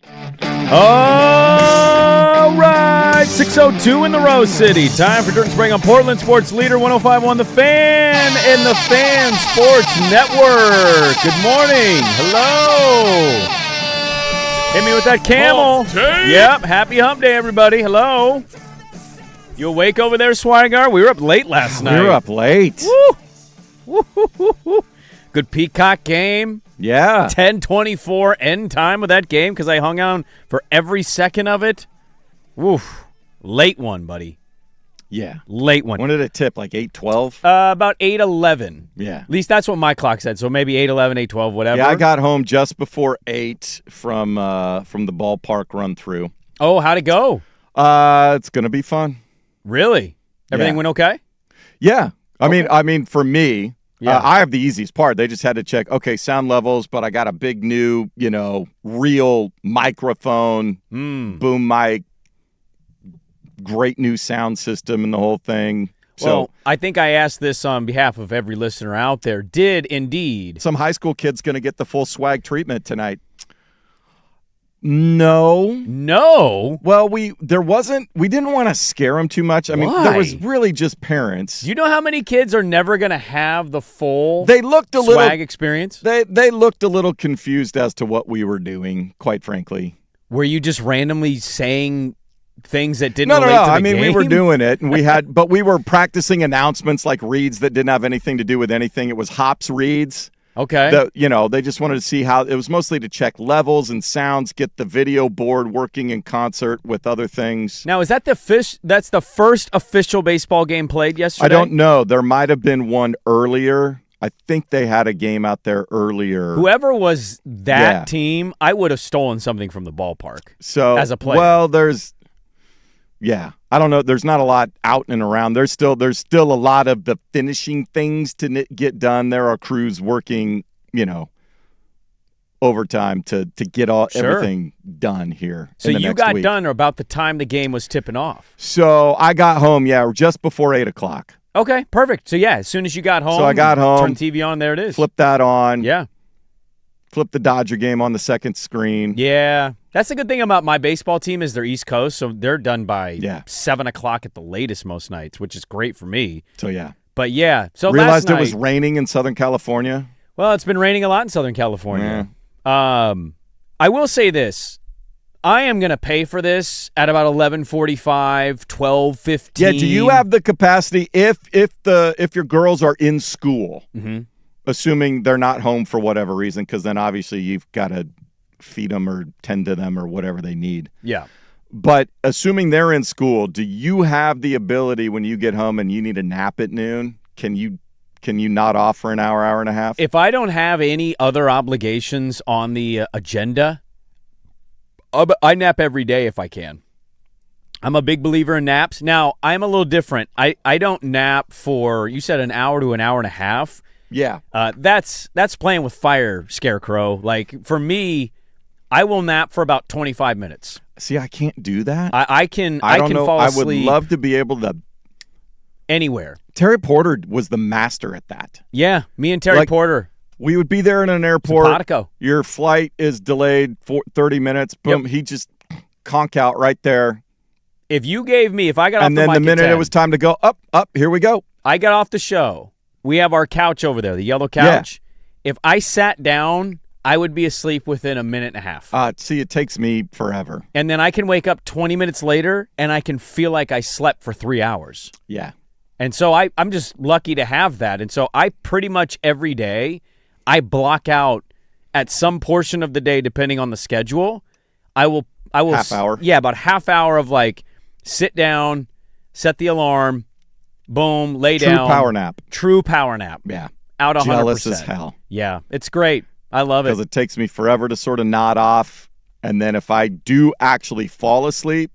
All right, 6:02 in the Rose City. Time for Dirt and Sprague on Portland Sports Leader 105.1 The Fan and the Fan Sports Network. Good morning. Hello. Hit me with that camel. Yep, happy hump day, everybody. Hello. You awake over there, Swigar? We were up late last night. We were up late. Woo. Woo. Good Peacock game. Yeah. 10:24 end time of that game because I hung on for every second of it. Woof. Late one, buddy. Yeah. Late one. When did it tip? Like 8:12? About 8:11. Yeah. At least that's what my clock said. So maybe 8:11, 8:12, whatever. Yeah, I got home just before 8 from the ballpark run through. Oh, how'd it go? It's gonna be fun. Really? Everything went okay? Yeah. I mean, for me. Yeah. I have the easiest part. They just had to check, okay, sound levels, but I got a big new, real microphone, boom mic, great new sound system and the whole thing. Well, I think I asked this on behalf of every listener out there. Did indeed. Some high school kid's going to get the full swag treatment tonight. No. Well, we didn't want to scare them too much. I mean, Why? there was really just parents. Do you know how many kids are never going to have the full swag experience? They looked a little confused as to what we were doing, quite frankly. Were you just randomly saying things that didn't relate No. to the I mean, game? we were doing it, and but we were practicing announcements like reads that didn't have anything to do with anything. It was hops reads. Okay. They just wanted to see how it was mostly to check levels and sounds, get the video board working in concert with other things. Now, is that that's the first official baseball game played yesterday? I don't know. There might have been one earlier. I think they had a game out there earlier. Whoever was that team, I would have stolen something from the ballpark. So as a player. Well, I don't know. There's not a lot out and around. There's still a lot of the finishing things to get done. There are crews working, overtime to get everything done here. So you got done about the time the game was tipping off. So I got home, just before 8 o'clock. Okay, perfect. So as soon as you got home, I got home, turn the TV on. There it is. Flip that on. Yeah. Flip the Dodger game on the second screen. Yeah. That's the good thing about my baseball team is they're East Coast, so they're done by 7 o'clock at the latest most nights, which is great for me. So, yeah. But, so realized last night, it was raining in Southern California? Well, it's been raining a lot in Southern California. Yeah. I will say this. I am going to pay for this at about 11:45, 12:15. Yeah, do you have the capacity if your girls are in school, assuming they're not home for whatever reason, because then obviously you've got to feed them or tend to them or whatever they need. Yeah. But assuming they're in school, do you have the ability when you get home and you need a nap at noon? Can you nod off for an hour and a half? If I don't have any other obligations on the agenda, I nap every day if I can. I'm a big believer in naps. Now, I'm a little different. I don't nap for, you said, an hour to an hour and a half. Yeah. That's playing with fire, Scarecrow. Like, for me, I will nap for about 25 minutes. See, I can't do that. I can fall asleep. I would love to be able to. Anywhere. Terry Porter was the master at that. Yeah, me and Terry Porter. We would be there in an airport. Simpatico. Your flight is delayed for 30 minutes. Boom, he just conk out right there. If I got off and the then mic the minute 10, it was time to go, up, here we go. I got off the show. We have our couch over there, the yellow couch. Yeah. If I sat down, I would be asleep within a minute and a half. See, it takes me forever. And then I can wake up 20 minutes later, and I can feel like I slept for 3 hours. Yeah. And so I'm just lucky to have that. And so I pretty much every day, I block out at some portion of the day, depending on the schedule. I will half hour. Yeah, about half hour of sit down, set the alarm, boom, lay down. True power nap. Yeah. Out 100%. Jealous as hell. Yeah, it's great. I love it. Because it takes me forever to sort of nod off. And then if I do actually fall asleep,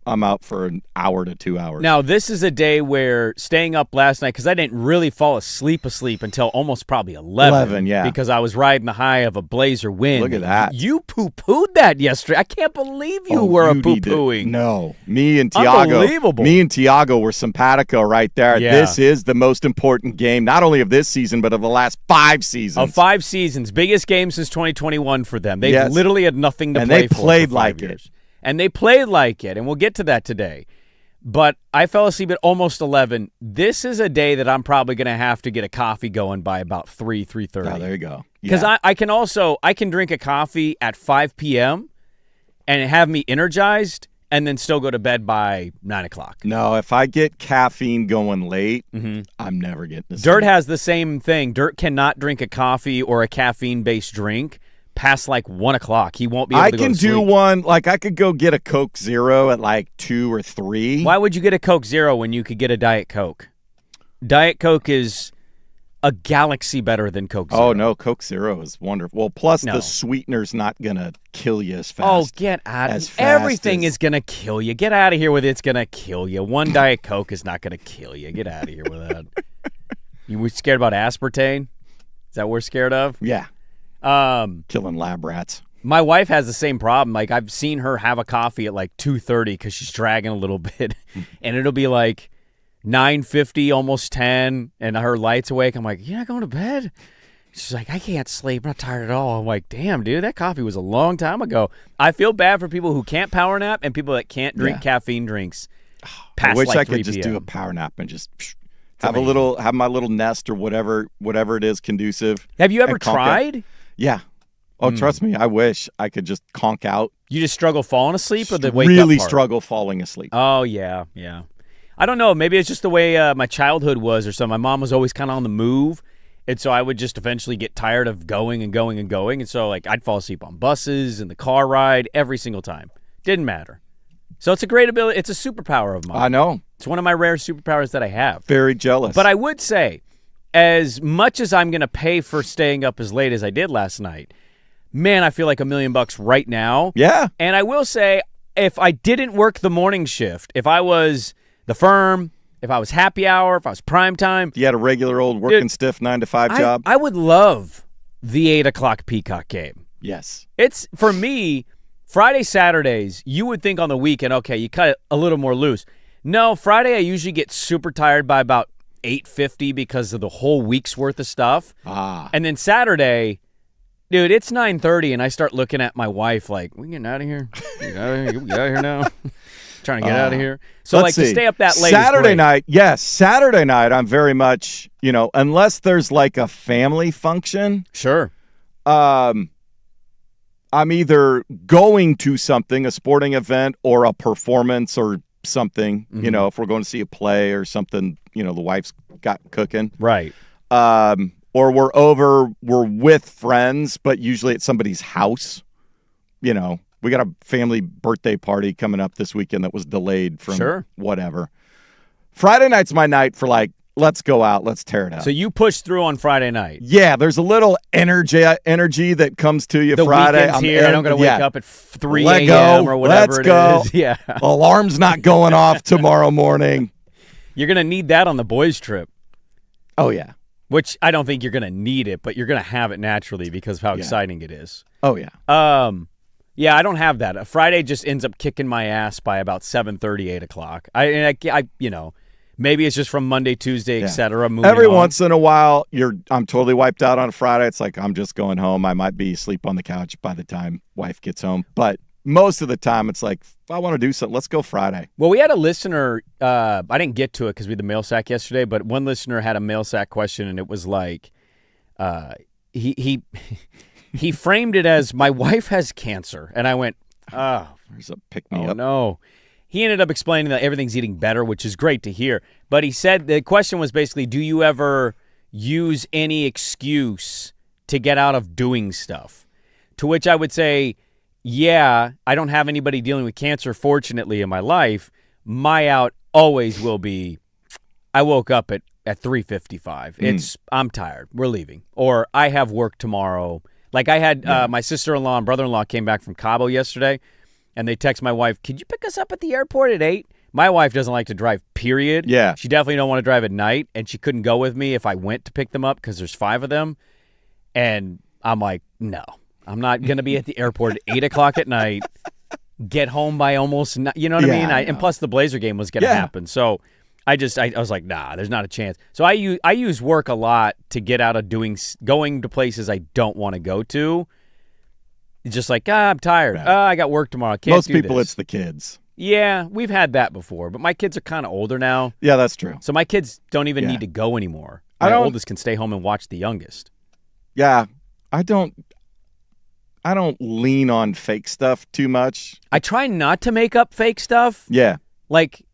I'm out for an hour to 2 hours. Now, this is a day where staying up last night, because I didn't really fall asleep until almost probably 11. Yeah. Because I was riding the high of a blazer wind. Look at that. You poo-pooed that yesterday. I can't believe you were poo-pooing. No. Me and Tiago. Unbelievable. Me and Tiago were simpatico right there. Yeah. This is the most important game, not only of this season, but of the last 5 seasons. Of 5 seasons. Biggest game since 2021 for them. They've literally had nothing to play for. And they played for like 5 years. it. And they played like it, and we'll get to that today. But I fell asleep at almost 11. This is a day that I'm probably going to have to get a coffee going by about 3:30. Oh, there you go. Because I can drink a coffee at 5 p.m. and have me energized and then still go to bed by 9 o'clock. No, if I get caffeine going late, I'm never getting to sleep. Dirt has the same thing. Dirt cannot drink a coffee or a caffeine-based drink past like 1 o'clock. He won't be able to go to sleep. I can do one, like I could go get a Coke Zero at like 2 or 3. Why would you get a Coke Zero when you could get a Diet Coke? Diet Coke is a galaxy better than Coke Zero. Oh, no, Coke Zero is wonderful. Well, plus the sweetener's not going to kill you as fast. Oh, get out of here. Everything is going to kill you. Get out of here with it's going to kill you. One Diet Coke is not going to kill you. Get out of here with that. You were scared about aspartame? Is that what we're scared of? Yeah. Killing lab rats. My wife has the same problem. Like, I've seen her have a coffee at like 2:30 because she's dragging a little bit, and it'll be like 9:50, almost 10, and her light's awake. I'm like, "You're not going to bed?" She's like, "I can't sleep. I'm not tired at all." I'm like, "Damn, dude, that coffee was a long time ago." I feel bad for people who can't power nap and people that can't drink caffeine drinks past I wish like I 3 could just p.m. do a power nap and just have my little nest or whatever it is conducive. Have you ever tried? Yeah. Oh, trust me, I wish I could just conk out. You just struggle falling asleep or the wake up Really part? struggle falling asleep. Oh, yeah. I don't know. Maybe it's just the way my childhood was or something. My mom was always kind of on the move, and so I would just eventually get tired of going and going and going, and so like I'd fall asleep on buses, in the car ride, every single time. Didn't matter. So it's a great ability. It's a superpower of mine. I know. It's one of my rare superpowers that I have. Very jealous. But I would say, as much as I'm going to pay for staying up as late as I did last night, man, I feel like $1 million right now. Yeah. And I will say, if I didn't work the morning shift, if I was the firm, if I was happy hour, if I was prime time. You had a regular old working stiff 9 to 5 job. I would love the 8 o'clock Peacock game. Yes. It's, for me, Friday, Saturdays, you would think on the weekend, okay, you cut it a little more loose. No, Friday I usually get super tired by about 8:50 because of the whole week's worth of stuff. And then Saturday, dude, it's 9:30 and I start looking at my wife like, we getting out of here? We get out of here now? Trying to get out of here. So like to stay up that late. Saturday night, yes. Saturday night I'm very much, unless there's like a family function. Sure. I'm either going to something, a sporting event or a performance or something, if we're going to see a play or something, the wife's got cooking. Right. Or we're with friends, but usually at somebody's house. We got a family birthday party coming up this weekend that was delayed from whatever. Friday night's my night for like, let's go out, let's tear it up. So you push through on Friday night. Yeah, there's a little energy that comes to you Friday. Weekend's here, and I'm going to wake up at 3 a.m. or whatever it is. Yeah. Alarm's not going off tomorrow morning. You're going to need that on the boys' trip. Oh, yeah. Which I don't think you're going to need it, but you're going to have it naturally because of how exciting it is. Oh, yeah. Yeah, I don't have that. Friday just ends up kicking my ass by about 7:30, 8 o'clock. Maybe it's just from Monday, Tuesday, et cetera. Every once in a while, I'm totally wiped out on a Friday. It's like I'm just going home. I might be asleep on the couch by the time wife gets home. But most of the time, it's like, if I want to do something, let's go Friday. Well, we had a listener. I didn't get to it because we had the mail sack yesterday, but one listener had a mail sack question, and it was like, he framed it as, my wife has cancer. And I went, there's a pick-me-up. Oh, no. He ended up explaining that everything's eating better, which is great to hear. But he said the question was basically, do you ever use any excuse to get out of doing stuff? To which I would say, yeah, I don't have anybody dealing with cancer, fortunately, in my life. My out always will be, I woke up at 3:55. I'm tired. We're leaving. Or I have work tomorrow. Like I had my sister-in-law and brother-in-law came back from Cabo yesterday. and they text my wife, "Could you pick us up at the airport at 8?" My wife doesn't like to drive, period. Yeah. She definitely don't want to drive at night, and she couldn't go with me if I went to pick them up because there's 5 of them. And I'm like, no, I'm not going to be at the airport at 8 o'clock at night, get home by almost, you know what I mean? And plus the Blazer game was going to happen. So I was like, nah, there's not a chance. So I use work a lot to get out of going to places I don't want to go to. It's just like, I'm tired. I got work tomorrow. Can't Most do people, this. it's the kids. Yeah, we've had that before, but my kids are kind of older now. Yeah, that's true. So my kids don't even need to go anymore. My oldest can stay home and watch the youngest. Yeah, I don't lean on fake stuff too much. I try not to make up fake stuff. Yeah. Like,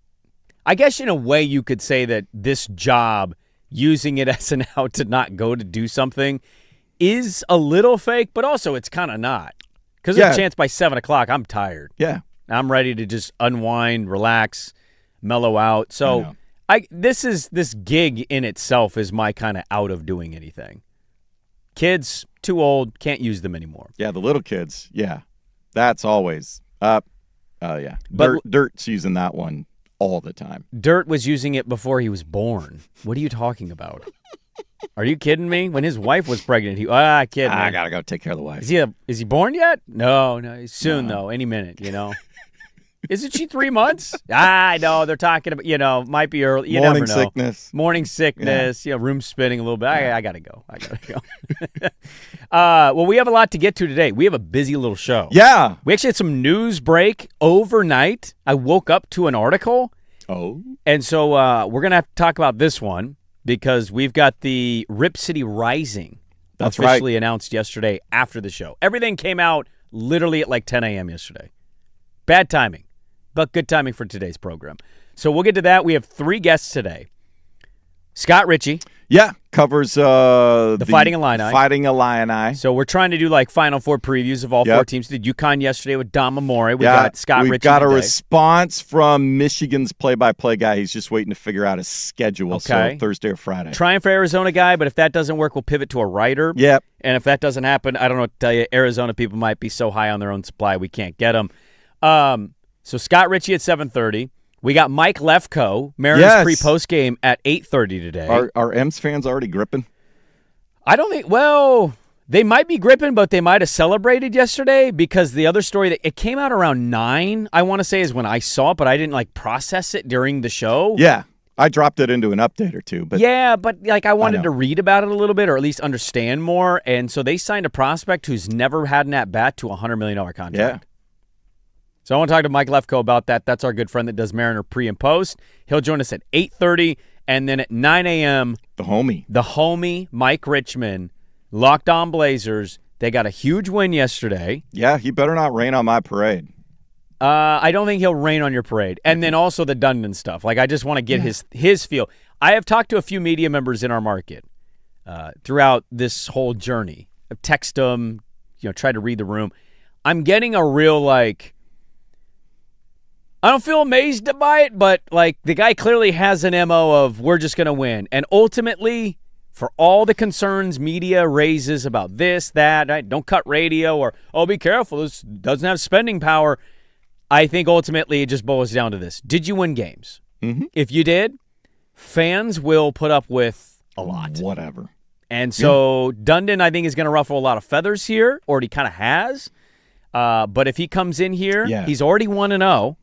I guess in a way you could say that this job, using it as an out to not go to do something, is a little fake, but also it's kind of not. Because there's a chance by 7 o'clock I'm tired. Yeah. I'm ready to just unwind, relax, mellow out. So this gig in itself is my kind of out of doing anything. Kids, too old, can't use them anymore. Yeah, the little kids. Yeah. That's always up. Oh, yeah. But Dirt's using that one all the time. Dirt was using it before he was born. What are you talking about? Are you kidding me? When his wife was pregnant, kidding me. I got to go take care of the wife. Is he born yet? No, soon though, any minute, Isn't she 3 months? I know they're talking about, might be early. You never know. Morning sickness, room spinning a little bit. I got to go. Well, we have a lot to get to today. We have a busy little show. Yeah. We actually had some news break overnight. I woke up to an article. Oh. And so we're going to have to talk about this one because we've got the Rip City Rising officially announced yesterday after the show. Everything came out literally at like 10 a.m. yesterday. Bad timing. But good timing for today's program. So we'll get to that. We have 3 guests today. Scott Ritchie. Yeah, covers the Fighting Illini. Fighting Illini. So we're trying to do like Final Four previews of all 4 teams. Did UConn yesterday with Don Mamore. We got Scott Ritchie. We've got a response from Michigan's play-by-play guy. He's just waiting to figure out his schedule. So Thursday or Friday. Trying for Arizona guy, but if that doesn't work, we'll pivot to a writer. Yep. And if that doesn't happen, I don't know what to tell you. Arizona people might be so high on their own supply we can't get them. So Scott Ritchie at 7:30. We got Mike Lefko, Mariners pre-post game at 8:30 today. Are M's fans already gripping? I don't think. Well, they might be gripping, but they might have celebrated yesterday because the other story that it came out around 9. I want to say is when I saw it, but I didn't process it during the show. Yeah, I dropped it into an update or two, but I wanted to read about it a little bit or at least understand more. And so they signed a prospect who's never had an at bat to a $100 million contract. Yeah. So I want to talk to Mike Lefko about that. That's our good friend that does Mariner pre and post. He'll join us at 8:30, and then at 9 a.m., the homie, Mike Richmond, Locked On Blazers. They got a huge win yesterday. Yeah, he better not rain on my parade. I don't think he'll rain on your parade. And then also the Dundon stuff. I just want to get his feel. I have talked to a few media members in our market throughout this whole journey. I've texted them, tried to read the room. I'm getting a real I don't feel amazed by it, but the guy clearly has an MO of we're just going to win. And ultimately, for all the concerns media raises about this, that, right, don't cut radio or, be careful, this doesn't have spending power, I think ultimately it just boils down to this. Did you win games? Mm-hmm. If you did, fans will put up with a lot. Whatever. And so Dundon, I think, is going to ruffle a lot of feathers here, or he kind of has. But if he comes in here, he's already 1-0.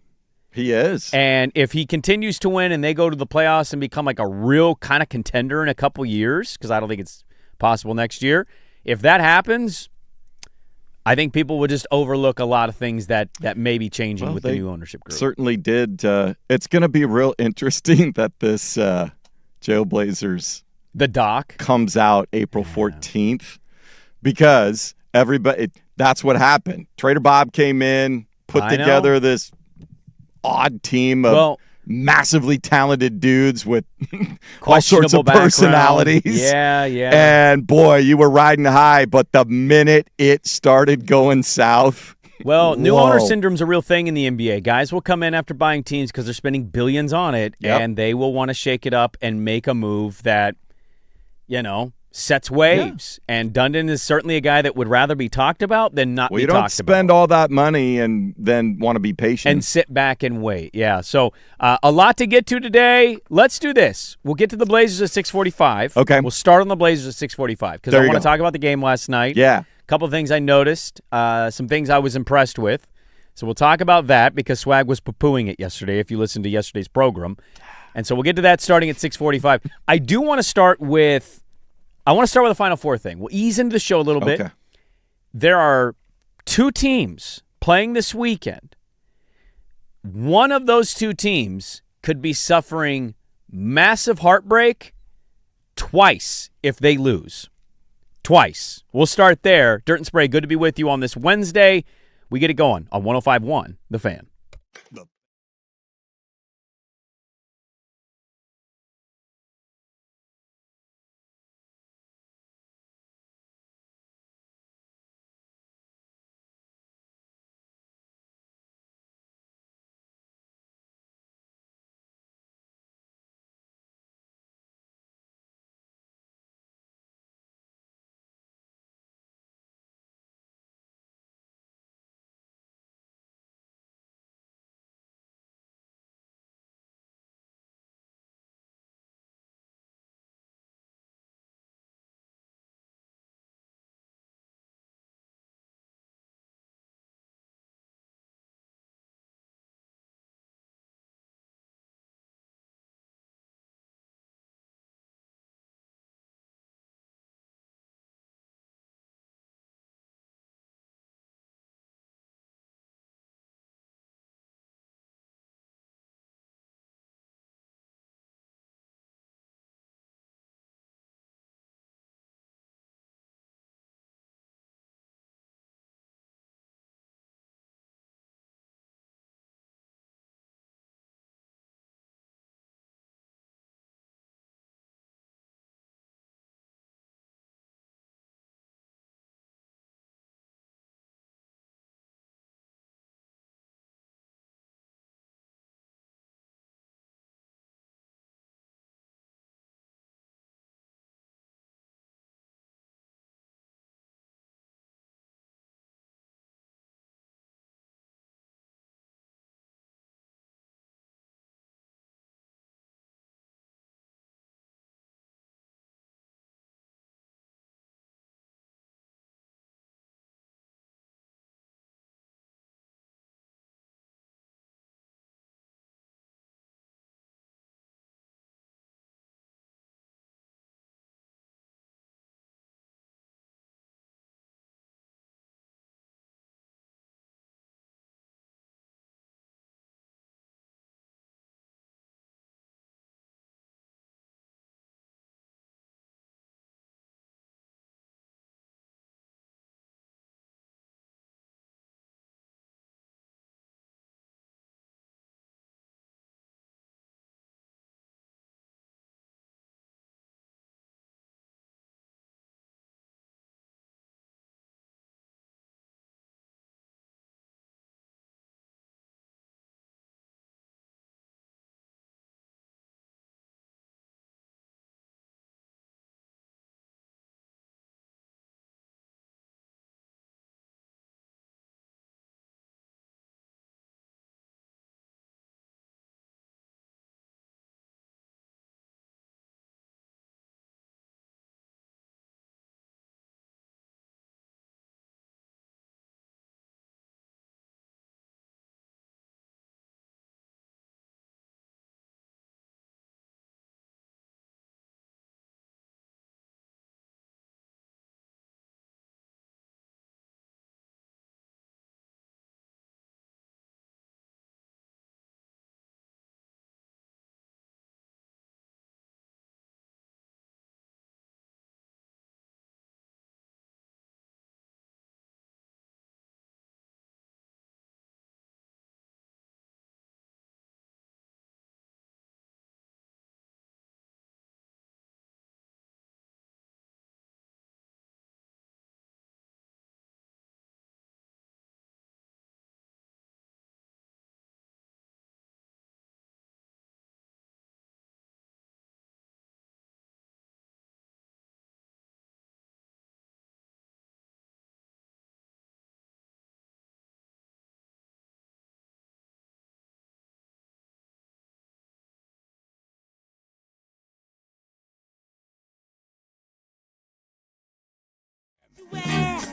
He is. And if he continues to win and they go to the playoffs and become a real kind of contender in a couple years, because I don't think it's possible next year, if that happens, I think people would just overlook a lot of things that may be changing with the new ownership group. Certainly did. It's going to be real interesting that this Jailblazers the doc comes out April 14th because that's what happened. Trader Bob came in, put together this odd team of massively talented dudes with all sorts of personalities. Yeah. And boy, you were riding high, but the minute it started going south. Well, new owner syndrome's a real thing in the NBA. Guys will come in after buying teams because they're spending billions on it, and they will want to shake it up and make a move that, sets waves. Yeah. And Dundon is certainly a guy that would rather be talked about than not be talked about. Well, you don't spend all that money and then want to be patient. And sit back and wait. Yeah, so a lot to get to today. Let's do this. We'll get to the Blazers at 6:45. Okay. We'll start on the Blazers at 6:45 because I want to talk about the game last night. Yeah. A couple of things I noticed, some things I was impressed with. So we'll talk about that because Swag was poo-pooing it yesterday if you listened to yesterday's program. And so we'll get to that starting at 6:45. I want to start with the Final Four thing. We'll ease into the show a little bit. There are 2 teams playing this weekend. One of those 2 teams could be suffering massive heartbreak twice if they lose. Twice. We'll start there. Dirt and Sprague, good to be with you on this Wednesday. We get it going on 105.1 The Fan.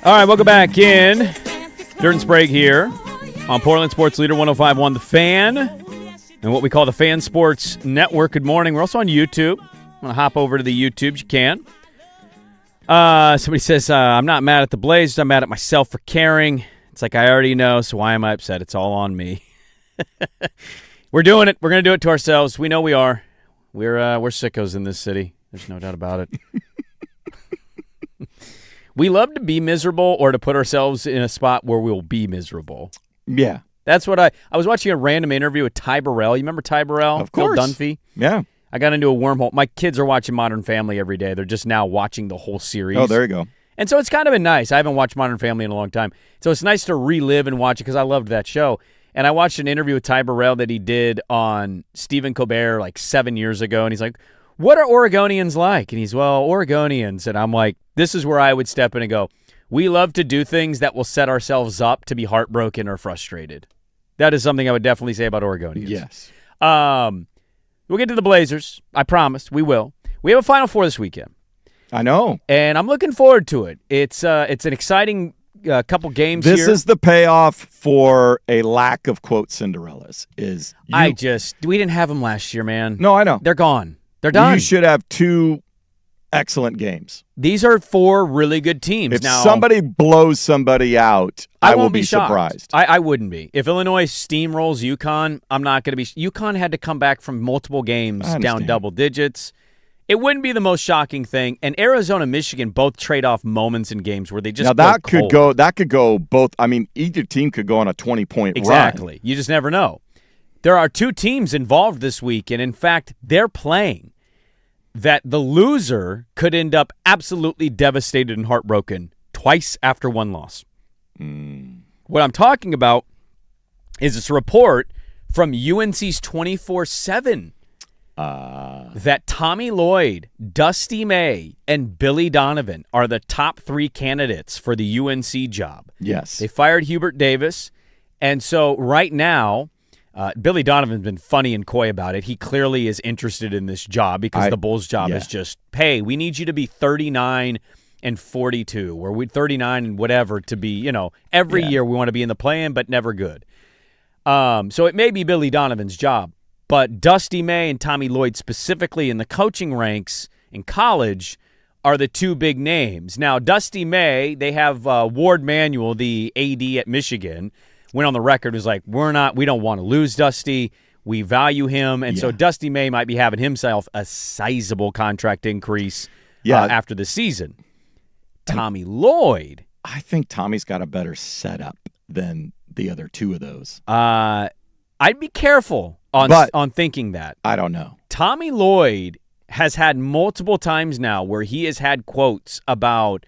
All right, welcome back in. Dirt and Sprague here on Portland Sports Leader 105.1 The Fan and what we call the Fan Sports Network. Good morning. We're also on YouTube. I'm going to hop over to the YouTube. You can. Somebody says, I'm not mad at the Blazers. I'm mad at myself for caring. It's like I already know, so why am I upset? It's all on me. We're doing it. We're going to do it to ourselves. We know we are. We're sickos in this city. There's no doubt about it. We love to be miserable or to put ourselves in a spot where we'll be miserable. Yeah. That's what I was watching a random interview with Ty Burrell. You remember Ty Burrell? Of course. Phil Dunphy? Yeah. I got into a wormhole. My kids are watching Modern Family every day. They're just now watching the whole series. Oh, there you go. And so it's kind of been nice. I haven't watched Modern Family in a long time. So it's nice to relive and watch it because I loved that show. And I watched an interview with Ty Burrell that he did on Stephen Colbert like 7 years ago. And he's like, what are Oregonians like? And he's, well, Oregonians. And I'm like, this is where I would step in and go, we love to do things that will set ourselves up to be heartbroken or frustrated. That is something I would definitely say about Oregonians. Yes. We'll get to the Blazers. I promise. We will. We have a Final Four this weekend. I know. And I'm looking forward to it. It's an exciting couple games this here. This is the payoff for a lack of, quote, Cinderellas. We didn't have them last year, man. No, I know. They're gone. They're done. You should have two excellent games. These are four really good teams. If now, somebody blows somebody out, I will be shocked. surprised. I wouldn't be. If Illinois steamrolls UConn, I'm not going to be. UConn had to come back from multiple games down double digits. It wouldn't be the most shocking thing. And Arizona, Michigan both trade off moments in games where they just that could go both. I mean, either team could go on a 20-point run. Exactly. You just never know. There are two teams involved this week, and in fact, they're playing that the loser could end up absolutely devastated and heartbroken twice after one loss. What I'm talking about is this report from UNC's 24/7 that Tommy Lloyd, Dusty May, and Billy Donovan are the top three candidates for the UNC job. Yes. They fired Hubert Davis, and so right now, Billy Donovan's been funny and coy about it. He clearly is interested in this job because the Bulls' job is just, hey, we need you to be 39 and 42, or we 39 and whatever to be, every year we want to be in the play-in, but never good. So it may be Billy Donovan's job, but Dusty May and Tommy Lloyd specifically in the coaching ranks in college are the two big names. Now, Dusty May, they have Ward Manuel, the AD at Michigan, went on the record, was like, we don't want to lose Dusty. We value him. And so Dusty May might be having himself a sizable contract increase after the season. Tommy Lloyd. I think Tommy's got a better setup than the other two of those. I'd be careful on thinking that. I don't know. Tommy Lloyd has had multiple times now where he has had quotes about,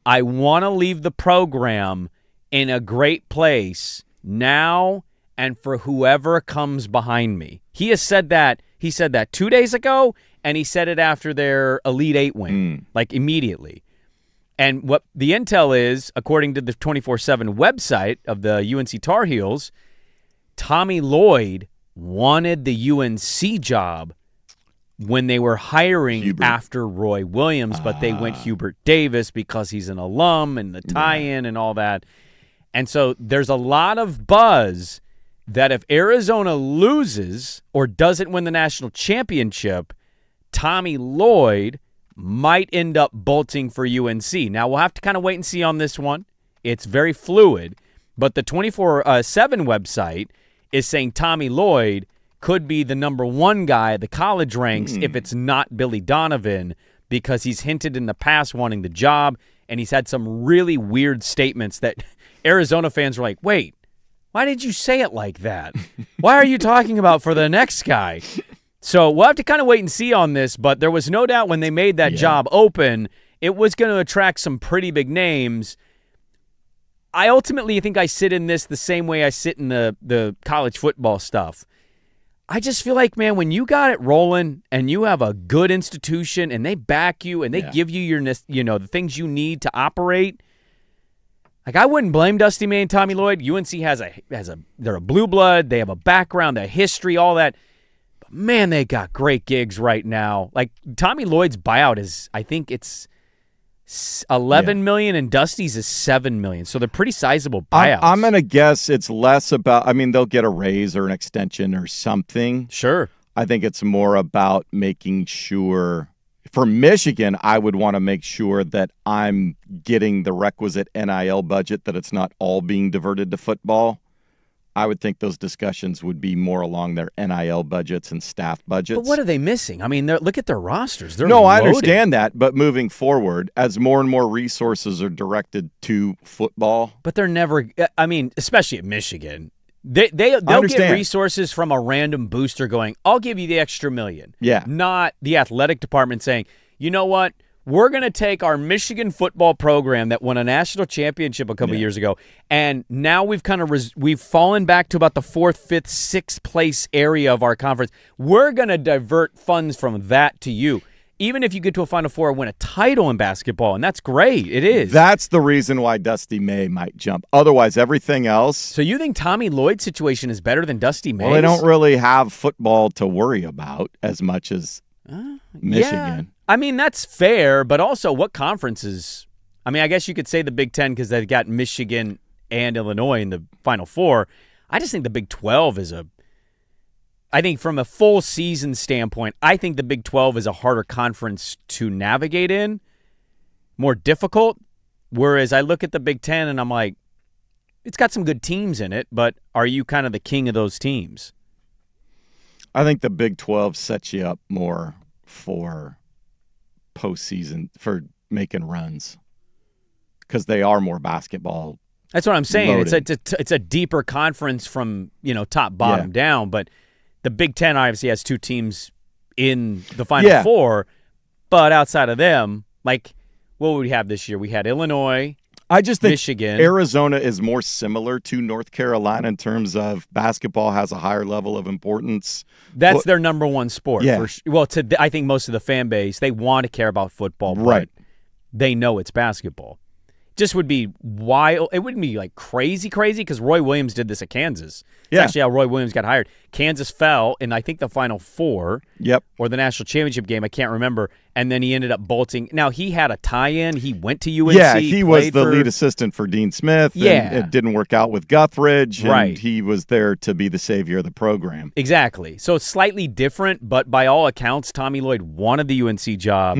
I want to leave the program in a great place now and for whoever comes behind me. He has said that. He said that 2 days ago, and he said it after their Elite Eight win, like immediately. And what the intel is, according to the 24/7 website of the UNC Tar Heels, Tommy Lloyd wanted the UNC job when they were hiring after Roy Williams, but they went Hubert Davis because he's an alum and the tie-in and all that. And so there's a lot of buzz that if Arizona loses or doesn't win the national championship, Tommy Lloyd might end up bolting for UNC. Now, we'll have to kind of wait and see on this one. It's very fluid. But the 24/7 website is saying Tommy Lloyd could be the number one guy at the college ranks if it's not Billy Donovan, because he's hinted in the past wanting the job, and he's had some really weird statements that Arizona fans were like, wait, why did you say it like that? Why are you talking about for the next guy? So we'll have to kind of wait and see on this, but there was no doubt when they made that job open, it was going to attract some pretty big names. I ultimately think I sit in this the same way I sit in the college football stuff. I just feel like, man, when you got it rolling and you have a good institution and they back you and they give you your, the things you need to operate, like I wouldn't blame Dusty May and Tommy Lloyd. UNC they're a blue blood, they have a background, a history, all that. But man, they got great gigs right now. Like Tommy Lloyd's buyout is, I think it's $11 million, and Dusty's is $7 million. So they're pretty sizable buyouts. I'm going to guess it's less about, they'll get a raise or an extension or something. Sure. I think it's more about making sure, for Michigan, I would want to make sure that I'm getting the requisite NIL budget, that it's not all being diverted to football. I would think those discussions would be more along their NIL budgets and staff budgets. But what are they missing? Look at their rosters. They're No, I loaded. understand that. But moving forward, as more and more resources are directed to football. But they're never, especially at Michigan, they'll get resources from a random booster going, I'll give you the extra $1 million. Yeah. Not the athletic department saying, you know what? We're going to take our Michigan football program that won a national championship a couple years ago, and now we've kind of we've fallen back to about the 4th, 5th, 6th place area of our conference. We're going to divert funds from that to you. Even if you get to a Final Four and win a title in basketball, and that's great. It is. That's the reason why Dusty May might jump. Otherwise, everything else. So you think Tommy Lloyd's situation is better than Dusty May's? Well, they don't really have football to worry about as much as Michigan. Yeah. That's fair, but also what conferences? I guess you could say the Big Ten because they've got Michigan and Illinois in the Final Four. I just think the Big 12 is I think from a full season standpoint, I think the Big 12 is a harder conference to navigate in, more difficult, whereas I look at the Big 10 and I'm like, it's got some good teams in it, but are you kind of the king of those teams? I think the Big 12 sets you up more for postseason, for making runs, because they are more basketball. That's what I'm saying. Loaded. It's a deeper conference from top bottom down, but the Big Ten obviously has 2 teams in the Final Four, but outside of them, like what would we have this year? We had Illinois. I just think Michigan. Arizona is more similar to North Carolina in terms of basketball has a higher level of importance. That's their number one sport. Yeah. I think most of the fan base, they want to care about football, right? But they know it's basketball. Just would be wild. It wouldn't be like crazy because Roy Williams did this at Kansas. It's actually how Roy Williams got hired. Kansas fell in, I think, the Final Four. Yep. Or the national championship game. I can't remember. And then he ended up bolting. Now, he had a tie-in. He went to UNC. Yeah, he was the lead assistant for Dean Smith. Yeah. And it didn't work out with Guthridge. Right. And he was there to be the savior of the program. Exactly. So it's slightly different, but by all accounts, Tommy Lloyd wanted the UNC job.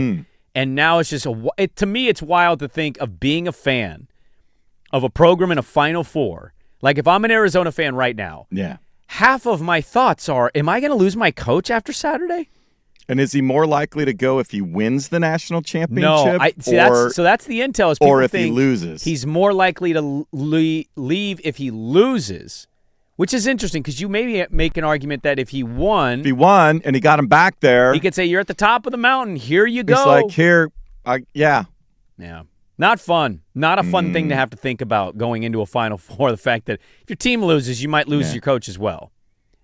And now it's just to me, it's wild to think of being a fan of a program in a Final Four. Like if I'm an Arizona fan right now, half of my thoughts are, am I going to lose my coach after Saturday? And is he more likely to go if he wins the national championship? No, that's the intel. Is or if he loses. He's more likely to leave if he loses. Which is interesting because you maybe make an argument that if he won and he got him back there, he could say, you're at the top of the mountain. Here you go. He's like, here, yeah. Not fun. Not a fun thing to have to think about going into a Final Four. The fact that if your team loses, you might lose your coach as well.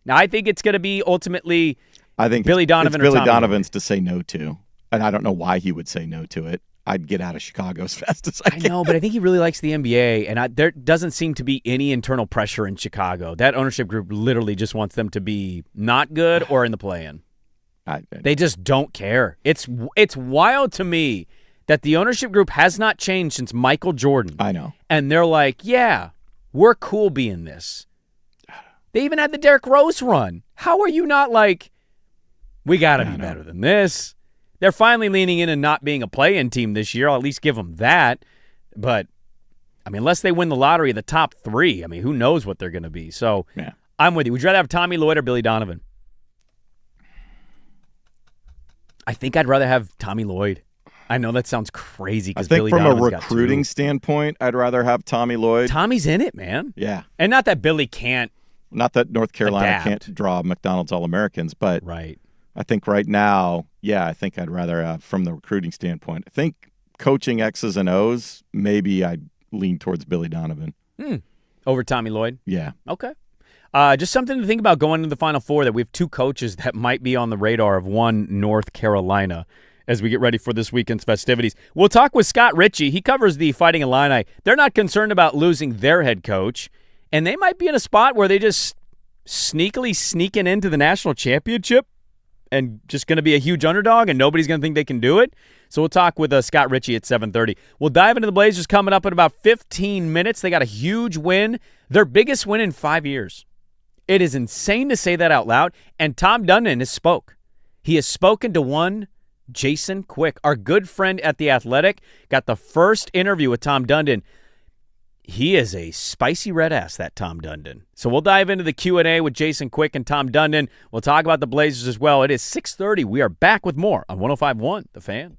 Now, I think it's going to be ultimately Billy Donovan or Tommy Donovan's Lloyd. to say no to. And I don't know why he would say no to it. I'd get out of Chicago as fast as I can. I know, but I think he really likes the NBA, and there doesn't seem to be any internal pressure in Chicago. That ownership group literally just wants them to be not good or in the play-in. They just don't care. It's wild to me that the ownership group has not changed since Michael Jordan. I know. And they're like, yeah, we're cool being this. They even had the Derrick Rose run. How are you not like, we got to be better than this? They're finally leaning in and not being a play-in team this year. I'll at least give them that. But, unless they win the lottery, the top 3, who knows what they're going to be. So, I'm with you. Would you rather have Tommy Lloyd or Billy Donovan? I think I'd rather have Tommy Lloyd. I know that sounds crazy because Billy Donovan's got 2. From a recruiting standpoint, I'd rather have Tommy Lloyd. Tommy's in it, man. Yeah. And not that Billy can't. Not that North Carolina adapt. Can't draw McDonald's All-Americans, but right. I think right now, I think I'd rather have, from the recruiting standpoint, I think coaching X's and O's, maybe I'd lean towards Billy Donovan. Over Tommy Lloyd? Yeah. Okay. Just something to think about going into the Final Four, that we have 2 coaches that might be on the radar of one North Carolina as we get ready for this weekend's festivities. We'll talk with Scott Ritchie. He covers the Fighting Illini. They're not concerned about losing their head coach, and they might be in a spot where they just sneakily sneaking into the national championship and just going to be a huge underdog and nobody's going to think they can do it. So we'll talk with Scott Ritchie at 7:30. We'll dive into the Blazers coming up in about 15 minutes. They got a huge win, their biggest win in 5 years. It is insane to say that out loud, and Tom Dundon has spoke. He has spoken to one Jason Quick, our good friend at The Athletic. Got the first interview with Tom Dundon. He is a spicy red ass, that Tom Dundon. So we'll dive into the Q&A with Jason Quick and Tom Dundon. We'll talk about the Blazers as well. It is 6:30. We are back with more on 105.1 The Fan.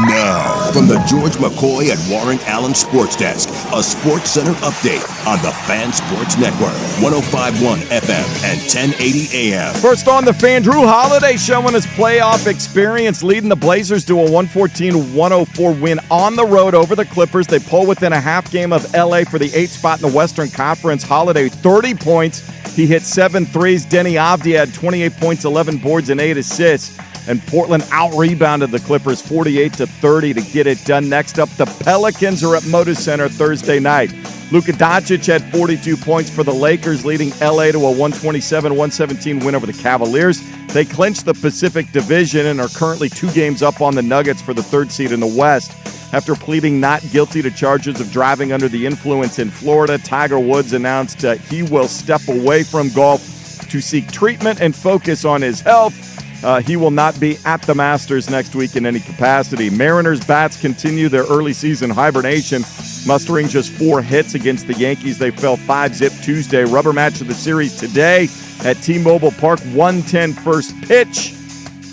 Now, from the George McCoy and Warren Allen Sports Desk, a Sports Center update on the Fan Sports Network, 105.1 FM and 1080 AM. First on The Fan, Drew Holiday showing his playoff experience, leading the Blazers to a 114-104 win on the road over the Clippers. They pull within a half game of L.A. for the 8th spot in the Western Conference. Holiday, 30 points. He hit 7 threes. Denny Avdia had 28 points, 11 boards, and 8 assists. And Portland out-rebounded the Clippers 48-30 to get it done. Next up, the Pelicans are at Moda Center Thursday night. Luka Doncic had 42 points for the Lakers, leading L.A. to a 127-117 win over the Cavaliers. They clinched the Pacific Division and are currently 2 games up on the Nuggets for the 3rd seed in the West. After pleading not guilty to charges of driving under the influence in Florida, Tiger Woods announced he will step away from golf to seek treatment and focus on his health. He will not be at the Masters next week in any capacity. Mariners bats continue their early season hibernation, mustering just 4 hits against the Yankees. They fell 5-zip Tuesday. Rubber match of the series today at T-Mobile Park, 1:10 first pitch.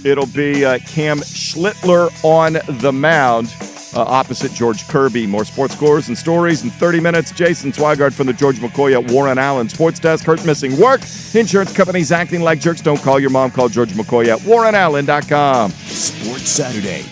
It'll be Cam Schlittler on the mound opposite George Kirby. More sports scores and stories in 30 minutes. Jason Swigard from the George McCoy at Warren Allen Sports Desk. Hurt missing work. Insurance companies acting like jerks. Don't call your mom. Call George McCoy at warrenallen.com. Sports Saturday.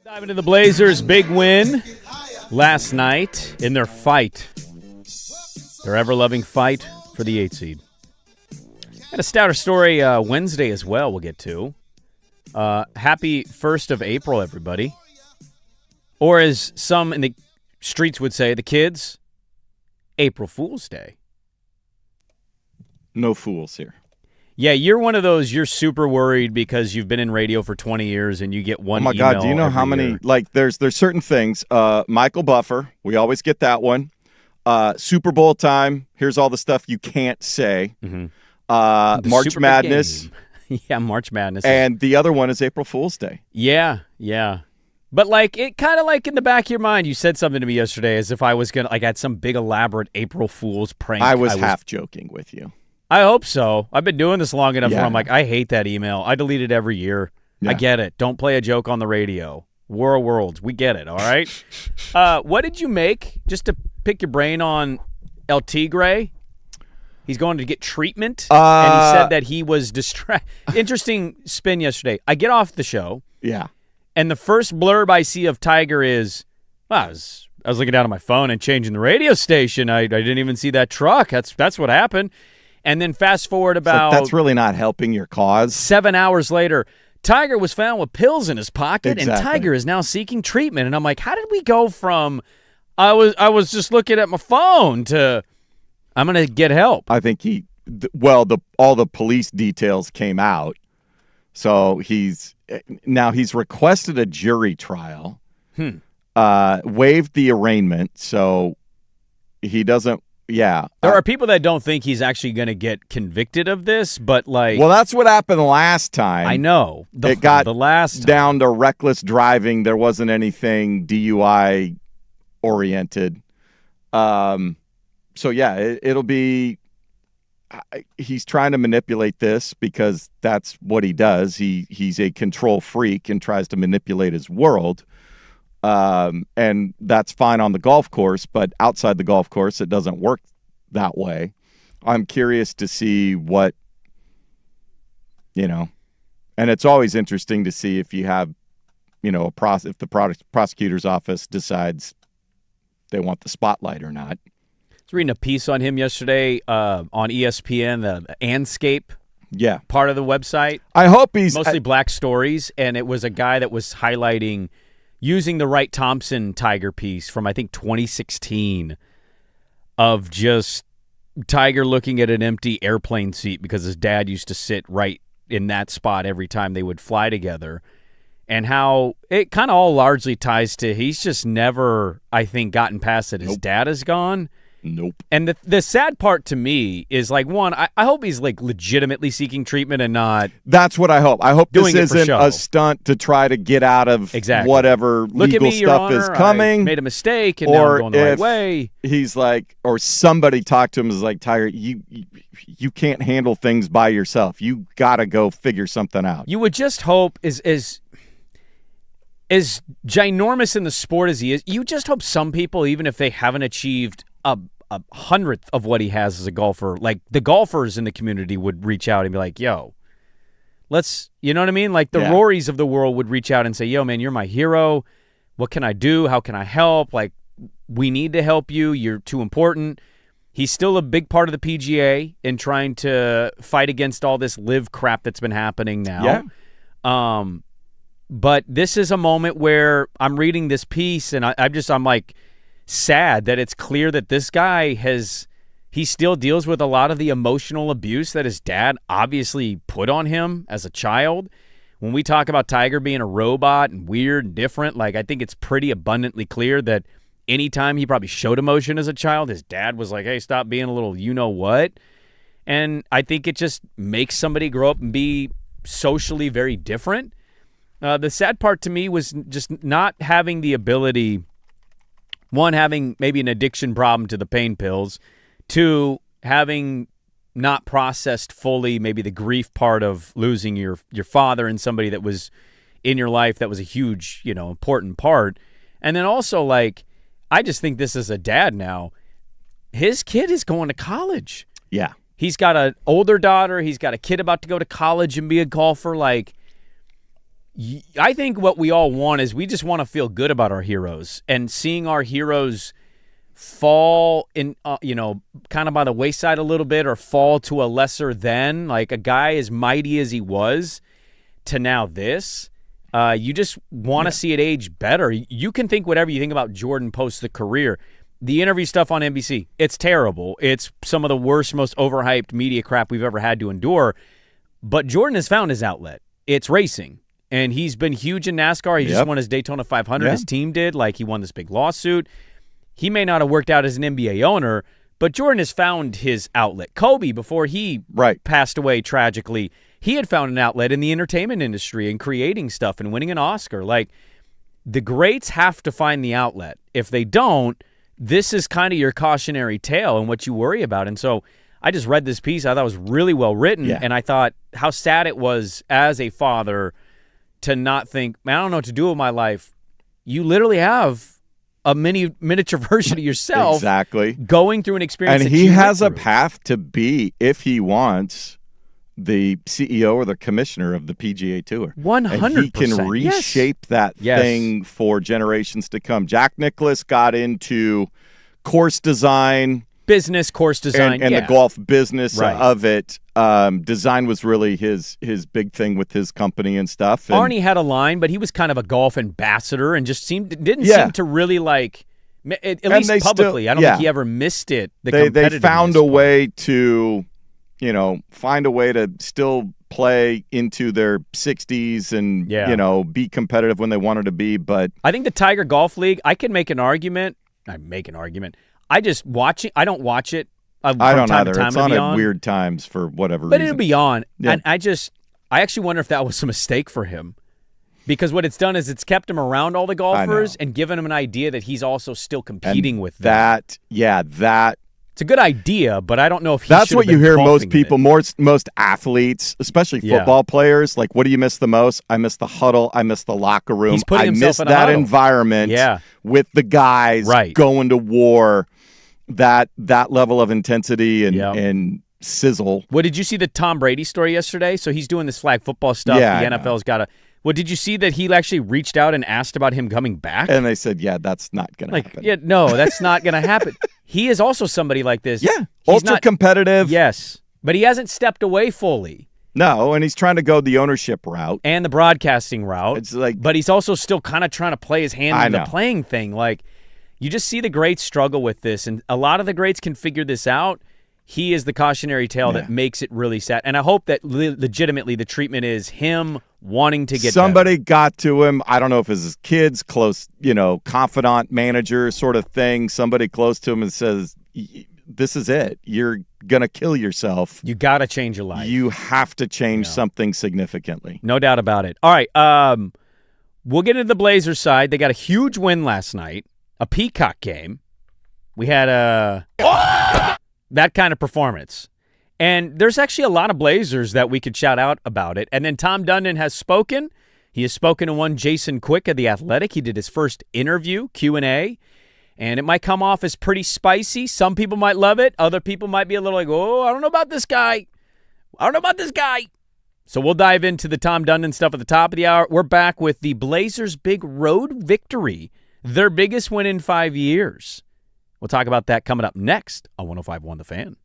Dive into the Blazers' big win last night in their fight. Their ever-loving fight for the 8 seed. Had a stouter story Wednesday as well we'll get to. Happy 1st of April, everybody. Or as some in the streets would say, the kids, April Fool's Day. No fools here. Yeah, you're one of those, you're super worried because you've been in radio for 20 years and you get one email. Oh, my God, do you know how many, year. like, there's certain things. Michael Buffer, we always get that one. Super Bowl time, here's all the stuff you can't say. Mm-hmm. March Super Madness. Yeah, March Madness. And the other one is April Fool's Day. Yeah. But, like, it kind of like in the back of your mind, you said something to me yesterday as if I was going to, like, I had some big elaborate April Fool's prank. I was half joking with you. I hope so. I've been doing this long enough where Yeah. I'm like, I hate that email. I delete it every year. Yeah. I get it. Don't play a joke on the radio. War of Worlds. We get it, all right? What did you make, just to pick your brain on El Tigre? He's going to get treatment, and he said that he was distracted. Interesting spin yesterday. I get off the show, Yeah. and the first blurb I see of Tiger is, well, I was looking down at my phone and changing the radio station. I didn't even see that truck. That's what happened. And then fast forward about... That's really not helping your cause. 7 hours later, Tiger was found with pills in his pocket, Exactly. and Tiger is now seeking treatment. And I'm like, how did we go from I was just looking at my phone to I'm going to get help? I think all the police details came out. So he's requested a jury trial, waived the arraignment, so he doesn't. Yeah. There are people that don't think he's actually going to get convicted of this, but like... Well, that's what happened last time. I know. It got the last down to reckless driving. There wasn't anything DUI oriented. So, yeah, it'll be... He's trying to manipulate this because that's what he does. He's a control freak and tries to manipulate his world. And that's fine on the golf course, but outside the golf course, it doesn't work that way. I'm curious to see what, and it's always interesting to see if you have, if the prosecutor's office decides they want the spotlight or not. I was reading a piece on him yesterday on ESPN, the Anscape part of the website. I hope he's... Mostly black stories, and it was a guy that was highlighting... using the Wright Thompson Tiger piece from, I think, 2016 of just Tiger looking at an empty airplane seat because his dad used to sit right in that spot every time they would fly together, and how it kind of all largely ties to he's just never, I think, gotten past that his dad is gone. Nope. And the sad part to me is, like, one, I hope he's, like, legitimately seeking treatment and not... That's what I hope. I hope this isn't show. a stunt to try to get out of whatever legal stuff is coming. I made a mistake and now I'm going the right way. He's like, or somebody talked to him is like, Tiger, you can't handle things by yourself. You got to go figure something out. You would just hope, as ginormous in the sport as he is, you just hope some people, even if they haven't achieved a hundredth of what he has as a golfer, like the golfers in the community would reach out and be like, yo, let's, you know what I mean? Like the Rorys of the world would reach out and say, yo, man, you're my hero. What can I do? How can I help? Like, we need to help you. You're too important. He's still a big part of the PGA in trying to fight against all this live crap that's been happening now. Yeah. But this is a moment where I'm reading this piece and I'm like, sad that it's clear that this guy he still deals with a lot of the emotional abuse that his dad obviously put on him as a child. When we talk about Tiger being a robot and weird and different, like, I think it's pretty abundantly clear that anytime he probably showed emotion as a child, his dad was like, hey, stop being a little you-know-what. And I think it just makes somebody grow up and be socially very different. The sad part to me was just not having the ability... One, having maybe an addiction problem to the pain pills. Two, having not processed fully maybe the grief part of losing your father and somebody that was in your life that was a huge, important part. And then also, like, I just think this as a dad now, his kid is going to college. Yeah. He's got an older daughter. He's got a kid about to go to college and be a golfer. Like, I think what we all want is we just want to feel good about our heroes, and seeing our heroes fall in, kind of by the wayside a little bit, or fall to a lesser than, like a guy as mighty as he was to now this. You just want to see it age better. You can think whatever you think about Jordan post the career. The interview stuff on NBC, it's terrible. It's some of the worst, most overhyped media crap we've ever had to endure. But Jordan has found his outlet. It's racing. And he's been huge in NASCAR. He just won his Daytona 500. His team did. Like, he won this big lawsuit. He may not have worked out as an NBA owner, but Jordan has found his outlet. Kobe, before he passed away tragically, he had found an outlet in the entertainment industry and creating stuff and winning an Oscar. Like, the greats have to find the outlet. If they don't, this is kind of your cautionary tale and what you worry about. And so I just read this piece. I thought it was really well written, and I thought how sad it was as a father to not think, man, I don't know what to do with my life. You literally have a miniature version of yourself going through an experience. And he has a path to be, if he wants, the CEO or the commissioner of the PGA Tour. 100%. And he can reshape that thing for generations to come. Jack Nicklaus got into course design. Business, course design. And the golf business of it. Design was really his big thing with his company and stuff. And Arnie had a line, but he was kind of a golf ambassador and just didn't seem to really like, at least publicly. I don't think he ever missed it. They found a way to, find a way to still play into their 60s and, be competitive when they wanted to be. But I think the Tiger Golf League, I can make an argument. I just watch it. I don't watch it. I don't either. It's on at weird times for whatever but reason. It'll be on. Yeah. And I actually wonder if that was a mistake for him. Because what it's done is it's kept him around all the golfers and given him an idea that he's also still competing with them. It's a good idea, but I don't know if he that's what you hear most people, most athletes, especially football players. Like, what do you miss the most? I miss the huddle. I miss the locker room. I miss that environment with the guys going to war. That level of intensity and sizzle. Well, did you see the Tom Brady story yesterday? So he's doing this flag football stuff. The NFL's got to. Well, did you see that he actually reached out and asked about him coming back? And they said, that's not going to happen. Yeah, no, that's not going to happen. He is also somebody like this. Yeah, ultra competitive. Yes, but he hasn't stepped away fully. No, and he's trying to go the ownership route. And the broadcasting route. It's like, but he's also still kind of trying to play his hand in the playing thing. Like, you just see the greats struggle with this, and a lot of the greats can figure this out. He is the cautionary tale that makes it really sad. And I hope that legitimately the treatment is him wanting to get somebody better. Got to him. I don't know if it's his kids, close, confidant, manager sort of thing. Somebody close to him and says, this is it. You're going to kill yourself. You got to change your life. You have to change something significantly. No doubt about it. All right. We'll get into the Blazers side. They got a huge win last night, a Peacock game. We had that kind of performance. And there's actually a lot of Blazers that we could shout out about it. And then Tom Dundon has spoken. He has spoken to one Jason Quick of The Athletic. He did his first interview, Q&A. And it might come off as pretty spicy. Some people might love it. Other people might be a little like, oh, I don't know about this guy. So we'll dive into the Tom Dundon stuff at the top of the hour. We're back with the Blazers' big road victory, their biggest win in 5 years. We'll talk about that coming up next on 105.1 The Fan.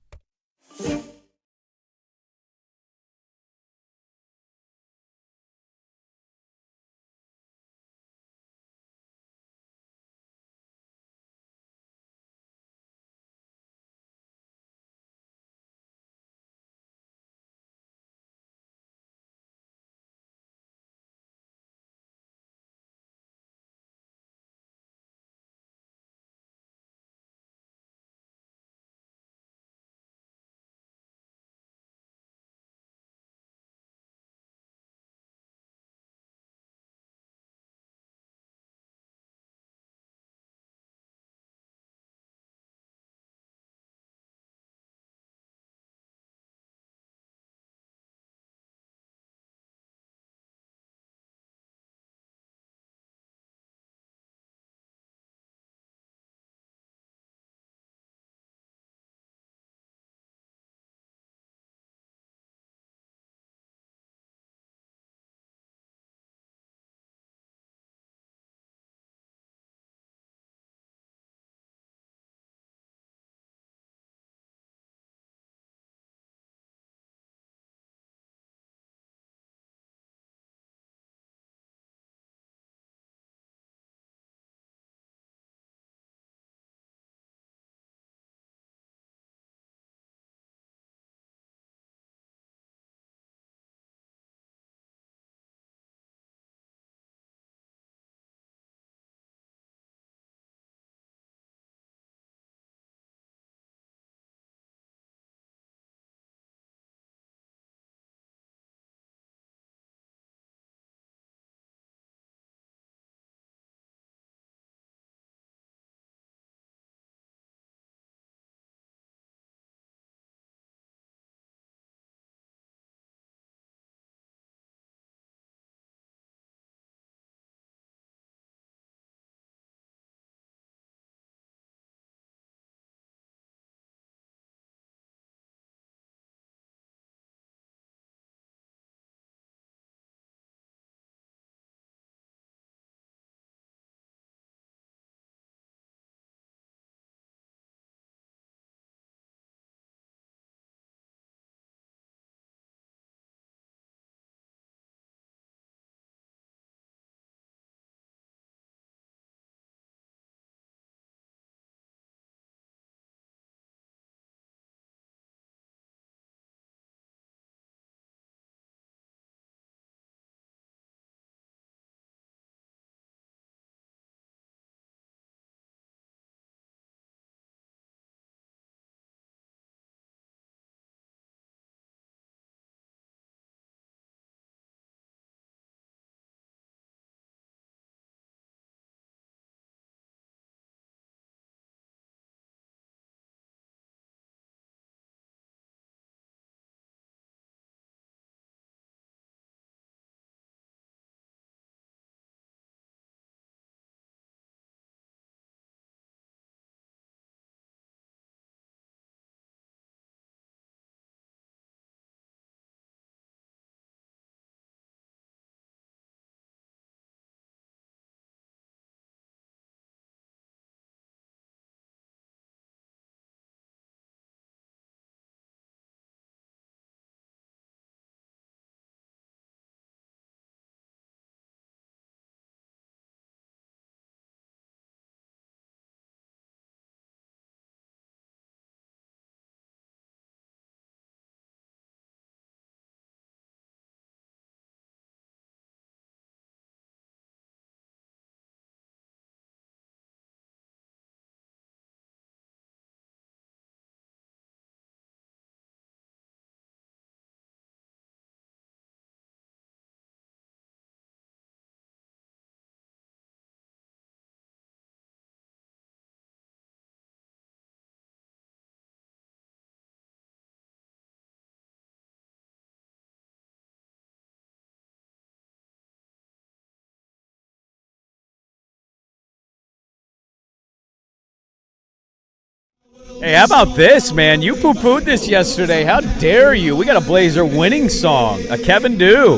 Hey, how about this, man? You poo-pooed this yesterday. How dare you? We got a Blazer winning song, a Kevin Do.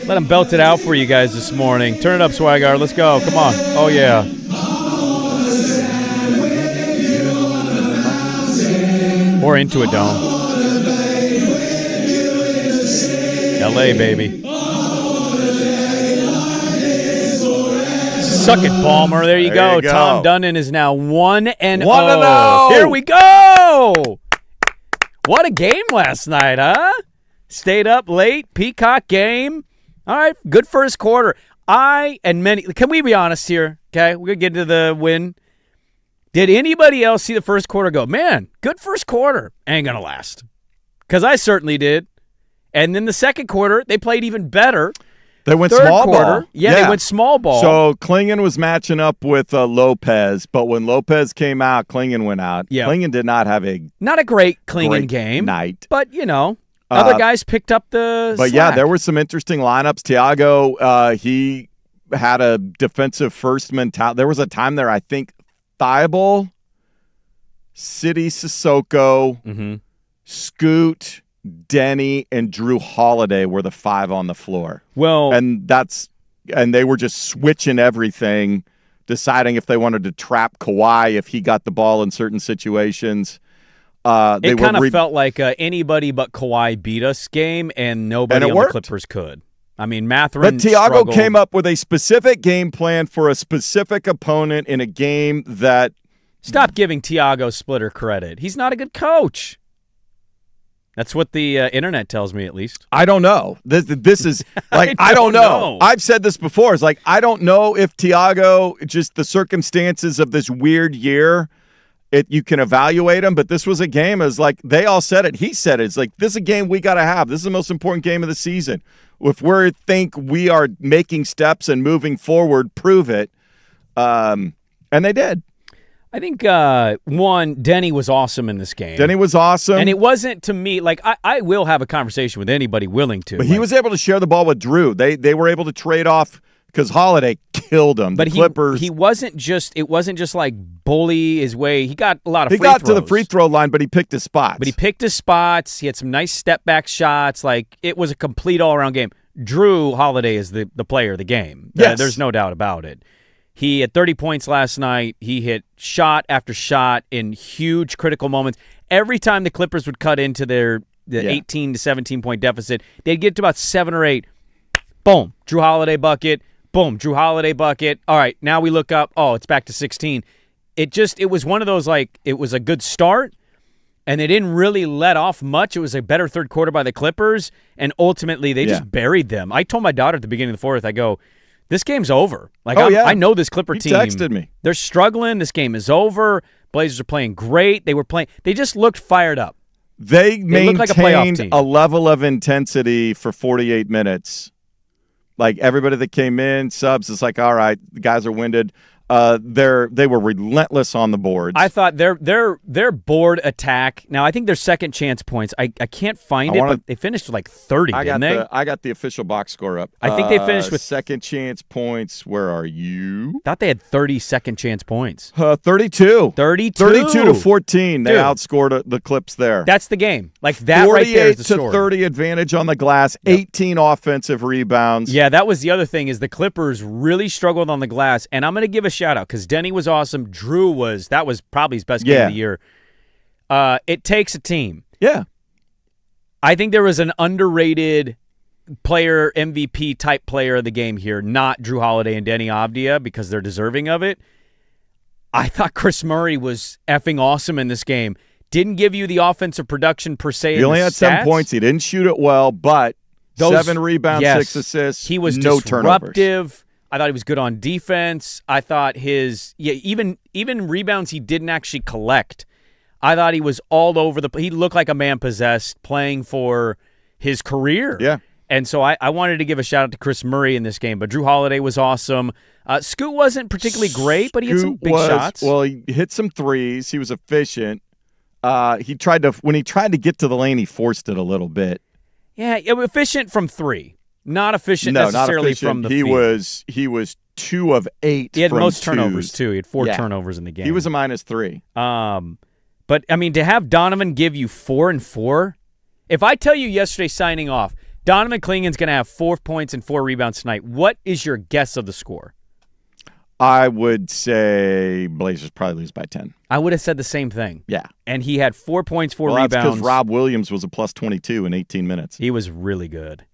Let him belt it out for you guys this morning. Turn it up, Swagger. Let's go. Come on. Oh, yeah. More into it, Dome. L.A., baby. Suck it, Palmer. There you go. Tom Dunnan is now 1-0. 1-0. Here we go. What a game last night, huh? Stayed up late. Peacock game. All right, good first quarter. Can we be honest here? Okay, we're going to get into the win. Did anybody else see the first quarter go, man, good first quarter? Ain't going to last. Because I certainly did. And then the second quarter, they played even better. They went Third small quarter, ball. Yeah, they went small ball. So Klingon was matching up with Lopez, but when Lopez came out, Klingon went out. Yeah. Klingon did not have not a great Klingon game night. But, other guys picked up the But, slack. yeah, there were some interesting lineups. Tiago, he had a defensive first mentality. There was a time there, I think, Thibault, City Sissoko, Scoot, Denny, and Drew Holiday were the five on the floor. Well, and they were just switching everything, deciding if they wanted to trap Kawhi if he got the ball in certain situations. It kind of felt like anybody but Kawhi beat us game, and nobody on the Clippers could. I mean, Mathurin But Tiago struggled. came up with a specific game plan for a specific opponent in a game that... Stop giving Tiago Splitter credit. He's not a good coach. That's what the internet tells me, at least. I don't know. This is like I don't know. I've said this before. It's like I don't know if Tiago, just the circumstances of this weird year, you can evaluate him. But this was a game. As like they all said it. He said it. It's like this is a game we got to have. This is the most important game of the season. If we think we are making steps and moving forward, prove it. And they did. I think, Denny was awesome in this game. Denny was awesome. And it wasn't, to me, like, I will have a conversation with anybody willing to. But he was able to share the ball with Drew. They were able to trade off because Holiday killed him. But the Clippers. It wasn't just like bully his way. He got a lot of free throws. He got throws. to the free throw line, but he picked his spots. He had some nice step-back shots. Like, it was a complete all-around game. Drew Holiday is the player of the game. Yes. There's no doubt about it. He had 30 points last night. He hit shot after shot in huge critical moments. Every time the Clippers would cut into the 18 to 17-point deficit, they'd get to about 7 or 8. Boom, Drew Holiday bucket. Boom, Drew Holiday bucket. All right, now we look up. Oh, it's back to 16. It was one of those, like, it was a good start, and they didn't really let off much. It was a better third quarter by the Clippers, and ultimately they just buried them. I told my daughter at the beginning of the fourth, I go, this game's over. Like, I know this Clipper team. He texted me. They're struggling. This game is over. Blazers are playing great. They just looked fired up. They maintained like a playoff team. A level of intensity for 48 minutes. Like, everybody that came in, subs, it's like, all right, the guys are winded. They were relentless on the boards. I thought their board attack. Now I think their second chance points. I can't find it, but they finished with like 30. Didn't they? I got the official box score up. I think they finished with second chance points. Where are you? Thought they had 30 second chance points. 32. 32 to 14. They outscored the Clips there. That's the game. Like that right there is the story. 48 to 30 advantage on the glass. 18 offensive rebounds. Yeah, that was the other thing is the Clippers really struggled on the glass, and I'm going to give a shout out because Denny was awesome. Drew was probably his best game of the year. It takes a team. Yeah. I think there was an underrated player, MVP type player of the game here, not Drew Holiday and Denny Avdia because they're deserving of it. I thought Chris Murray was effing awesome in this game. Didn't give you the offensive production per se. He only had 7 points. He didn't shoot it well, but 7 rebounds, 6 assists. He was no disruptive. Turnovers. I thought he was good on defense. I thought even rebounds he didn't actually collect. I thought he was all over he looked like a man possessed playing for his career. Yeah. And so I wanted to give a shout out to Chris Murray in this game, but Drew Holiday was awesome. Scoot wasn't particularly great, but he had some big shots. Well, he hit some threes. He was efficient. When he tried to get to the lane, he forced it a little bit. Yeah, efficient from 3. Not efficient No, necessarily not efficient. from the he field. He was 2 of 8. He had from most twos. turnovers too. He had 4 Yeah. turnovers in the game. He was a -3. But I mean, to have Donovan give you 4 and 4. If I tell you yesterday signing off, Donovan Klingen's going to have 4 points and 4 rebounds tonight, what is your guess of the score? I would say Blazers probably lose by 10. I would have said the same thing. Yeah. And he had 4 points, 4 Well, that's rebounds. because Rob Williams was a +22 in 18 minutes. He was really good.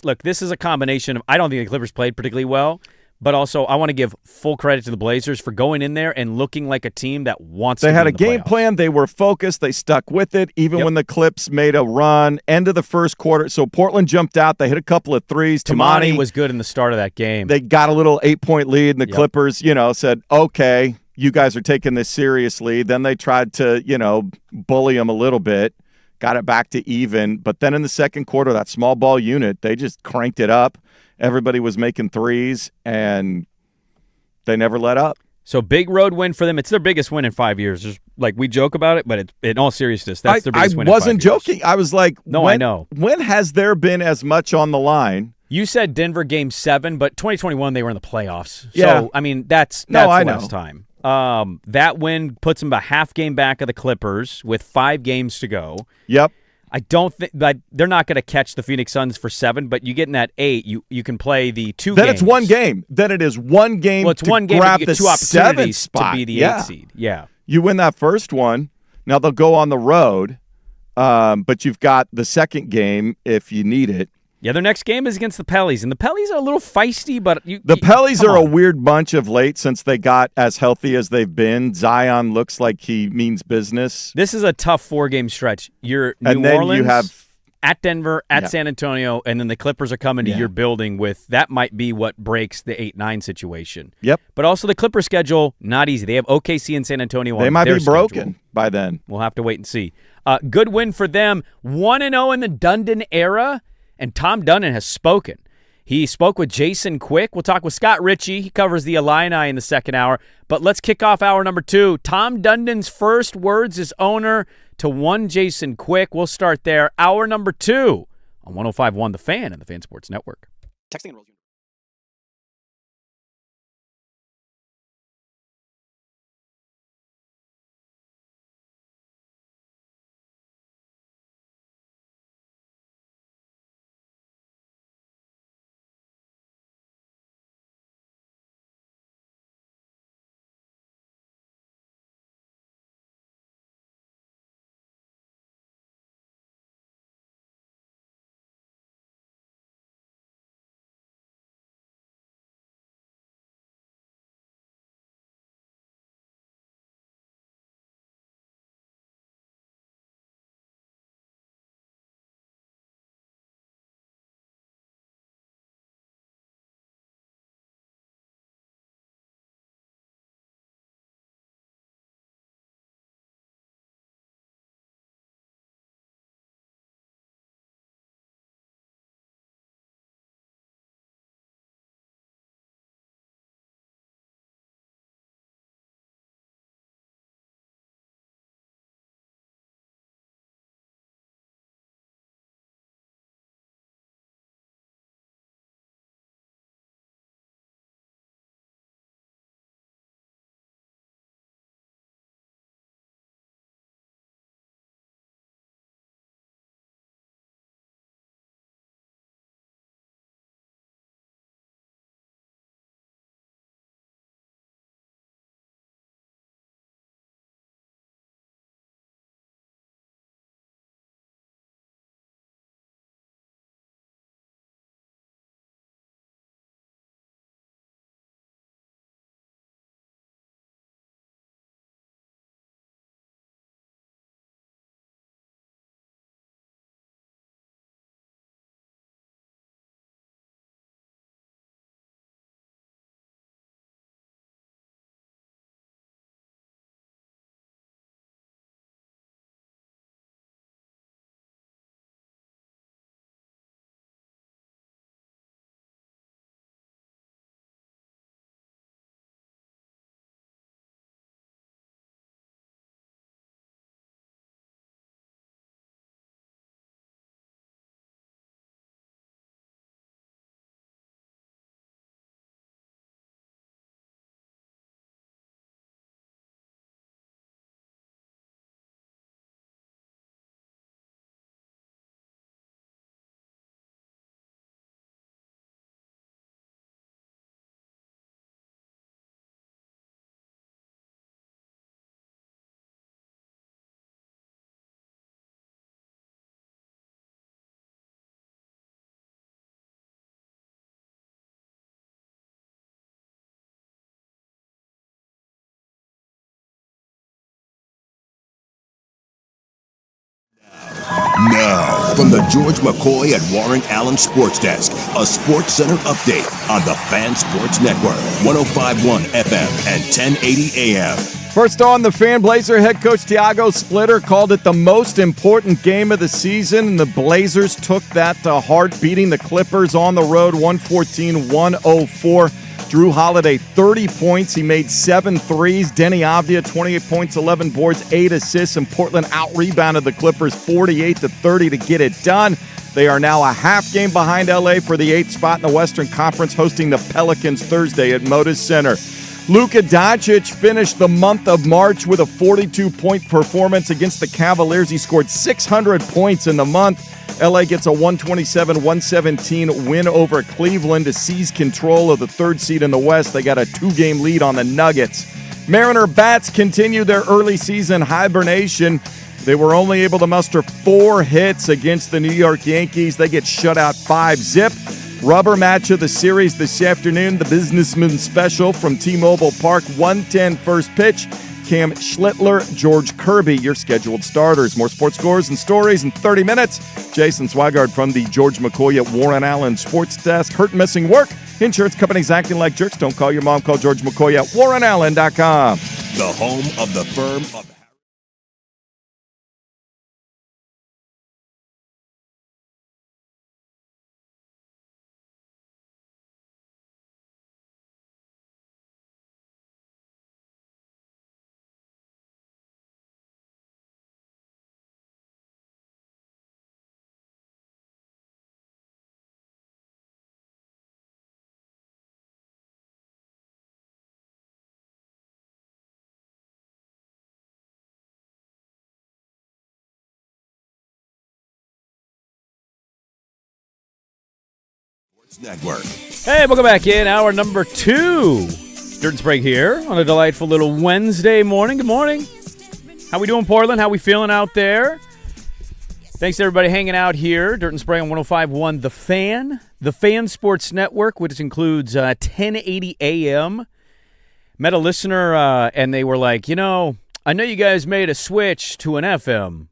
Look, this is a combination of, I don't think the Clippers played particularly well, but also I want to give full credit to the Blazers for going in there and looking like a team that wants to They be had a in the game playoffs. plan. They were focused. They stuck with it, even when the Clips made a run. End of the first quarter. So Portland jumped out. They hit a couple of threes. Tamani was good in the start of that game. They got a little 8-point lead, and the Clippers, said, okay, you guys are taking this seriously. Then they tried to, bully them a little bit, got it back to even. But then in the second quarter, that small ball unit, they just cranked it up. Everybody was making threes, and they never let up. So big road win for them. It's their biggest win in 5 years. We joke about it, but in all seriousness, that's their biggest win in 5 years. I wasn't joking. I was like, no, I know. When has there been as much on the line? You said Denver Game 7, but 2021 they were in the playoffs. Yeah. So, I mean, that's the last time. That win puts them a half game back of the Clippers with 5 games to go. Yep. I don't think that they're not going to catch the Phoenix Suns for 7, but you get in that 8, you can play the 2 then games. It's one game. Then it is one game. Well, it's one game. Grab You the get 2 opportunities spot. to be the 8 seed. Yeah. You win that first one. Now they'll go on the road, but you've got the second game if you need it. Yeah, their next game is against the Pellies, and the Pellies are a little feisty, but the Pellies are a weird bunch of late since they got as healthy as they've been. Zion looks like he means business. This is a tough 4-game stretch. You're New Orleans, you have at Denver, at San Antonio, and then the Clippers are coming to your building with that might be what breaks the 8-9 situation. Yep. But also the Clipper schedule, not easy. They have OKC and San Antonio on They might their be broken schedule. by then. We'll have to wait and see. Good win for them. 1-0 in the Dundon era, and Tom Dundon has spoken. He spoke with Jason Quick. We'll talk with Scott Ritchie. He covers the Illini in the second hour. But let's kick off hour number 2. Tom Dundon's first words as owner to one Jason Quick. We'll start there. Hour number 2 on 105.1 The Fan and the Fan Sports Network. Texting enrolls you. Now, from the George McCoy at Warren Allen Sports Desk, a Sports Center update on the Fan Sports Network, 105.1 FM and 1080 AM. First on the Fan, Blazer head coach Tiago Splitter called it the most important game of the season, and the Blazers took that to heart, beating the Clippers on the road 114-104. Drew Holiday, 30 points. He made 7 threes. Denny Avdia, 28 points, 11 boards, 8 assists, and Portland out-rebounded the Clippers 48-30 to get it done. They are now a half game behind LA for the 8th spot in the Western Conference, hosting the Pelicans Thursday at Moda Center. Luka Doncic finished the month of March with a 42-point performance against the Cavaliers. He scored 600 points in the month. LA gets a 127-117 win over Cleveland to seize control of the 3rd seed in the West. They got a 2-game lead on the Nuggets. Mariner Bats continue their early season hibernation. They were only able to muster 4 hits against the New York Yankees. They get shut out 5-0. Rubber match of the series this afternoon, the Businessman Special from T-Mobile Park, 1:10 first pitch. Cam Schlittler, George Kirby, your scheduled starters. More sports scores and stories in 30 minutes. Jason Swigard from the George McCoy at Warren Allen Sports Desk. Hurt missing work. Insurance companies acting like jerks. Don't call your mom. Call George McCoy at warrenallen.com. The home of the firm of Network. Hey, welcome back in. Hour number 2. Dirt and Sprague here on a delightful little Wednesday morning. Good morning. How we doing, Portland? How we feeling out there? Thanks to everybody hanging out here. Dirt and Sprague on 105.1 The Fan Sports Network, which includes 1080 AM. Met a listener, and they were like, I know you guys made a switch to an FM,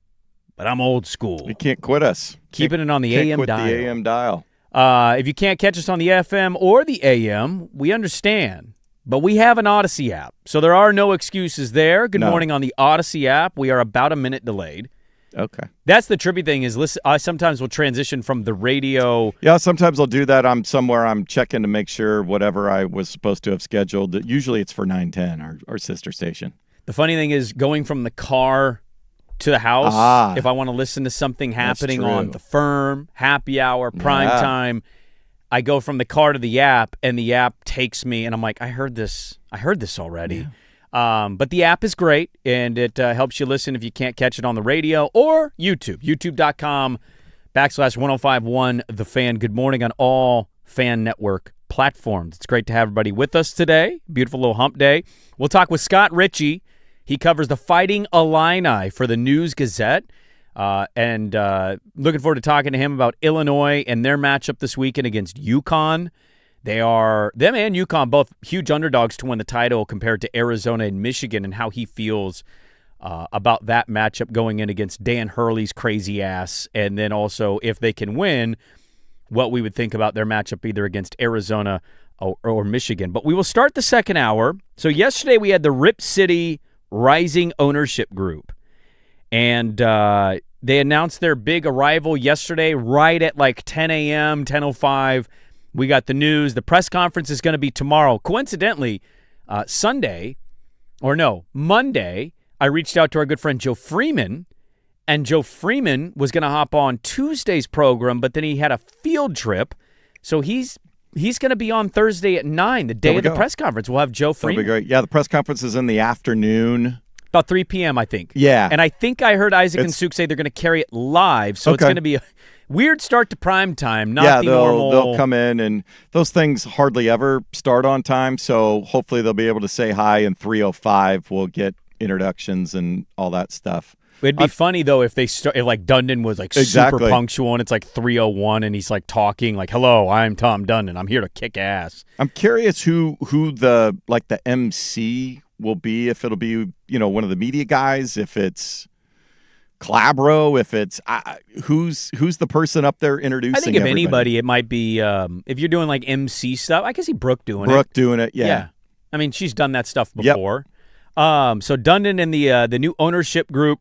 but I'm old school. You can't quit us. Keeping it on the AM dial. The AM dial. If you can't catch us on the FM or the AM, we understand. But we have an Odyssey app, so there are no excuses there. Good morning on the Odyssey app. We are about a minute delayed. Okay. That's the trippy thing is, listen, I sometimes will transition from the radio. Yeah, sometimes I'll do that. I'm checking to make sure whatever I was supposed to have scheduled. Usually it's for 910, our sister station. The funny thing is going from the car to the house, if I want to listen to something happening on The Firm, Happy Hour, Prime Time, I go from the car to the app, and the app takes me, and I'm like, I heard this already. Yeah. But the app is great, and it helps you listen if you can't catch it on the radio or YouTube, youtube.com/1051 The Fan. Good morning on all Fan Network platforms. It's great to have everybody with us today. Beautiful little hump day. We'll talk with Scott Ritchie. He covers the Fighting Illini for the News Gazette, and looking forward to talking to him about Illinois and their matchup this weekend against UConn. Them and UConn both huge underdogs to win the title compared to Arizona and Michigan, and how he feels about that matchup going in against Dan Hurley's crazy ass, and then also if they can win, what we would think about their matchup either against Arizona or Michigan. But we will start the second hour. So yesterday we had the Rip City Rising Ownership Group, and they announced their big arrival yesterday right at like 10 a.m., 10:05. We got the news. The press conference is going to be tomorrow. Coincidentally, Monday, I reached out to our good friend Joe Freeman, and Joe Freeman was going to hop on Tuesday's program, but then he had a field trip, so he's going to be on Thursday at 9, the day of the press conference. We'll have Joe Freeman. That'll be great. Yeah, the press conference is in the afternoon. About 3 p.m., I think. Yeah. And I think I heard Isaac and Suk say they're going to carry it live, so it's going to be a weird start to prime time, not the normal. They'll come in, and those things hardly ever start on time, so hopefully they'll be able to say hi, and 3:05 we'll get introductions and all that stuff. It'd be funny, though, if like Dundon was like super punctual and it's like 3:01 and he's like talking like, "Hello, I'm Tom Dundon. I'm here to kick ass." I'm curious who the MC will be, if it'll be, one of the media guys, if it's Clabro, if it's who's the person up there introducing I think if everybody? anybody, it might be if you're doing like MC stuff. I can see Brooke doing it. Brooke doing it, yeah. I mean, she's done that stuff before. Yep. So Dundon and the new ownership group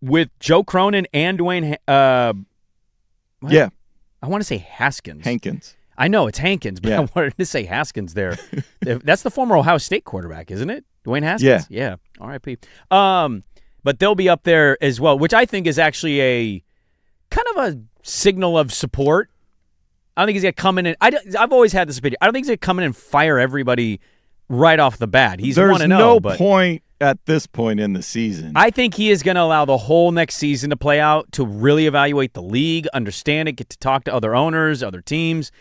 with Joe Cronin and Dwayne. Yeah, I want to say Haskins. Hankins. I know it's Hankins, but I wanted to say Haskins there. That's the former Ohio State quarterback, isn't it? Dwayne Haskins? Yeah. R.I.P. But they'll be up there as well, which I think is actually a kind of a signal of support. I don't think he's going to come in and I've always had this opinion. I don't think he's going to come in and fire everybody right off the bat. He's 1-0. There's no point at this point in the season. I think he is going to allow the whole next season to play out, to really evaluate the league, understand it, get to talk to other owners, other teams,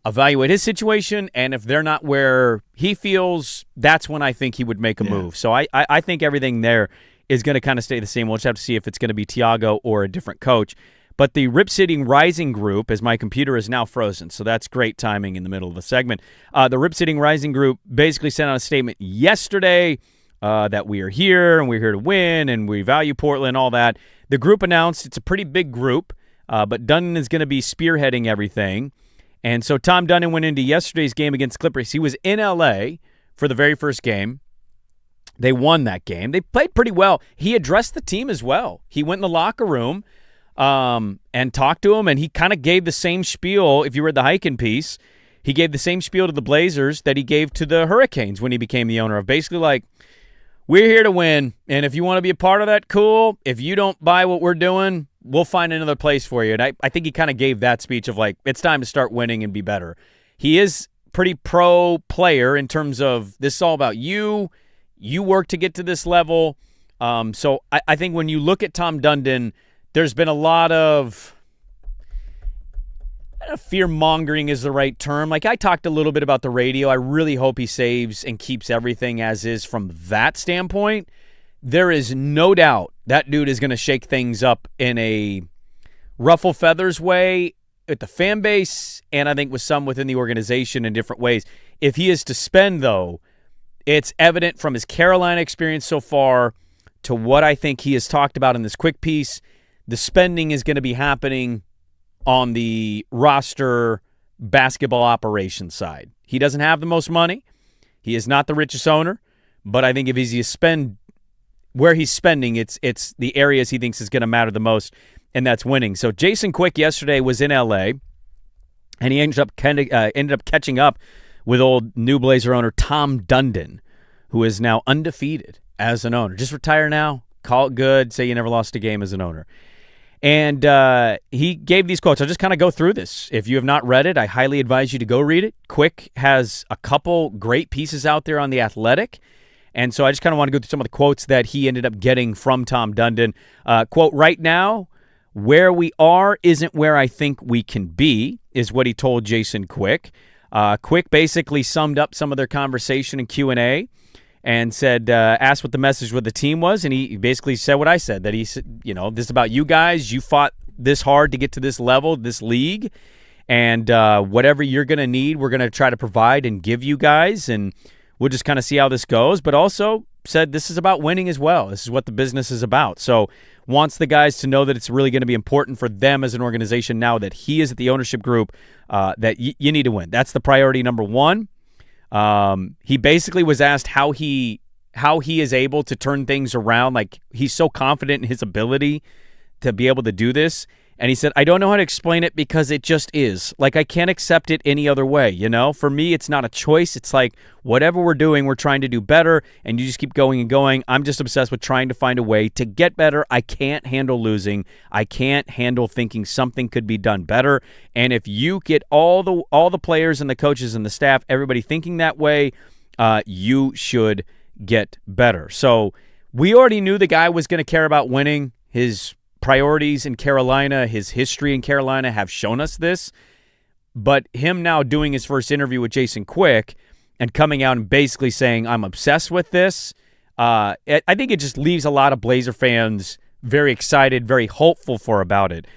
evaluate his situation, and if they're not where he feels, that's when I think he would make a move. So I think everything there is going to kind of stay the same. We'll just have to see if it's going to be Tiago or a different coach. But the Rip City Rising Group, as my computer is now frozen, so that's great timing in the middle of the segment. The Rip City Rising Group basically sent out a statement yesterday that we are here and we're here to win and we value Portland, all that. The group announced it's a pretty big group, but Dundon is going to be spearheading everything. And so Tom Dundon went into yesterday's game against Clippers. He was in L.A. for the very first game. They won that game. They played pretty well. He addressed the team as well. He went in the locker room and talked to him, and he kind of gave the same spiel. If you read the Hyken piece, he gave the same spiel to the Blazers that he gave to the Hurricanes when he became the owner of. Basically like, we're here to win, and if you want to be a part of that, cool. If you don't buy what we're doing, we'll find another place for you. And I think he kind of gave that speech of like, it's time to start winning and be better. He is pretty pro player in terms of this is all about you. You work to get to this level. So I think when you look at Tom Dundon, there's been a lot of fear-mongering is the right term. Like I talked a little bit about the radio. I really hope he saves and keeps everything as is from that standpoint. There is no doubt that dude is going to shake things up in a ruffle feathers way with the fan base and I think with some within the organization in different ways. If he is to spend, though, it's evident from his Carolina experience so far to what I think he has talked about in this quick piece. The spending is going to be happening on the roster basketball operations side. He doesn't have the most money. He is not the richest owner, but I think if he's to spend where he's spending, it's the areas he thinks is going to matter the most, and that's winning. So Jason Quick yesterday was in L.A., and he ended up catching up with old New Blazer owner Tom Dundon, who is now undefeated as an owner. Just retire now, call it good, say you never lost a game as an owner. And he gave these quotes. I'll just kind of go through this. If you have not read it, I highly advise you to go read it. Quick has a couple great pieces out there on The Athletic. And so I just kind of want to go through some of the quotes that he ended up getting from Tom Dundon. Quote, right now, where we are isn't where I think we can be, is what he told Jason Quick. Quick basically summed up some of their conversation in Q&A and said, asked what the message with the team was, and he basically said what I said, that he said, this is about you guys. You fought this hard to get to this level, this league, and whatever you're going to need, we're going to try to provide and give you guys, and we'll just kind of see how this goes, but also said this is about winning as well. This is what the business is about. So wants the guys to know that it's really going to be important for them as an organization now that he is at the ownership group, that you need to win. That's the priority number one. He basically was asked how he is able to turn things around. Like, he's so confident in his ability to be able to do this. And he said, I don't know how to explain it because it just is. Like, I can't accept it any other way, For me, it's not a choice. It's like, whatever we're doing, we're trying to do better, and you just keep going and going. I'm just obsessed with trying to find a way to get better. I can't handle losing. I can't handle thinking something could be done better. And if you get all the players and the coaches and the staff, everybody thinking that way, you should get better. So we already knew the guy was going to care about winning. His priorities in Carolina, his history in Carolina have shown us this. But him now doing his first interview with Jason Quick and coming out and basically saying, I'm obsessed with this, I think it just leaves a lot of Blazer fans very excited, very hopeful about it.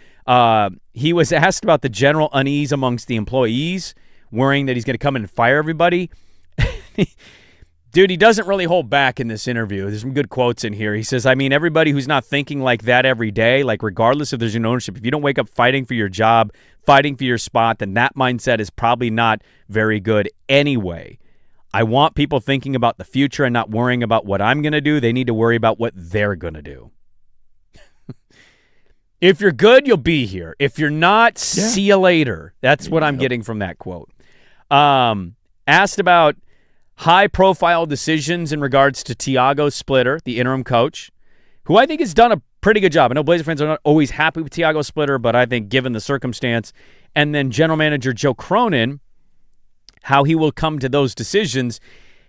He was asked about the general unease amongst the employees, worrying that he's going to come in and fire everybody. Dude, he doesn't really hold back in this interview. There's some good quotes in here. He says, I mean, everybody who's not thinking like that every day, like regardless if there's an ownership, if you don't wake up fighting for your job, fighting for your spot, then that mindset is probably not very good anyway. I want people thinking about the future and not worrying about what I'm going to do. They need to worry about what they're going to do. If you're good, you'll be here. If you're not, see you later. That's what I'm getting from that quote. Asked about high-profile decisions in regards to Tiago Splitter, the interim coach, who I think has done a pretty good job. I know Blazer fans are not always happy with Tiago Splitter, but I think given the circumstance, and then general manager Joe Cronin, how he will come to those decisions,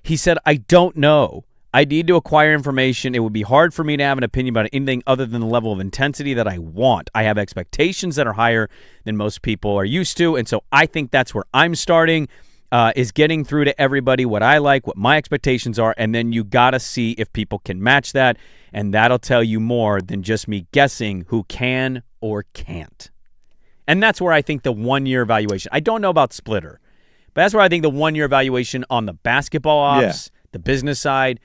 he said, I don't know. I need to acquire information. It would be hard for me to have an opinion about anything other than the level of intensity that I want. I have expectations that are higher than most people are used to, and so I think that's where I'm starting. Is getting through to everybody what I like, what my expectations are, and then you got to see if people can match that, and that'll tell you more than just me guessing who can or can't. And that's where I think the one-year evaluation, I don't know about Splitter, but that's where I think the one-year evaluation on the basketball ops, the business side,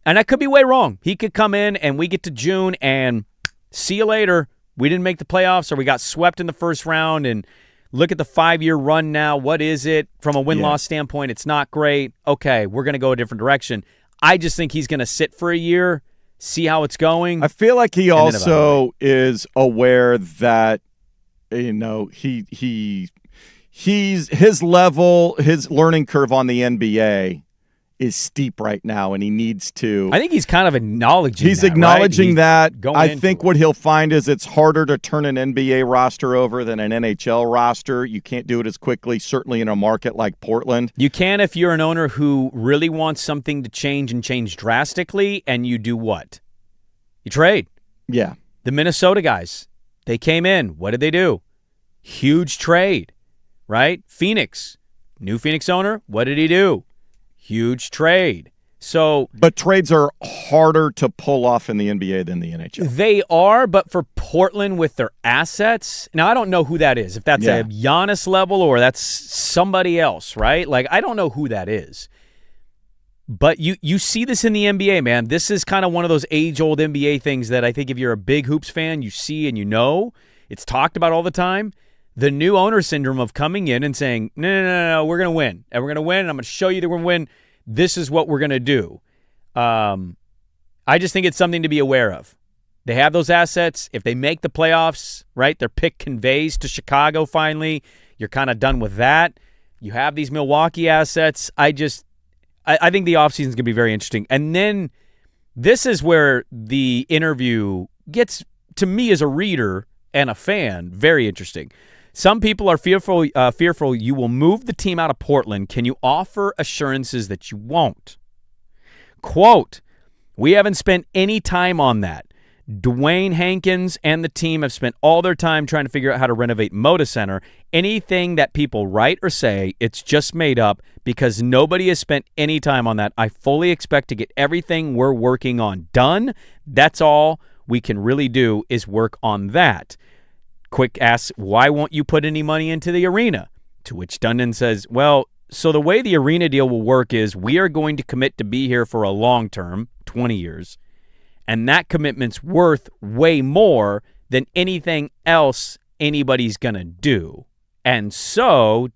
and I could be way wrong. He could come in and we get to June and see you later. We didn't make the playoffs or we got swept in the first round and look at the 5-year run now. What is it? From a win-loss standpoint, it's not great. Okay, we're going to go a different direction. I just think he's going to sit for a year, see how it's going. I feel like he also is aware that, he's his level, his learning curve on the NBA is steep right now, and he needs to. I think he's kind of acknowledging He's that, acknowledging right? that. I think what he'll find is it's harder to turn an NBA roster over than an NHL roster. You can't do it as quickly, certainly in a market like Portland. You can if you're an owner who really wants something to change and change drastically, and you do what? You trade. Yeah. The Minnesota guys, they came in. What did they do? Huge trade, right? Phoenix, new Phoenix owner, what did he do? Huge trade. But trades are harder to pull off in the NBA than the NHL. They are, but for Portland with their assets, now I don't know who that is. If that's a Giannis level or that's somebody else, right? Like, I don't know who that is. But you see this in the NBA, man. This is kind of one of those age-old NBA things that I think if you're a big hoops fan, you see and you know. It's talked about all the time. The new owner syndrome of coming in and saying, no, we're going to win. And we're going to win, and I'm going to show you that we're going to win. This is what we're going to do. I just think it's something to be aware of. They have those assets. If they make the playoffs, right, their pick conveys to Chicago finally. You're kind of done with that. You have these Milwaukee assets. I think the offseason is going to be very interesting. And then this is where the interview gets, to me as a reader and a fan, very interesting. Some people are fearful you will move the team out of Portland. Can you offer assurances that you won't? Quote, we haven't spent any time on that. Dwayne Hankins and the team have spent all their time trying to figure out how to renovate Moda Center. Anything that people write or say, it's just made up because nobody has spent any time on that. I fully expect to get everything we're working on done. That's all we can really do is work on that. Quick asks, why won't you put any money into the arena? To which Dundon says, well, so the way the arena deal will work is we are going to commit to be here for a long term, 20 years, and that commitment's worth way more than anything else anybody's going to do. And so, ...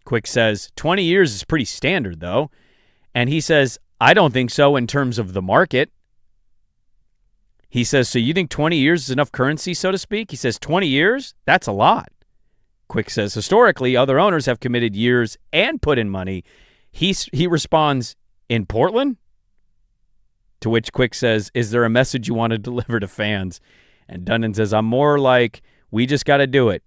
Quick says, 20 years is pretty standard, though. And he says, I don't think so in terms of the market. He says, so you think 20 years is enough currency, so to speak? He says, 20 years? That's a lot. Quick says, historically, other owners have committed years and put in money. He responds, in Portland? To which Quick says, is there a message you want to deliver to fans? And Dundon says, I'm more like, we just got to do it.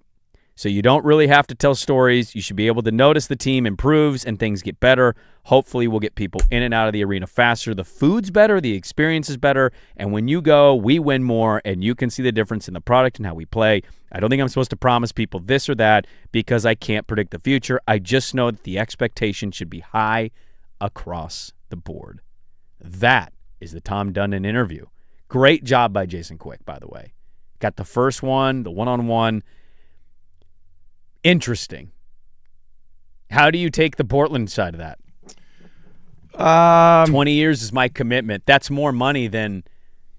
So you don't really have to tell stories. You should be able to notice the team improves and things get better. Hopefully we'll get people in and out of the arena faster. The food's better, the experience is better, and when you go, we win more, and you can see the difference in the product and how we play. I don't think I'm supposed to promise people this or that because I can't predict the future. I just know that the expectation should be high across the board. That is the Tom Dundon interview. Great job by Jason Quick, by the way. Got the first one, the one-on-one. Interesting. How do you take the Portland side of that? 20 years is my commitment. That's more money than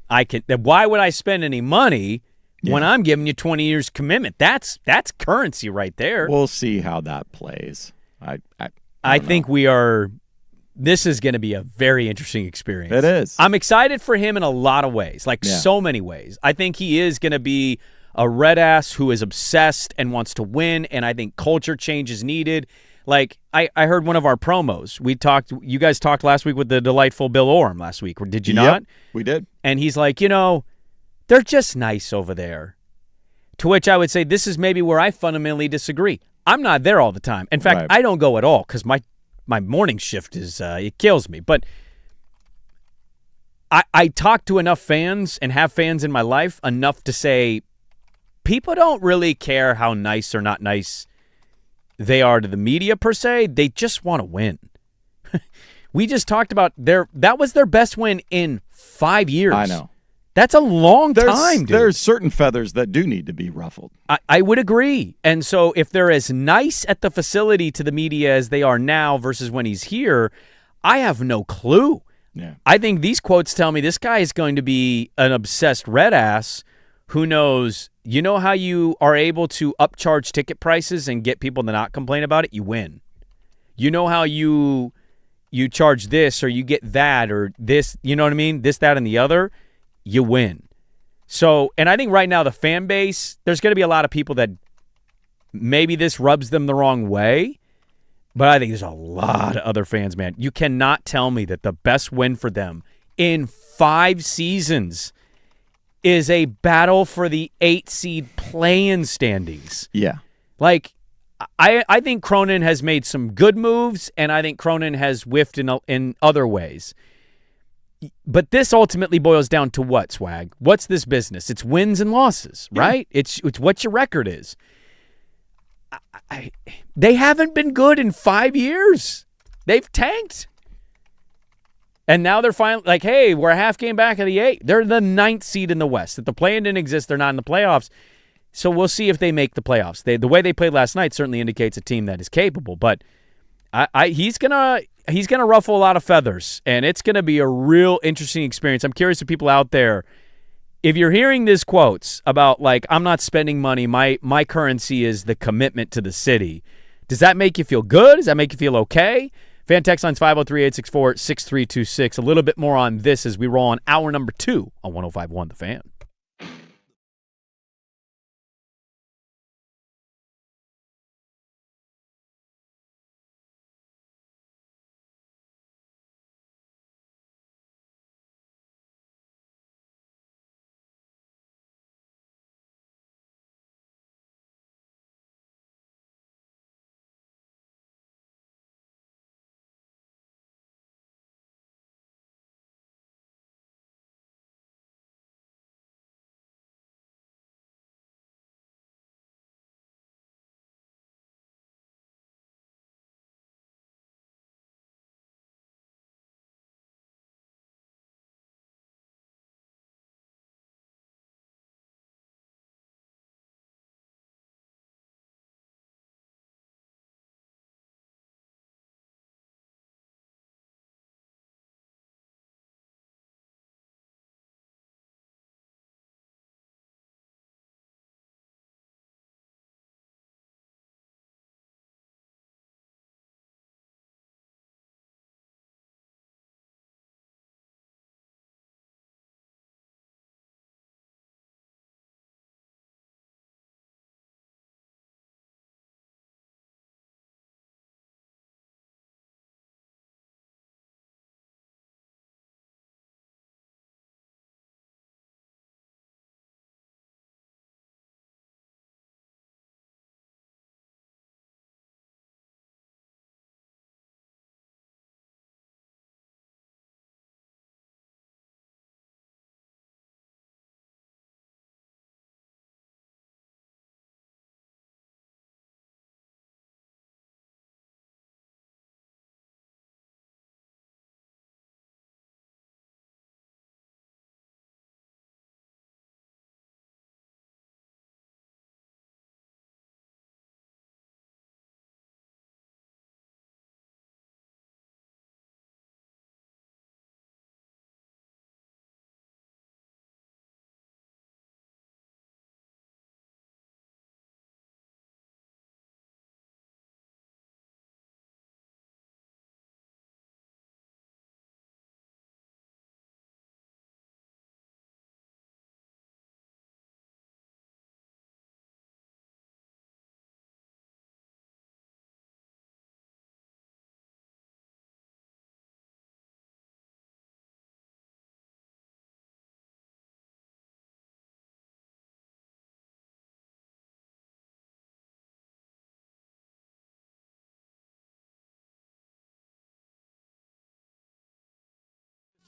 I can. Why would I spend any money when I'm giving you 20 years commitment? That's currency right there. We'll see how that plays. I think we are. This is going to be a very interesting experience. It is. I'm excited for him in a lot of ways, so many ways. I think he is going to be a red ass who is obsessed and wants to win, and I think culture change is needed. Like, I heard one of our promos. You guys talked last week with the delightful Bill Orm last week, did you not? Yep, we did. And he's like, they're just nice over there. To which I would say this is maybe where I fundamentally disagree. I'm not there all the time. In fact, I don't go at all because my morning shift is it kills me. But I talk to enough fans and have fans in my life enough to say people don't really care how nice or not nice they are to the media per se. They just want to win. We just talked about that was their best win in 5 years. I know. That's a long time, dude. There's certain feathers that do need to be ruffled. I would agree. And so if they're as nice at the facility to the media as they are now versus when he's here, I have no clue. Yeah. I think these quotes tell me this guy is going to be an obsessed red ass who knows, how you are able to upcharge ticket prices and get people to not complain about it? You win. You know how you charge this or you get that or this, you know what I mean? This, that, and the other. You win. So, and I think right now the fan base, there's going to be a lot of people that maybe this rubs them the wrong way, but I think there's a lot of other fans, man. You cannot tell me that the best win for them in 5 seasons is a battle for the 8 seed play-in standings. Yeah. Like, I think Cronin has made some good moves, and I think Cronin has whiffed in other ways. But this ultimately boils down to what, Swag? What's this business? It's wins and losses, right? Yeah. It's what your record is. They haven't been good in 5 years. They've tanked. And now they're finally like, hey, we're a half game back of the 8. They're the 9th seed in the West. If the play-in didn't exist, they're not in the playoffs. So we'll see if they make the playoffs. The way they played last night certainly indicates a team that is capable. But he's gonna ruffle a lot of feathers, and it's gonna be a real interesting experience. I'm curious if people out there, if you're hearing these quotes about like, I'm not spending money, my currency is the commitment to the city. Does that make you feel good? Does that make you feel okay? Fan text line's 503-864-6326. A little bit more on this as we roll on hour number 2 on 105.1 The Fan.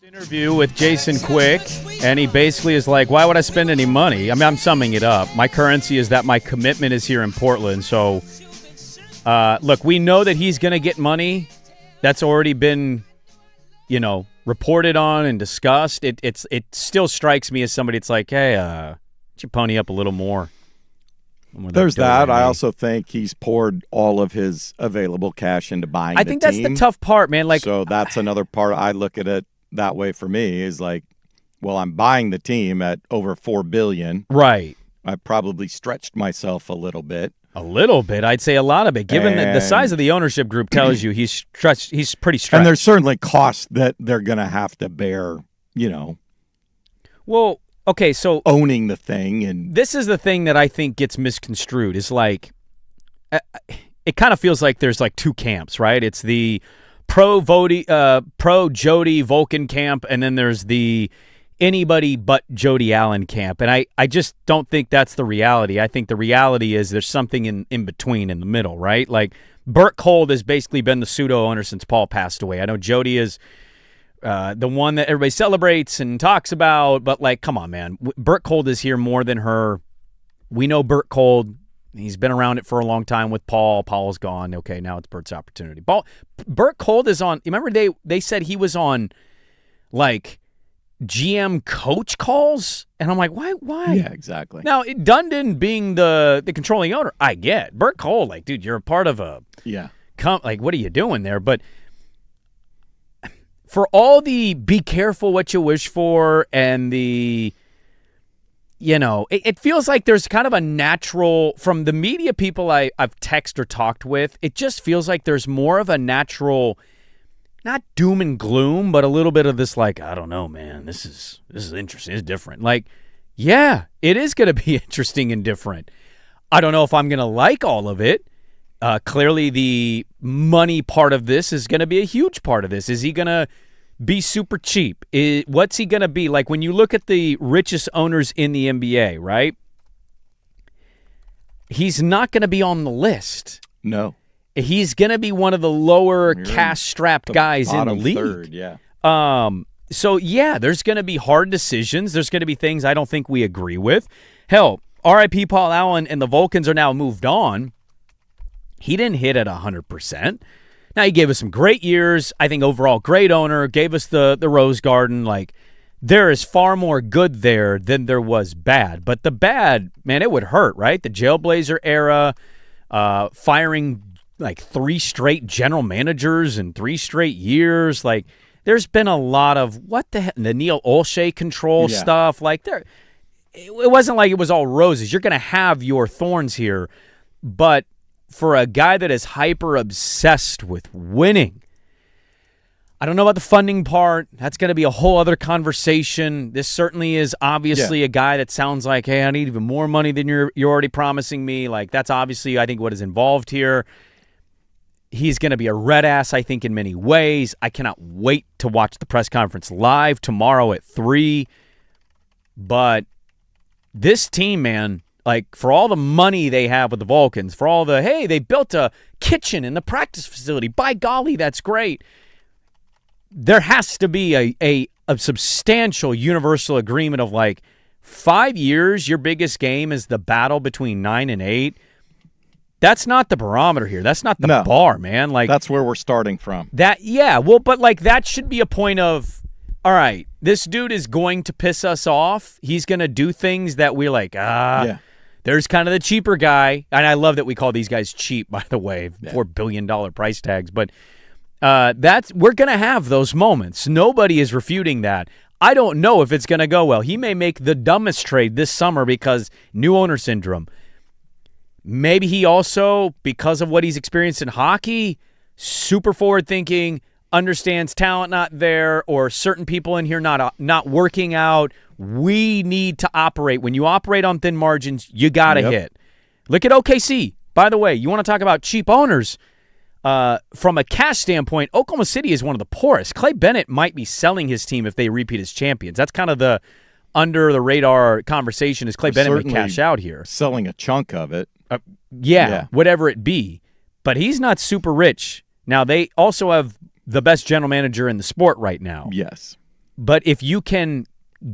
Interview with Jason Quick, and he basically is like, why would I spend any money? I mean, I'm summing it up. My currency is that my commitment is here in Portland. So, look, we know that he's going to get money. That's already been, reported on and discussed. It still strikes me as somebody that's like, hey, you pony up a little more. There's that. I also think he's poured all of his available cash into buying I think that's the tough part, man. So that's another part. I look at it that way for me is like, well, I'm buying the team at over $4 billion. Right. I probably stretched myself a little bit. A little bit. I'd say a lot of it. Given the size of the ownership group tells you he's pretty stretched. And there's certainly costs that they're going to have to bear, Well, okay, so owning the thing. And this is the thing that I think gets misconstrued. Is like, it kind of feels like there's like two camps, right? It's the pro Jody Vulcan camp, and then there's the anybody but Jody Allen camp. And I just don't think that's the reality. I think the reality is there's something in between, in the middle, right? Like Burt Cold has basically been the pseudo owner since Paul passed away. I know Jody is the one that everybody celebrates and talks about, but like, come on, man. Burt Cold is here more than her. We know Burt Cold. He's been around it for a long time with Paul. Paul's gone. Okay, now it's Burt's opportunity. Burt Cold is on. Remember they said he was on like GM coach calls, and I'm like, why? Yeah, exactly. Now Dundon being the controlling owner, I get. Burt Cold, like, dude, you're a part of a like, what are you doing there? But for all the be careful what you wish for and the. It feels like there's kind of a natural, from the media people I've texted or talked with, it just feels like there's more of a natural, not doom and gloom, but a little bit of this like, I don't know, man, this is interesting, it's different. Like, yeah, it is going to be interesting and different. I don't know if I'm going to like all of it. Clearly the money part of this is going to be a huge part of this. Is he going to be super cheap? What's he going to be? Like when you look at the richest owners in the NBA, right? He's not going to be on the list. No. He's going to be one of the lower cash-strapped guys in the league. Third, yeah. So, yeah, there's going to be hard decisions. There's going to be things I don't think we agree with. Hell, RIP Paul Allen and the Vulcans are now moved on. He didn't hit at 100%. Now, he gave us some great years. I think overall, great owner. Gave us the Rose Garden. Like, there is far more good there than there was bad. But the bad, man, it would hurt, right? The Jailblazer era, firing like 3 straight general managers in 3 straight years. Like, there's been a lot of, what the heck, the Neil Olshey control stuff. Like, it wasn't like it was all roses. You're going to have your thorns here. But for a guy that is hyper obsessed with winning, I don't know about the funding part. That's going to be a whole other conversation. This certainly is obviously a guy that sounds like, hey, I need even more money than you're already promising me. Like, that's obviously, I think, what is involved here. He's going to be a red ass, I think, in many ways. I cannot wait to watch the press conference live tomorrow at 3. But this team, man, like, for all the money they have with the Vulcans, for all the, hey, they built a kitchen in the practice facility. By golly, that's great. There has to be a substantial universal agreement of, like, 5 years, your biggest game is the battle between 9 and 8. That's not the barometer here. That's not the bar, man. Like, that's where we're starting from. But like, that should be a point of, all right, this dude is going to piss us off. He's going to do things that we're like, there's kind of the cheaper guy. And I love that we call these guys cheap, by the way, $4 billion price tags. But we're going to have those moments. Nobody is refuting that. I don't know if it's going to go well. He may make the dumbest trade this summer because new owner syndrome. Maybe he also, because of what he's experienced in hockey, super forward-thinking, understands talent not there, or certain people in here not working out. We need to operate. When you operate on thin margins, you got to hit. Look at OKC. By the way, you want to talk about cheap owners. From a cash standpoint, Oklahoma City is one of the poorest. Clay Bennett might be selling his team if they repeat as champions. That's kind of the under-the-radar conversation, is Clay Bennett may cash out here. Selling a chunk of it. Whatever it be. But he's not super rich. Now, they also have the best general manager in the sport right now. Yes. But if you can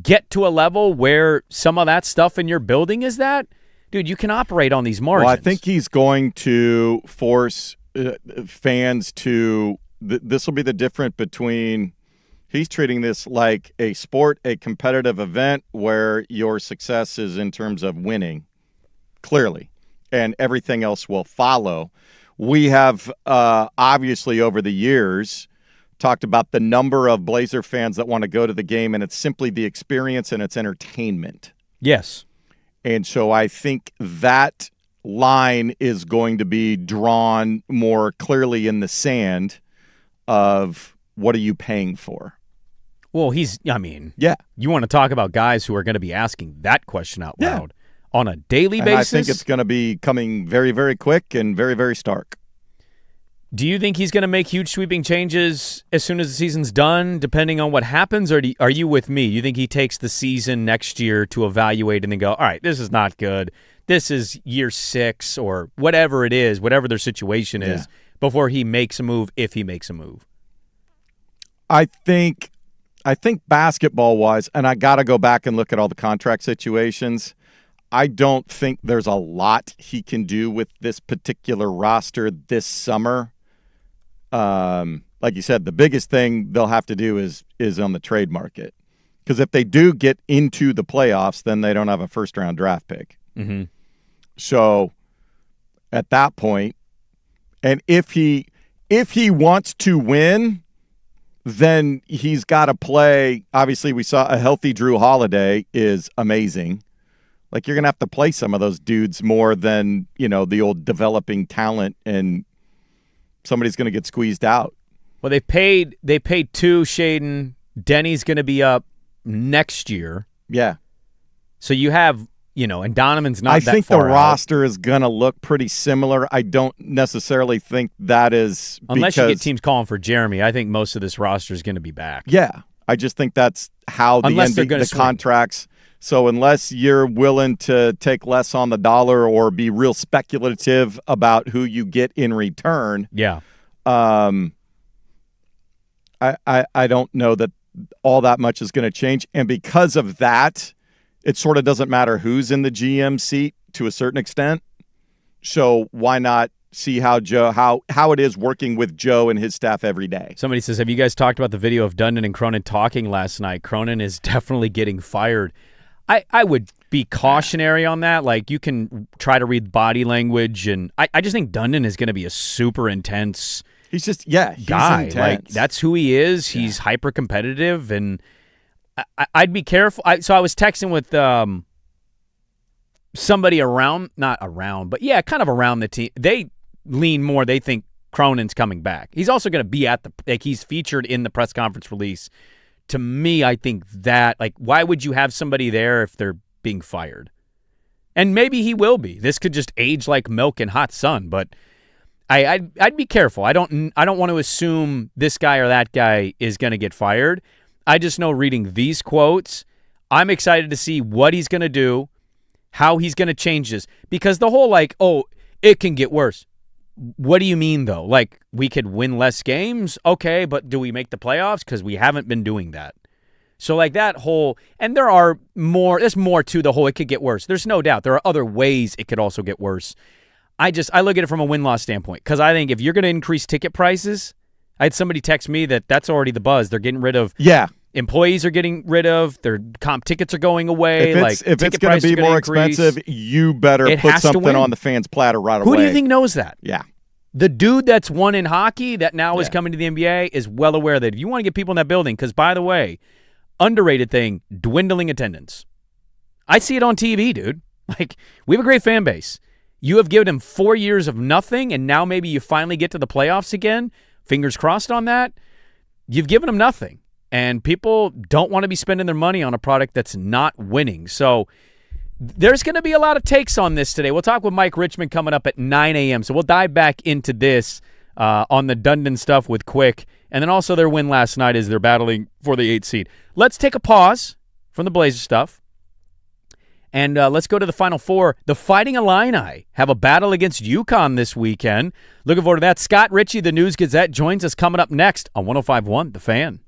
get to a level where some of that stuff in your building is that, dude, you can operate on these margins. Well, I think he's going to force fans to this will be the difference between he's treating this like a sport, a competitive event where your success is in terms of winning, clearly, and everything else will follow. We have obviously over the years talked about the number of Blazer fans that want to go to the game, and it's simply the experience and it's entertainment. Yes. And so I think that line is going to be drawn more clearly in the sand of what are you paying for? Well, yeah. You want to talk about guys who are going to be asking that question out loud on a daily basis? I think it's going to be coming very, very quick and very, very stark. Do you think he's going to make huge sweeping changes as soon as the season's done, depending on what happens, or are you with me? You think he takes the season next year to evaluate and then go, all right, this is not good. This is year 6 or whatever it is, whatever their situation is, before he makes a move, if he makes a move? I think basketball-wise, and I got to go back and look at all the contract situations, I don't think there's a lot he can do with this particular roster this summer. Like you said, the biggest thing they'll have to do is on the trade market. Because if they do get into the playoffs, then they don't have a first-round draft pick. Mm-hmm. So at that point, and if he wants to win, then he's got to play. Obviously, we saw a healthy Drew Holiday is amazing. Like, you're going to have to play some of those dudes more than, the old developing talent, and somebody's going to get squeezed out. Well, they paid 2, Shaden. Denny's going to be up next year. Yeah. So you have, and Donovan's not I that think far the out. roster is going to look pretty similar. I don't necessarily think that is Unless you get teams calling for Jeremy, I think most of this roster is going to be back. Yeah. I just think that's how the contracts. So unless you're willing to take less on the dollar or be real speculative about who you get in return, I don't know that all that much is going to change. And because of that, it sort of doesn't matter who's in the GM seat to a certain extent. So why not see how it is working with Joe and his staff every day? Somebody says, have you guys talked about the video of Dundon and Cronin talking last night? Cronin is definitely getting fired. I would be cautionary on that. Like, you can try to read body language, and I just think Dundon is going to be a super intense he's guy. Intense. Like, that's who he is. Yeah. He's hyper competitive, and I'd be careful. So I was texting with somebody kind of around the team. They lean more. They think Cronin's coming back. He's also going to be he's featured in the press conference release. To me, I think that, why would you have somebody there if they're being fired? And maybe he will be. This could just age like milk in hot sun, but I'd be careful. I don't want to assume this guy or that guy is going to get fired. I just know, reading these quotes, I'm excited to see what he's going to do, how he's going to change this. Because the whole, it can get worse. What do you mean, though? We could win less games? Okay, but do we make the playoffs? Because we haven't been doing that. So, that whole, and there's more to the whole it could get worse. There's no doubt. There are other ways it could also get worse. I look at it from a win-loss standpoint, because I think if you're going to increase ticket prices, I had somebody text me that's already the buzz. They're getting rid of employees are getting rid of, their comp tickets are going away. If it's going to be more expensive, you better put something on the fans' platter right away. Who do you think knows that? Yeah. The dude that's won in hockey that now is coming to the NBA is well aware that if you want to get people in that building, because, by the way, underrated thing, dwindling attendance. I see it on TV, dude. We have a great fan base. You have given him 4 years of nothing, and now maybe you finally get to the playoffs again. Fingers crossed on that. You've given them nothing. And people don't want to be spending their money on a product that's not winning. So there's going to be a lot of takes on this today. We'll talk with Mike Richmond coming up at 9 a.m. So we'll dive back into this on the Dundon stuff with Quick. And then also their win last night as they're battling for the 8th seed. Let's take a pause from the Blazer stuff. And let's go to the Final Four. The Fighting Illini have a battle against UConn this weekend. Looking forward to that. Scott Ritchie, the News Gazette, joins us coming up next on 105.1 The Fan.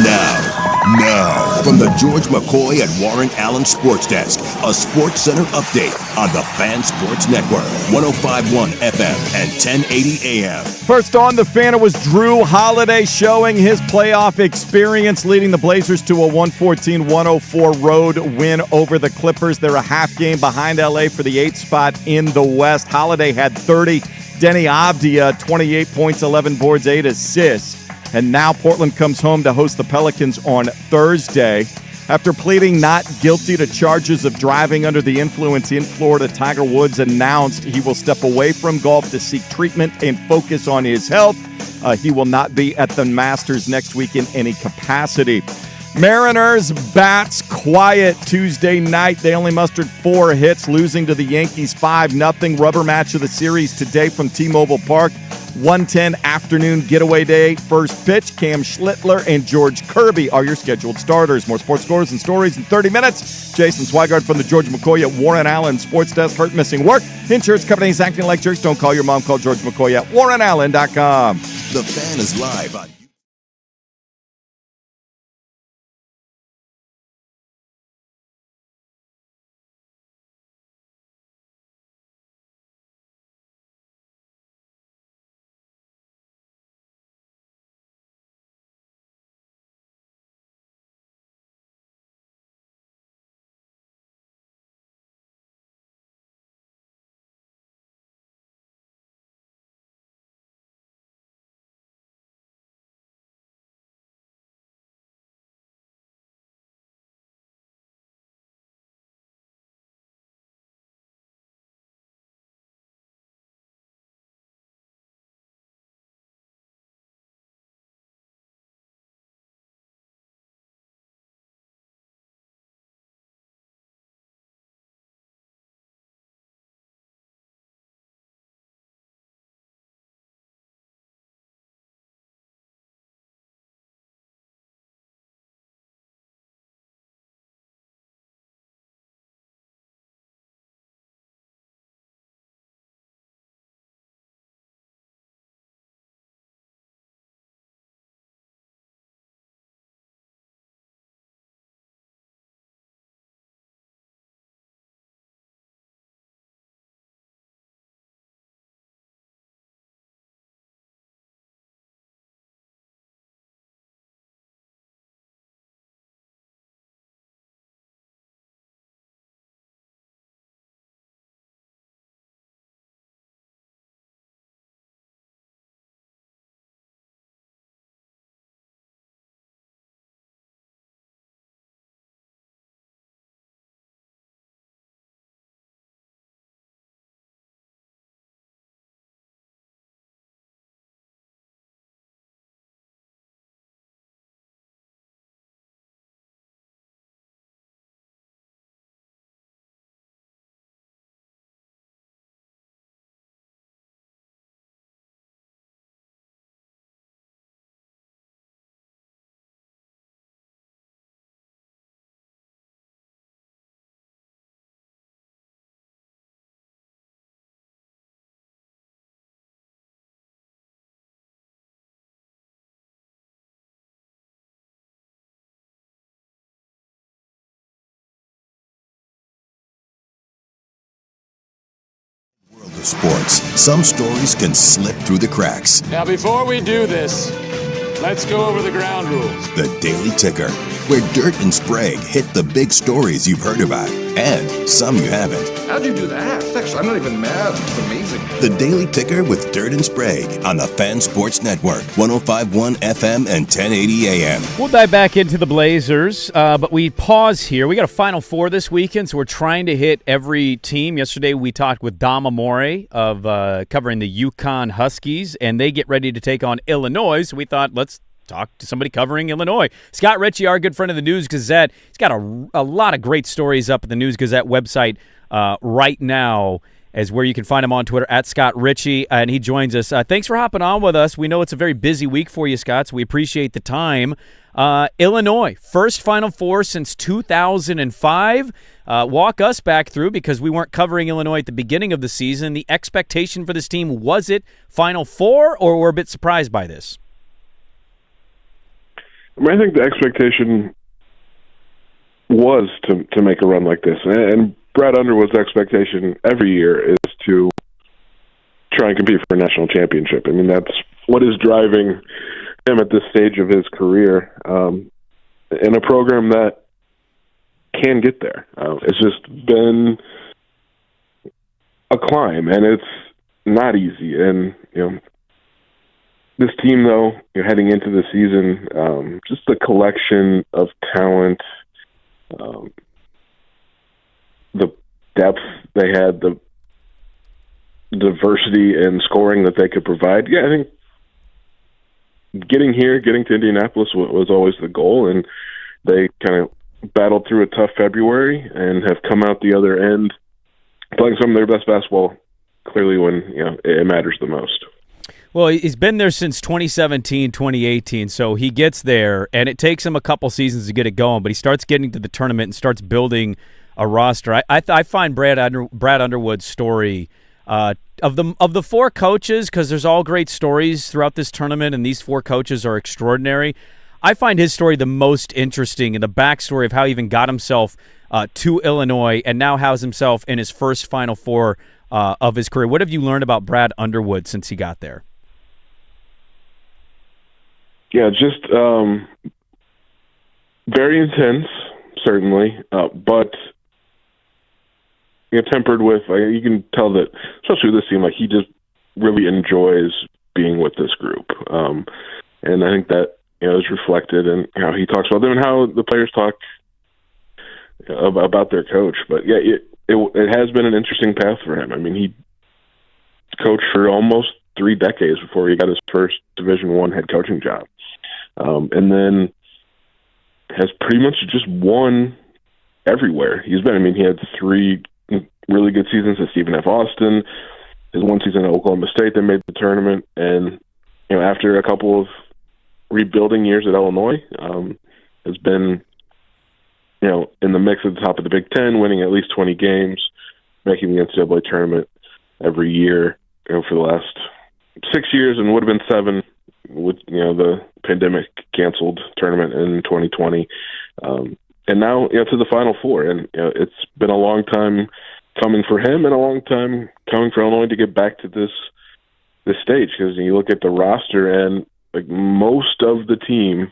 Now, Now, from the George McCoy at Warren Allen Sports Desk, a Sports Center update on the Fan Sports Network, 105.1 FM and 1080 AM. First on the Fan, it was Drew Holiday showing his playoff experience, leading the Blazers to a 114-104 road win over the Clippers. They're a half game behind LA for the 8th spot in the West. Holiday had 30. Denny Avdia, 28 points, 11 boards, 8 assists. And now Portland comes home to host the Pelicans on Thursday. After pleading not guilty to charges of driving under the influence in Florida, Tiger Woods announced he will step away from golf to seek treatment and focus on his health. He will not be at the Masters next week in any capacity. Mariners bats quiet Tuesday night. They only mustered 4 hits, losing to the Yankees 5-0. Rubber match of the series today from T-Mobile Park. 1:10 afternoon getaway day. First pitch, Cam Schlittler and George Kirby are your scheduled starters. More sports scores and stories in 30 minutes. Jason Swigard from the George McCoy at Warren Allen Sports Desk. Hurt, missing work. Insurance companies acting like jerks. Don't call your mom. Call George McCoy at warrenallen.com. The Fan is live on World of Sports. Some stories can slip through the cracks. Now, before we do this, let's go over the ground rules. The Daily Ticker, where Dirt and Sprague hit the big stories you've heard about, and some you haven't. How'd you do that? Actually, I'm not even mad. It's amazing. The Daily Ticker with Dirt and Sprague on the Fan Sports Network, 105.1 FM and 1080 AM. We'll dive back into the Blazers, but we pause here. We got a Final Four this weekend, so we're trying to hit every team. Yesterday we talked with Dom Amore of covering the UConn Huskies, and they get ready to take on Illinois, so we thought let's talk to somebody covering Illinois. Scott Ritchie, our good friend of the News Gazette, he's got a lot of great stories up at the News Gazette website right now, as where you can find him on Twitter at Scott Ritchie, and he joins us. Thanks for hopping on with us. We know it's a very busy week for you, Scott, so we appreciate the time. Illinois, first Final Four since 2005. Walk us back through, because we weren't covering Illinois at the beginning of the season. The expectation for this team, was it Final Four, or we're a bit surprised by this? I think the expectation was to make a run like this. And Brad Underwood's expectation every year is to try and compete for a national championship. I mean, that's what is driving him at this stage of his career, in a program that can get there. It's just been a climb, and it's not easy. And, this team, though, heading into the season, just the collection of talent, the depth they had, the diversity in scoring that they could provide. Yeah, I think getting to Indianapolis was always the goal, and they kind of battled through a tough February and have come out the other end playing some of their best basketball, clearly when it matters the most. Well, he's been there since 2017, 2018, so he gets there, and it takes him a couple seasons to get it going, but he starts getting to the tournament and starts building a roster. I find Brad Underwood's story of the four coaches, because there's all great stories throughout this tournament, and these four coaches are extraordinary. I find his story the most interesting, and the backstory of how he even got himself to Illinois and now has himself in his first Final Four of his career. What have you learned about Brad Underwood since he got there? Yeah, just very intense, certainly, but tempered with, you can tell that, especially with this team, he just really enjoys being with this group. And I think that is reflected in how he talks about them and how the players talk about their coach. But yeah, it has been an interesting path for him. I mean, he coached for almost 3 decades before he got his first Division I head coaching job. And then has pretty much just won everywhere he's been. I mean, he had 3 really good seasons at Stephen F. Austin, his one season at Oklahoma State that made the tournament, and after a couple of rebuilding years at Illinois, has been in the mix at the top of the Big Ten, winning at least 20 games, making the NCAA tournament every year for the last 6 years, and would have been 7 with the pandemic canceled tournament in 2020, and now to the Final Four. And it's been a long time coming for him and a long time coming for Illinois to get back to this stage, because you look at the roster and most of the team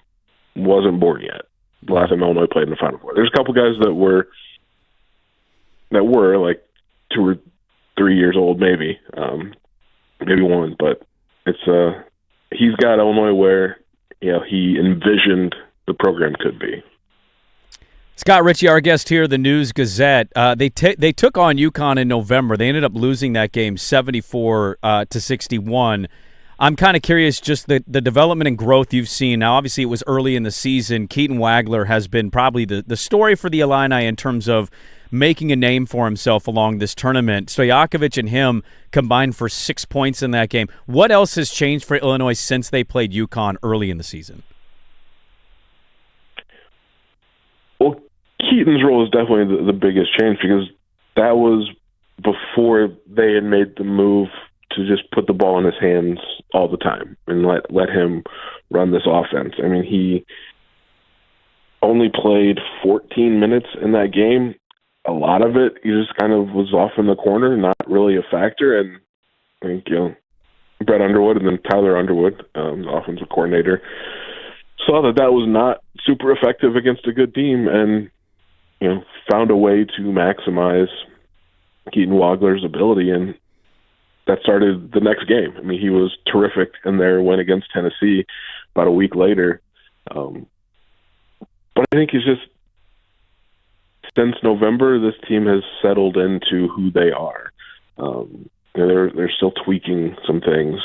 wasn't born yet the last time Illinois played in the Final Four. There's a couple guys that were 2 or 3 years old, maybe one, but it's he's got Illinois where he envisioned the program could be. Scott Ritchie, our guest here, the News Gazette. They took on UConn in November. They ended up losing that game 74-61. I'm kind of curious just the development and growth you've seen. Now, obviously, it was early in the season. Keaton Wagler has been probably the story for the Illini in terms of making a name for himself along this tournament. Stojakovic and him combined for 6 points in that game. What else has changed for Illinois since they played UConn early in the season? Well, Keaton's role is definitely the biggest change, because that was before they had made the move to just put the ball in his hands all the time and let him run this offense. I mean, he only played 14 minutes in that game. A lot of it, he just kind of was off in the corner, not really a factor. And I think, Brett Underwood and then Tyler Underwood, the offensive coordinator, saw that was not super effective against a good team, and found a way to maximize Keaton Wagler's ability, and that started the next game. I mean, he was terrific in their win against Tennessee about a week later. But I think he's just, since November, this team has settled into who they are. They're still tweaking some things,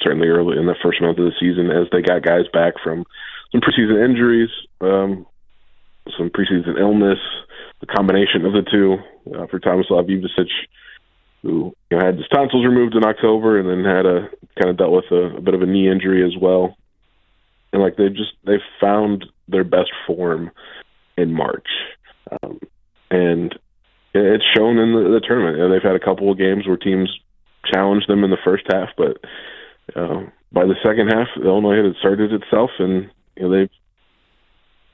certainly early in the first month of the season, as they got guys back from some preseason injuries, some preseason illness, the combination of the two. For Tomislav Ivicic, who had his tonsils removed in October and then had kind of dealt with a bit of a knee injury as well. And they've found their best form in March. And it's shown in the tournament. They've had a couple of games where teams challenged them in the first half, but by the second half, Illinois had asserted itself, and they've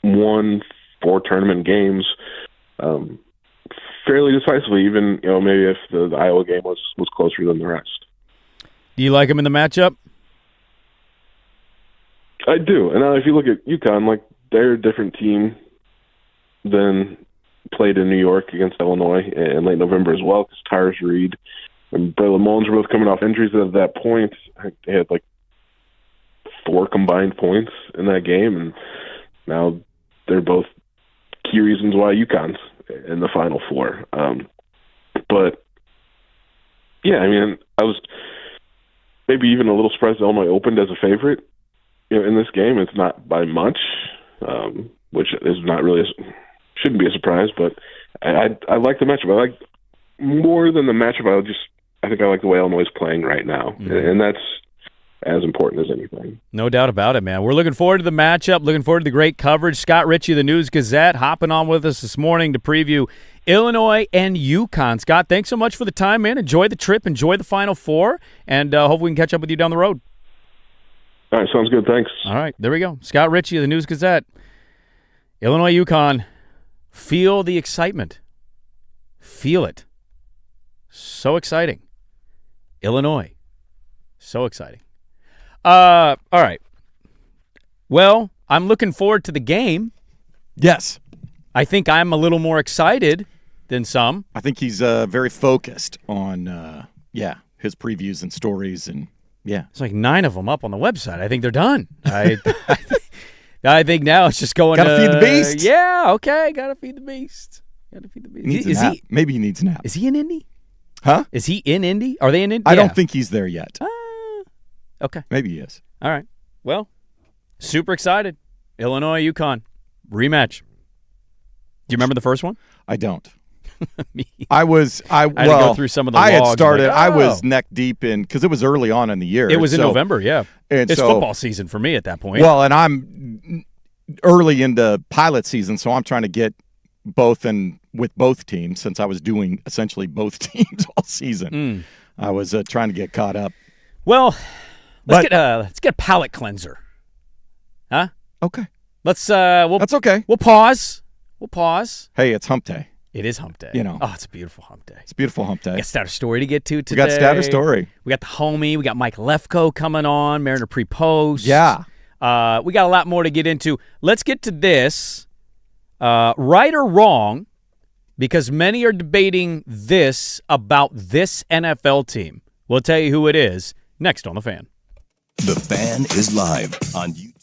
won 4 tournament games fairly decisively, even maybe if the Iowa game was closer than the rest. Do you like him in the matchup? I do. And if you look at UConn, like, they're a different team than played in New York against Illinois in late November as well, because Tyrus Reed and Braylon Mullins were both coming off injuries at that point. They had like 4 combined points in that game, and now they're both key reasons why UConn's in the Final Four. But yeah, I mean, I was maybe even a little surprised Illinois opened as a favorite in this game. It's not by much, which is not really shouldn't be a surprise. But I like the matchup. I like more than the matchup. I think I like the way Illinois is playing right now, and that's as important as anything. No doubt about it, man. We're looking forward to the matchup, looking forward to the great coverage. Scott Ritchie of the News-Gazette hopping on with us this morning to preview Illinois and UConn. Scott, thanks so much for the time, man. Enjoy the trip, enjoy the Final Four, and hope we can catch up with you down the road. All right, sounds good. Thanks. All right, there we go. Scott Ritchie of the News-Gazette. Illinois, UConn. Feel the excitement. Feel it. So exciting. Illinois. So exciting. All right. Well, I'm looking forward to the game. Yes. I think I'm a little more excited than some. I think he's very focused on, his previews and stories. And, It's like 9 of them up on the website. I think they're done. I think now it's just going Gotta feed the beast. Yeah, okay. Gotta feed the beast. Maybe he needs a nap. Is he in Indy? Huh? Is he in Indy? Are they in Indy? I don't think he's there yet. Okay. Maybe he is. All right. Well, super excited. Illinois, UConn. Rematch. Do you remember the first one? I don't. Me. I had to go through some of the I had logs, started. like, I was neck deep in because it was early on in the year. It was in November, yeah. And it's so, football season for me at that point. Well, and I'm early into pilot season, so I'm trying to get both and with both teams since I was doing essentially both teams all season. I was trying to get caught up. Well, let's get a palate cleanser. Huh? Okay. That's okay. We'll pause. Hey, it's hump day. It is hump day. Oh, it's a beautiful hump day. It's a beautiful hump day. We got Status Story to get to today. We got Status Story. We got the homie. We got Mike Lefko coming on. Mariner pre-post. Yeah. We got a lot more to get into. Let's get to this. Right or wrong, because many are debating this about this NFL team. We'll tell you who it is next on The Fan. The Fan is live on YouTube.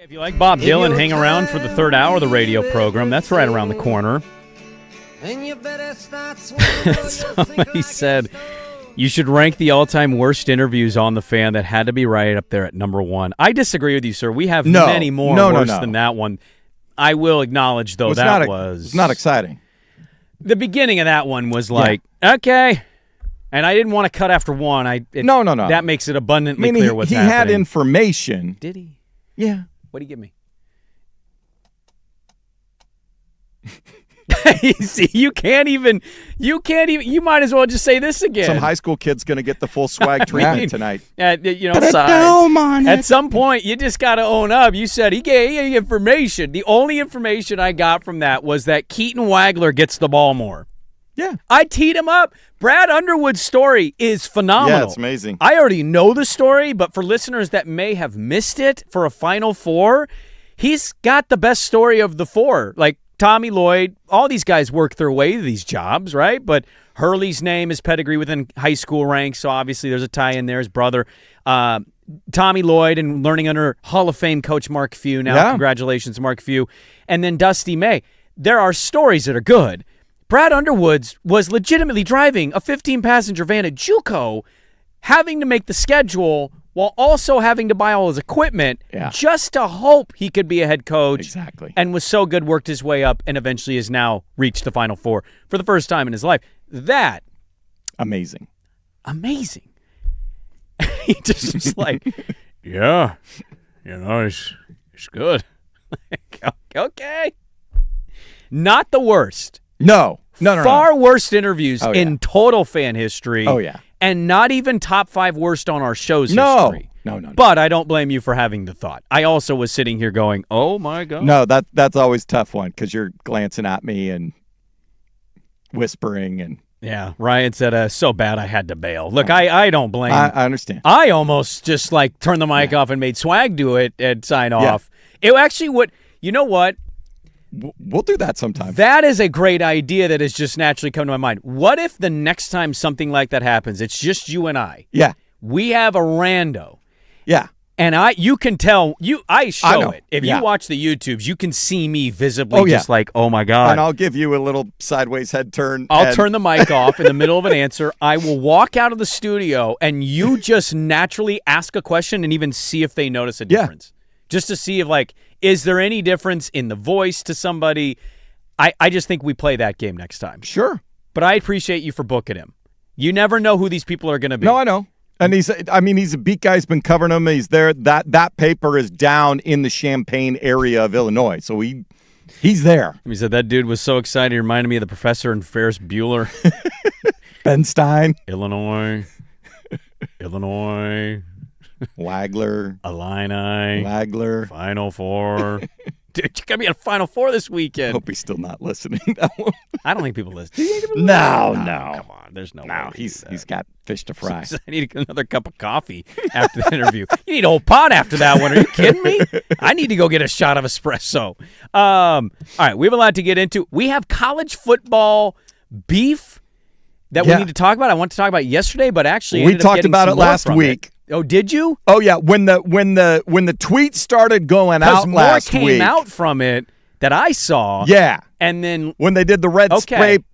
If you like Bob Dylan, hang around for the third hour of the radio program. That's right around the corner. Somebody said you should rank the all-time worst interviews on The Fan. That had to be right up there at number one. I disagree with you, sir. We have many more worse than that one. I will acknowledge, though, that was... It's not exciting. The beginning of that one was like, okay. And I didn't want to cut after one. No. That makes it abundantly clear what's happening. He had information. Did he? Yeah. What do you give me? See, you might as well just say this again. Some high school kid's going to get the full swag treatment tonight. At some point, you just got to own up. You said he gave information. The only information I got from that was that Keaton Wagler gets the ball more. Yeah. I teed him up. Brad Underwood's story is phenomenal. Yeah, it's amazing. I already know the story, but for listeners that may have missed it for a Final Four, he's got the best story of the four. Like Tommy Lloyd, all these guys work their way to these jobs, right? But Hurley's name is pedigree within high school ranks, so obviously there's a tie in there. His brother, Tommy Lloyd, and learning under Hall of Fame coach Mark Few. Now, Congratulations, Mark Few. And then Dusty May. There are stories that are good. Brad Underwood was legitimately driving a 15-passenger van at JUCO, having to make the schedule while also having to buy all his equipment just to hope he could be a head coach. Exactly. And was so good, worked his way up, and eventually has now reached the Final Four for the first time in his life. That. Amazing. He just was like, yeah, it's good. Okay. Not the worst. No. Far worse interviews in total fan history. Oh, yeah. And not even top 5 worst on our show's history. No. But I don't blame you for having the thought. I also was sitting here going, oh, my God. No, that's always a tough one because you're glancing at me and whispering. And yeah, Ryan said, so bad I had to bail. Look, I don't blame. I understand. I almost just turned the mic off and made Swag do it and sign off. It actually would, you know what? We'll do that sometime. That is a great idea that has just naturally come to my mind. What if the next time something like that happens, it's just you and I? Yeah. We have a rando. Yeah. And you can tell, I show it. If you watch the YouTubes, you can see me visibly just like, oh my God. And I'll give you a little sideways head turn. I'll turn the mic off in the middle of an answer. I will walk out of the studio and you just naturally ask a question and even see if they notice a difference. Just to see if is there any difference in the voice to somebody? I just think we play that game next time. Sure. But I appreciate you for booking him. You never know who these people are going to be. No, I know. And he's a beat guy. He's been covering him. He's there. That paper is down in the Champaign area of Illinois. So he's there. He said that dude was so excited. He reminded me of the professor in Ferris Bueller. Ben Stein. Illinois. Wagler. Illini. Wagler. Final Four. Dude, you're going to be at a Final Four this weekend. I hope he's still not listening. That one. I don't think people listen. No. Come on. There's no way. No, he's got fish to fry. I need another cup of coffee after the interview. You need a whole pot after that one. Are you kidding me? I need to go get a shot of espresso. All right, we have a lot to get into. We have college football beef that we need to talk about. I want to talk about yesterday, but actually we talked about it last week. Oh, did you? Oh yeah, when the tweets started going out last week, more came out from it that I saw. Yeah, and then when they did the red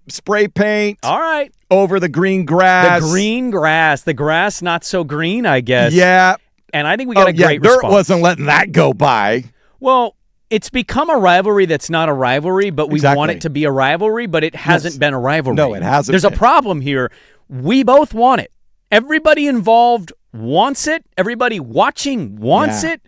spray paint. All right, over the green grass. The grass not so green, I guess. Yeah, and I think we got a great response. Dirt wasn't letting that go by. Well, it's become a rivalry that's not a rivalry, but we want it to be a rivalry, but it hasn't been a rivalry. No, it hasn't. There's a problem here. We both want it. Everybody involved wants it. Everybody watching wants it.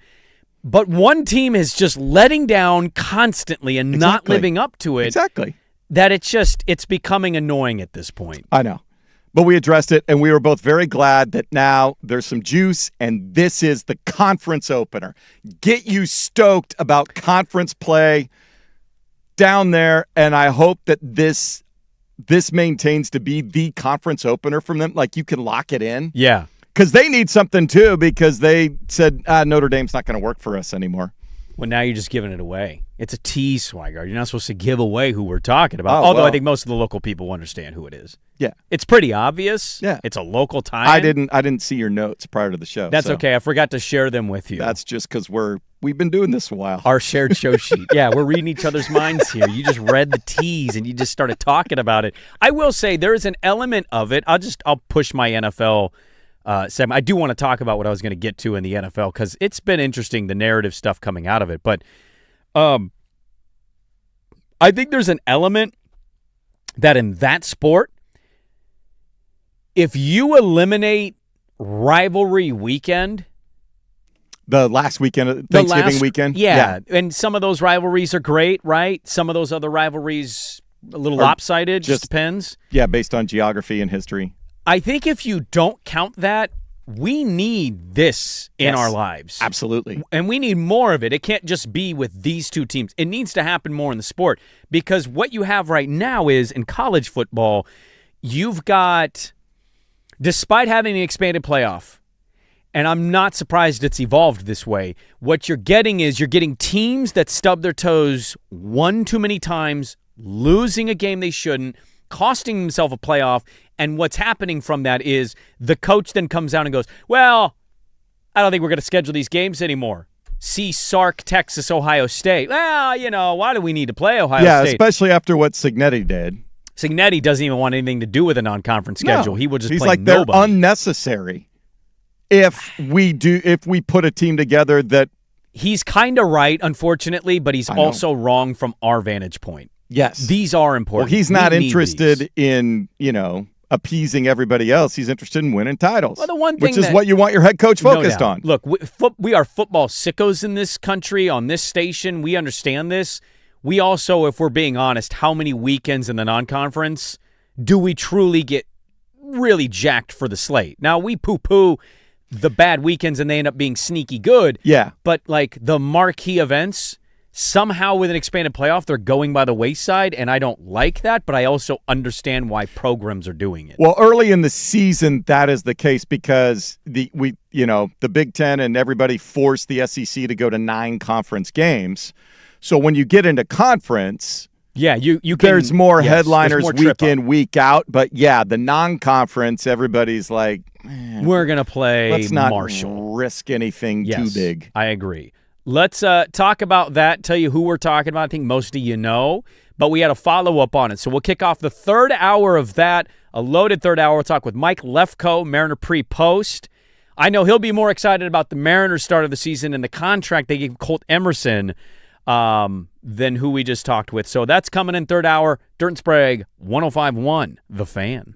But one team is just letting down constantly and not living up to it. Exactly. That it's becoming annoying at this point. I know. But we addressed it, and we were both very glad that now there's some juice, and this is the conference opener. Get you stoked about conference play down there, and I hope that this maintains to be the conference opener from them. Like, you can lock it in. Yeah. Because they need something, too, because they said, Notre Dame's not going to work for us anymore. Well, now you're just giving it away. It's a tease, Swigard. You're not supposed to give away who we're talking about. Oh, Although well. I think most of the local people will understand who it is. Yeah. It's pretty obvious. Yeah. It's a local time. I didn't see your notes prior to the show. That's so okay. I forgot to share them with you. That's just because we've been doing this a while. Our shared show sheet. Yeah, we're reading each other's minds here. You just read the tease and you just started talking about it. I will say there is an element of it. I'll push my NFL segment. I do want to talk about what I was going to get to in the NFL because it's been interesting, the narrative stuff coming out of it. But I think there's an element that in that sport, if you eliminate rivalry weekend, The last weekend, Thanksgiving weekend? Yeah, and some of those rivalries are great, right? Some of those other rivalries a little lopsided, just depends. Yeah, based on geography and history. I think if you don't count that, we need this in our lives. Absolutely. And we need more of it. It can't just be with these two teams. It needs to happen more in the sport because what you have right now is in college football, you've got, despite having the expanded playoff, and I'm not surprised it's evolved this way, what you're getting is you're getting teams that stub their toes one too many times, losing a game they shouldn't, costing themselves a playoff, and what's happening from that is the coach then comes out and goes, well, I don't think we're going to schedule these games anymore. See Sark, Texas, Ohio State. Well, why do we need to play Ohio State? Yeah, especially after what Signetti did. Signetti doesn't even want anything to do with a non-conference schedule. No. He will just He's play like, nobody. they're unnecessary. If we put a team together that He's kind of right, unfortunately, but he's also wrong from our vantage point. yes, These are important. well, he's We not need interested these. in appeasing everybody else. He's interested in winning titles. Well, the one thing which is that- what you want your head coach No focused doubt. on. Look, we are football sickos in this country, on this station. We understand this. We also, if we're being honest, how many weekends in the non-conference do we truly get really jacked for the slate? Now, we poo-poo the bad weekends and they end up being sneaky good. Yeah. But like the marquee events, somehow with an expanded playoff, they're going by the wayside, and I don't like that, but I also understand why programs are doing it. Well, early in the season, that is the case because the Big Ten and everybody forced the SEC to go to 9 conference games. So when you get into conference, yeah, you can, there's more yes, headliners there's more week in, week out. But yeah, the non-conference, everybody's like, we're gonna play let's not Marshall. risk anything too big. I agree. Let's talk about that, tell you who we're talking about. I think most of you know, but we had a follow-up on it. So we'll kick off the third hour of that, a loaded third hour. We'll talk with Mike Lefko, Mariner pre-post. I know he'll be more excited about the Mariners start of the season and the contract they gave Colt Emerson than who we just talked with. So that's coming in third hour. Dirt and Sprague, 105.1, The Fan.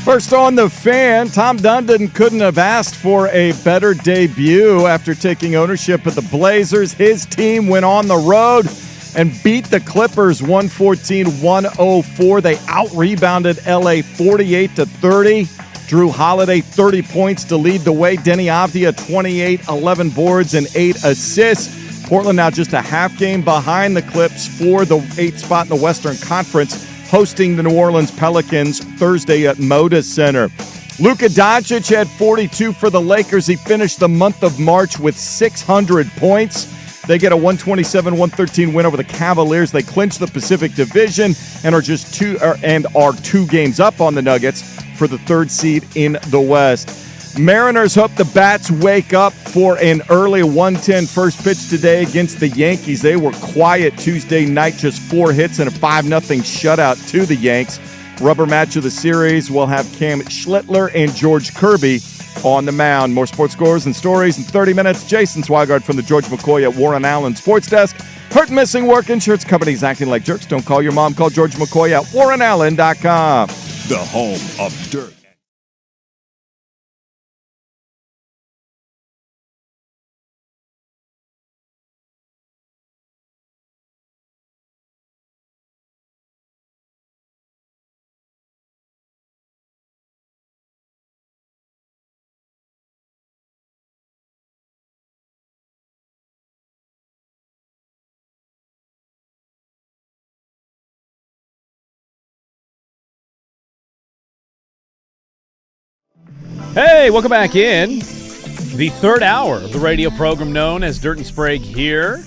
First on the Fan, Tom Dundon couldn't have asked for a better debut after taking ownership of the Blazers. His team went on the road and beat the Clippers 114-104. They out-rebounded LA 48-30. Drew Holiday 30 points to lead the way. Denny Avdia 28, 11 boards and 8 assists. Portland now just a half game behind the Clips for the 8th spot in the Western Conference, hosting the New Orleans Pelicans Thursday at Moda Center. Luka Doncic had 42 for the Lakers. He finished the month of March with 600 points. They get a 127-113 win over the Cavaliers. They clinch the Pacific Division and are two games up on the Nuggets for the 3rd seed in the West. Mariners hope the Bats wake up for an early 1:10 first pitch today against the Yankees. They were quiet Tuesday night, just 4 hits and a 5-0 shutout to the Yanks. Rubber match of the series will have Cam Schlittler and George Kirby on the mound. More sports scores and stories in 30 minutes. Jason Swigard from the George McCoy at Warren Allen Sports Desk. Hurt and missing work, insurance companies acting like jerks. Don't call your mom. Call George McCoy at warrenallen.com. The home of dirt. Hey, welcome back in. The 3rd hour of the radio program known as Dirt and Sprague here.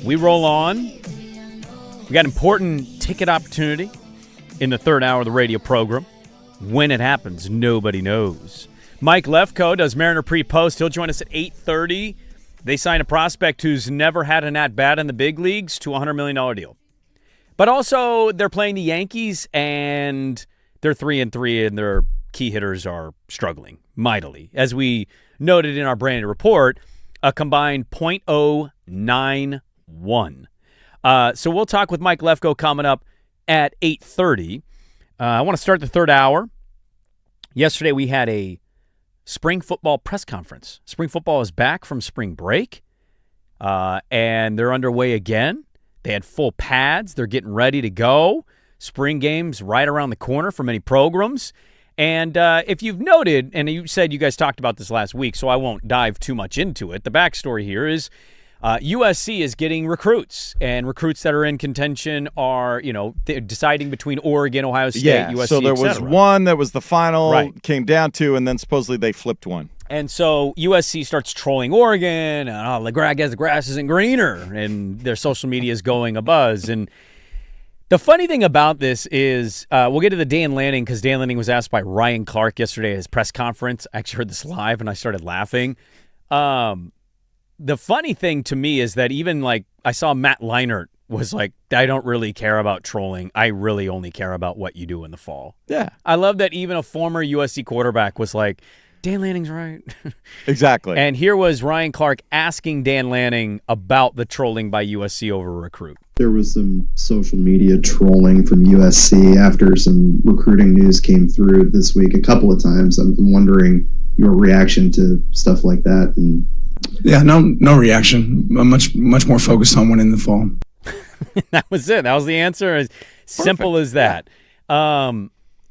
We roll on. We got important ticket opportunity in the 3rd hour of the radio program. When it happens, nobody knows. Mike Lefko does Mariner pre-post. He'll join us at 8:30. They sign a prospect who's never had an at-bat in the big leagues to a $100 million deal. But also, they're playing the Yankees, and they're 3-3, and their key hitters are struggling mightily. As we noted in our branded report, a combined .091. So we'll talk with Mike Lefko coming up at 8:30. I want to start the 3rd hour. Yesterday we had a spring football press conference. Spring football is back from spring break, and they're underway again. They had full pads. They're getting ready to go. Spring games right around the corner for many programs. And if you've noted, and you said you guys talked about this last week, so I won't dive too much into it, the backstory here is USC is getting recruits, and recruits that are in contention are, deciding between Oregon, Ohio State, USC, so there was one that was the final, came down to, and then supposedly they flipped one. And so USC starts trolling Oregon, and the grass isn't greener, and their social media is going abuzz. And the funny thing about this is we'll get to the Dan Lanning, because Dan Lanning was asked by Ryan Clark yesterday at his press conference. I actually heard this live, and I started laughing. The funny thing to me is that even I saw Matt Leinart was like, I don't really care about trolling. I really only care about what you do in the fall. Yeah. I love that even a former USC quarterback was like, Dan Lanning's right. Exactly. And here was Ryan Clark asking Dan Lanning about the trolling by USC over a recruit. There was some social media trolling from USC after some recruiting news came through this week a couple of times. I'm wondering your reaction to stuff like that. And yeah, no reaction. I'm much more focused on winning the fall. That was it. That was the answer. As simple as that.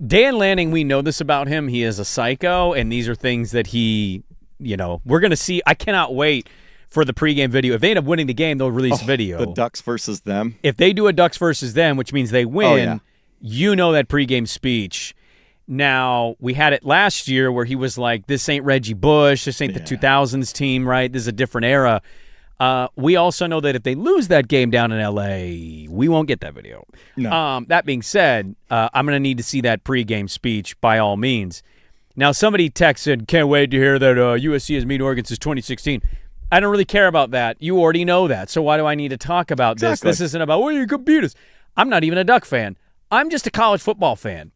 Dan Lanning, we know this about him. He is a psycho, and these are things that he, we're going to see. I cannot wait for the pregame video. If they end up winning the game, they'll release video. The Ducks versus them. If they do a Ducks versus them, which means they win, that pregame speech. Now, we had it last year where he was like, this ain't Reggie Bush. This ain't the 2000s team, right? This is a different era. We also know that if they lose that game down in L.A., we won't get that video. No. That being said, I'm going to need to see that pregame speech by all means. Now, somebody texted, can't wait to hear that USC has beat Oregon since 2016. I don't really care about that. You already know that. So why do I need to talk about this? This isn't about, you could beat us. I'm not even a Duck fan. I'm just a college football fan.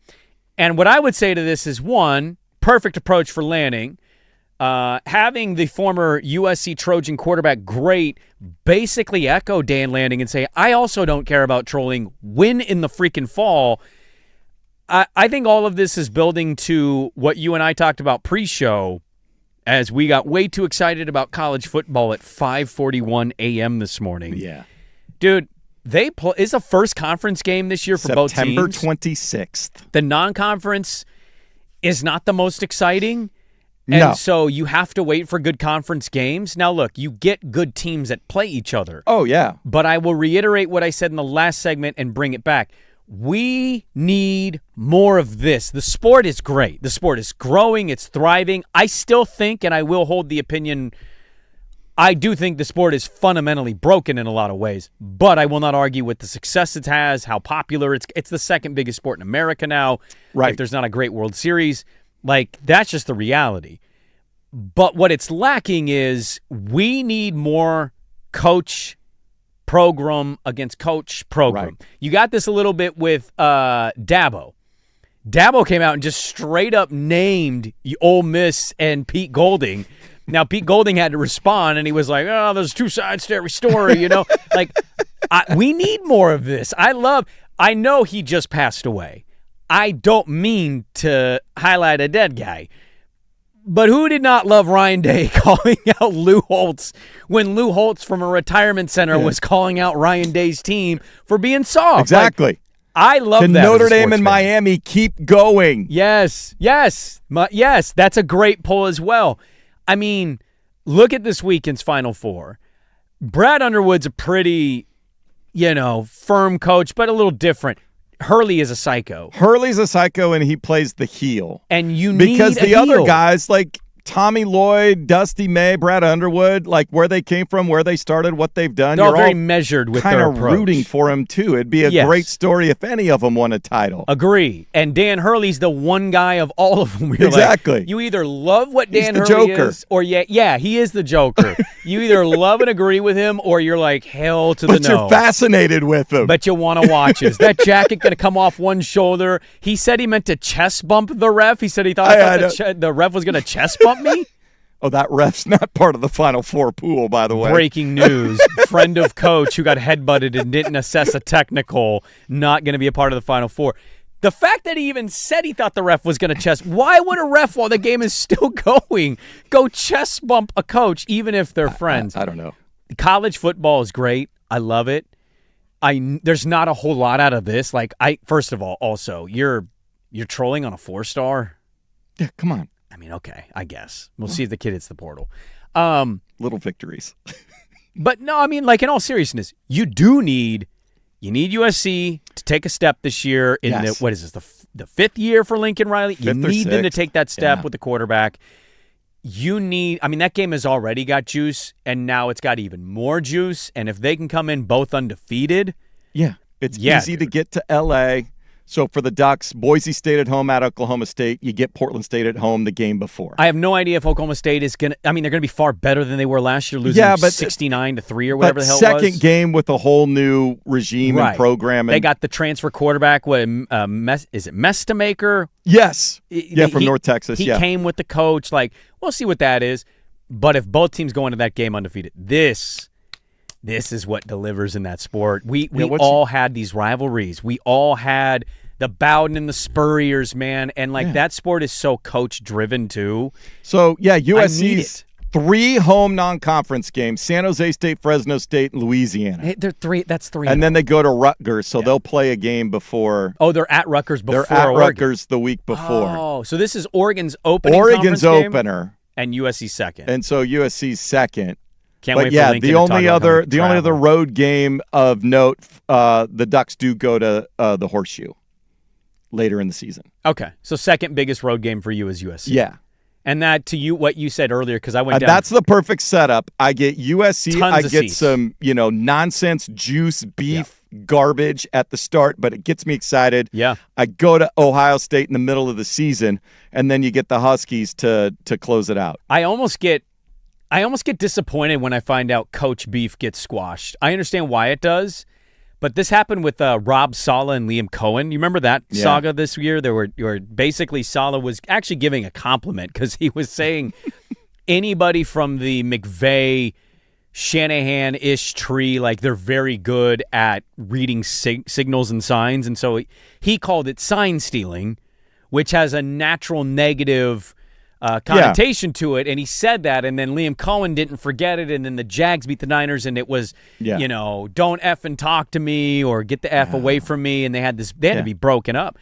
And what I would say to this is, one, perfect approach for Lanning. Having the former USC Trojan quarterback great basically echo Dan Lanning and say, I also don't care about trolling. Win in the freaking fall. I think all of this is building to what you and I talked about pre-show as we got way too excited about college football at 5:41 a.m. this morning. Yeah. Dude, it's a first conference game this year for both teams. September 26th. The non-conference is not the most exciting. And so you have to wait for good conference games. Now, look, you get good teams that play each other. Oh, yeah. But I will reiterate what I said in the last segment and bring it back. We need more of this. The sport is great. The sport is growing. It's thriving. I still think, and I will hold the opinion, I do think the sport is fundamentally broken in a lot of ways, but I will not argue with the success it has, how popular it's the second biggest sport in America now. Right. If there's not a great World Series, like that's just the reality. But what it's lacking is we need more coach program against coach program. Right. You got this a little bit with Dabo. Dabo came out and just straight up named Ole Miss and Pete Golding. Now, Pete Golding had to respond, and he was like, oh, there's two sides to every story, you know? We need more of this. I know he just passed away. I don't mean to highlight a dead guy. But who did not love Ryan Day calling out Lou Holtz when Lou Holtz from a retirement center was calling out Ryan Day's team for being soft? Exactly. I love that. Notre Dame and Miami keep going. Yes. Yes, that's a great poll as well. I mean, look at this weekend's Final Four. Brad Underwood's a pretty, firm coach, but a little different. Hurley is a psycho. Hurley's a psycho, and he plays the heel. And you need because the heel. other guys like Tommy Lloyd, Dusty May, Brad Underwood, like where they came from, where they started, what they've done. They're You're very all measured with kind their of approach. rooting for him too. It'd be a great story if any of them won a title. Agree. And Dan Hurley's the one guy of all of them. Exactly. You either love what He's Dan the Hurley Joker. is, or he is the Joker. You either love and agree with him, or you're like hell to the no. But you're fascinated with him. But you want to watch it. Is that jacket going to come off one shoulder? He said he meant to chest bump the ref. He said he thought the ref was going to chest bump me. Oh, that ref's not part of the Final Four pool, by the way. Breaking news. Friend of coach who got headbutted and didn't assess a technical, not going to be a part of the Final Four. The fact that he even said he thought the ref was going to chest, why would a ref, while the game is still going, go chest bump a coach, even if they're friends? I don't know. College football is great. I love it. There's not a whole lot out of this. First of all, also, you're trolling on a 4-star? Yeah, come on. I mean, okay, I guess. We'll see if the kid hits the portal. Little victories. But no, I mean, in all seriousness, you need USC to take a step this year in what is this, the fifth year for Lincoln Riley? You need them to take that step with the quarterback. That game has already got juice, and now it's got even more juice. And if they can come in both undefeated. Yeah, it's easy to get to L.A., So for the Ducks, Boise State at home at Oklahoma State. You get Portland State at home the game before. I have no idea if Oklahoma State is going to – they're going to be far better than they were last year, losing 69-3 or whatever the hell it was. Second game with a whole new regime and program. They got the transfer quarterback. Is it Mestamaker? Yes. From North Texas. He came with the coach. We'll see what that is. But if both teams go into that game undefeated, this is what delivers in that sport. We all had these rivalries. We all had the Bowden and the Spurriers, man. And that sport is so coach-driven too. So, USC's 3 home non-conference games: San Jose State, Fresno State, and Louisiana. They're 3. That's 3. And then they go to Rutgers, so they'll play a game before. Oh, they're at Rutgers before. They're at Oregon. Rutgers the week before. Oh, so this is Oregon's opening opener. And USC's second. And so USC's second. Can't wait for Lincoln the only other road game of note, the Ducks do go to the Horseshoe later in the season. Okay, so second biggest road game for you is USC. Yeah, and that to you, what you said earlier, because I went down. That's the perfect setup. I get USC. I get seats. some nonsense juice beef garbage at the start, but it gets me excited. Yeah, I go to Ohio State in the middle of the season, and then you get the Huskies to close it out. I almost get disappointed when I find out Coach Beef gets squashed. I understand why it does, but this happened with Rob Saleh and Liam Cohen. You remember that saga this year? There were basically Saleh was actually giving a compliment because he was saying anybody from the McVay Shanahan-ish tree. Like, they're very good at reading signals and signs. And so he called it sign stealing, which has a natural negative connotation to it. And he said that, and then Liam Cohen didn't forget it, and then the Jags beat the Niners, and it was, don't effing talk to me or get the F away from me. And they had to be broken up.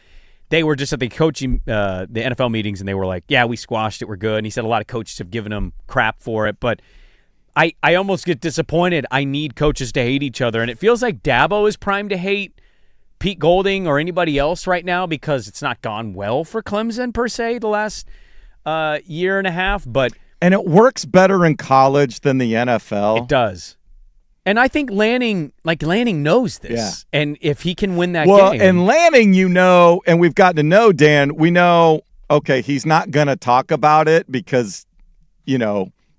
They were just at the coaching, the NFL meetings, and they were like, yeah, we squashed it, we're good. And he said a lot of coaches have given him crap for it, but I almost get disappointed. I need coaches to hate each other, and it feels like Dabo is primed to hate Pete Golding or anybody else right now because it's not gone well for Clemson per se the last year and a half. And it works better in college than the NFL. It does. And I think Lanning knows this. Yeah. And if he can win that game. game. And Lanning, and we've gotten to know Dan, we know, okay, he's not going to talk about it because,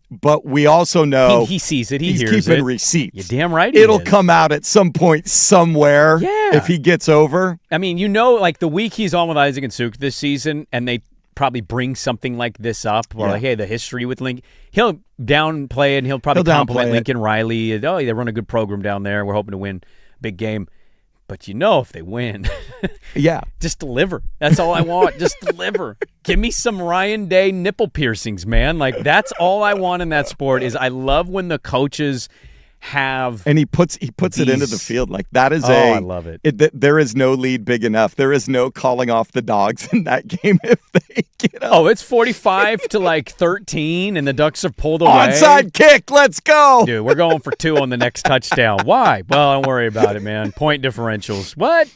but we also know he sees it. He's keeping receipts. You're damn right. It'll come out at some point somewhere. Yeah. If he gets over. I mean, like the week he's on with Isaac and Suk this season, and they probably bring something like this up, or like, hey, the history with Lincoln. He'll downplay it, and he'll compliment Lincoln Riley. Oh, they run a good program down there. We're hoping to win a big game. But if they win, just deliver. That's all I want. Just deliver. Give me some Ryan Day nipple piercings, man. Like, that's all I want in that sport. Is I love when the coaches have, and he puts it into the field. Like, that is I love it. There is no lead big enough. There is no calling off the dogs in that game if they get up. Oh, it's 45 to 13, and the Ducks have pulled away. Onside kick, let's go. Dude, we're going for 2 on the next touchdown. Why? Well, don't worry about it, man. Point differentials. What?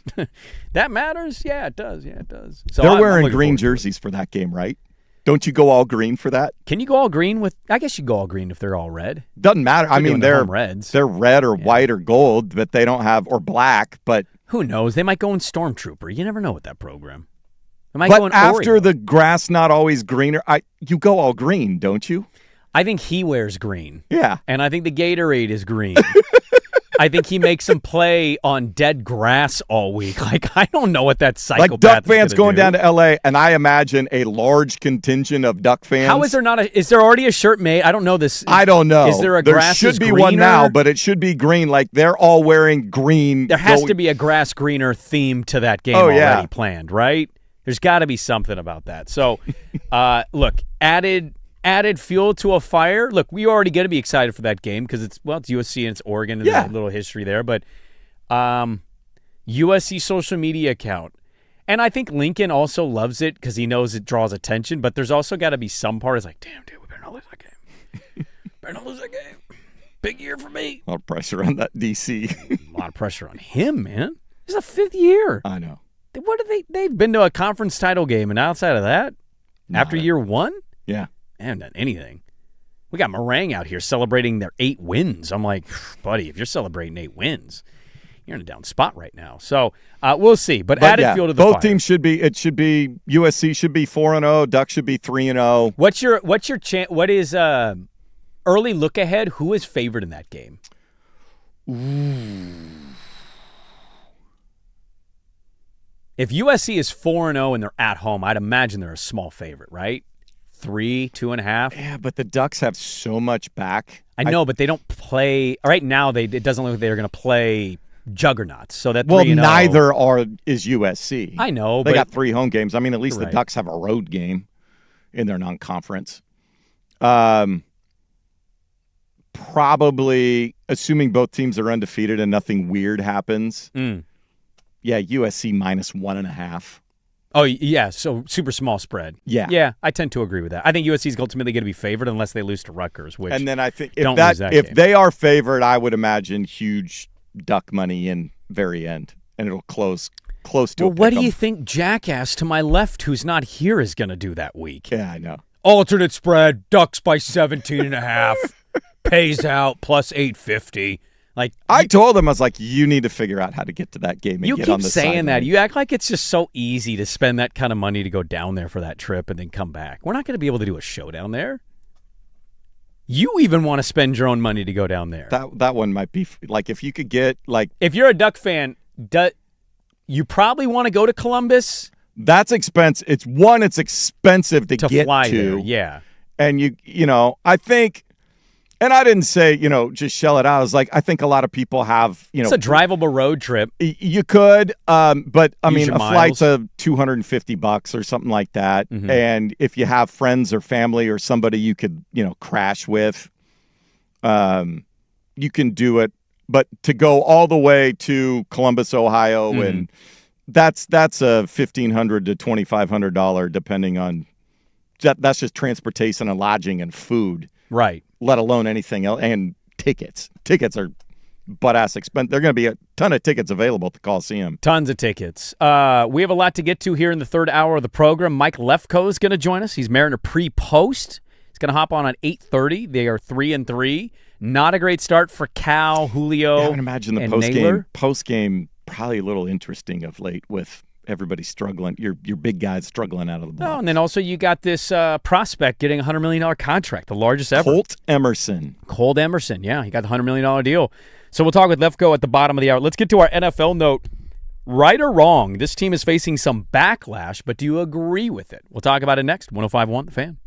That matters? Yeah, it does. So they're wearing green jerseys for that game, right? Don't you go all green for that? Can you go all green with? I guess you go all green if they're all red. Doesn't matter. I mean, they're reds. They're red or white or gold, but they don't have or black. But who knows? They might go in Stormtrooper. You never know with that program. They might but go in after Oreo. The grass not always greener, you go all green, don't you? I think he wears green. Yeah, and I think the Gatorade is green. I think he makes them play on dead grass all week. Like, I don't know what that psychopath like Duck fans is going do. down to L.A., and I imagine a large contingent of Duck fans. How is there not is there already a shirt made? I don't know this. I don't know. Is there a there grass should be greener? one now, but it should be green. Like, they're all wearing green. There has to be a grass greener theme to that game already planned, right? There's got to be something about that. So, look, added fuel to a fire. Look, we are already going to be excited for that game because it's USC and it's Oregon and a little history there. But USC social media account. And I think Lincoln also loves it because he knows it draws attention. But there's also got to be some part is like, damn, dude, we better not lose that game. Better not lose that game. Big year for me. A lot of pressure on that DC. A lot of pressure on him, man. It's the 5th year. I know. What do they've been to a conference title game, and outside of that, after year 1? Yeah. They haven't done anything. We got Meringue out here celebrating their 8 wins. I'm like, buddy, if you're celebrating 8 wins, you're in a down spot right now. So we'll see. But added fuel to the both fire. teams should be. It should be USC should be 4-0. Ducks should be 3-0. What's your chance? What is early look ahead? Who is favored in that game? Ooh. If USC is 4-0 and they're at home, I'd imagine they're a small favorite, right? 3, 2.5. Yeah, but the Ducks have so much back. I know, but they don't play right now. It doesn't look like they're going to play juggernauts. So that neither is USC. I know, they got 3 home games. I mean, at least the right. Ducks have a road game in their non-conference. Probably, assuming both teams are undefeated and nothing weird happens. Yeah, USC minus 1.5. Oh, yeah, so super small spread. Yeah. Yeah, I tend to agree with that. I think USC is ultimately going to be favored unless they lose to Rutgers, which and then I think if they are favored, I would imagine huge Duck money in very end, and it'll close to Well, what do you think Jackass to my left, who's not here, is going to do that week? Yeah, I know. Alternate spread, Ducks by 17.5, pays out plus 850. Like I told him, I was like, you need to figure out how to get to that game and you get keep on the saying sideline. that. You act like it's just so easy to spend that kind of money to go down there for that trip and then come back. We're not going to be able to do a show down there. You even want to spend your own money to go down there. That one might be like if you could get like if you're a Duck fan, you probably want to go to Columbus. That's expensive. It's expensive to get fly to. there. Yeah, and you know I think And I didn't say, just shell it out. I was like, I think a lot of people have, It's a drivable road trip. You could, but I Use mean, your a miles. flight's of $250 or something like that. Mhm. And if you have friends or family or somebody you could, crash with, you can do it. But to go all the way to Columbus, Ohio, and that's a $1,500 to $2,500 depending on that's just transportation and lodging and food. Right. Let alone anything else, and tickets. Tickets are butt-ass expensive. There are going to be a ton of tickets available at the Coliseum. Tons of tickets. We have a lot to get to here in the third hour of the program. Mike Lefkoe is going to join us. He's Mariner pre-post. He's going to hop on at 8:30. They are 3-3. Not a great start for Cal, Julio, I would imagine the and Naylor. post-game probably a little interesting of late with everybody struggling. Your big guys struggling out of the block. Oh, and then also you got this prospect getting a $100 million contract, the largest ever. Colt Emerson. Yeah, he got the $100 million deal. So we'll talk with Lefkoe at the bottom of the hour. Let's get to our NFL note. Right or wrong, this team is facing some backlash, but do you agree with it? We'll talk about it next. 105.1 The Fan.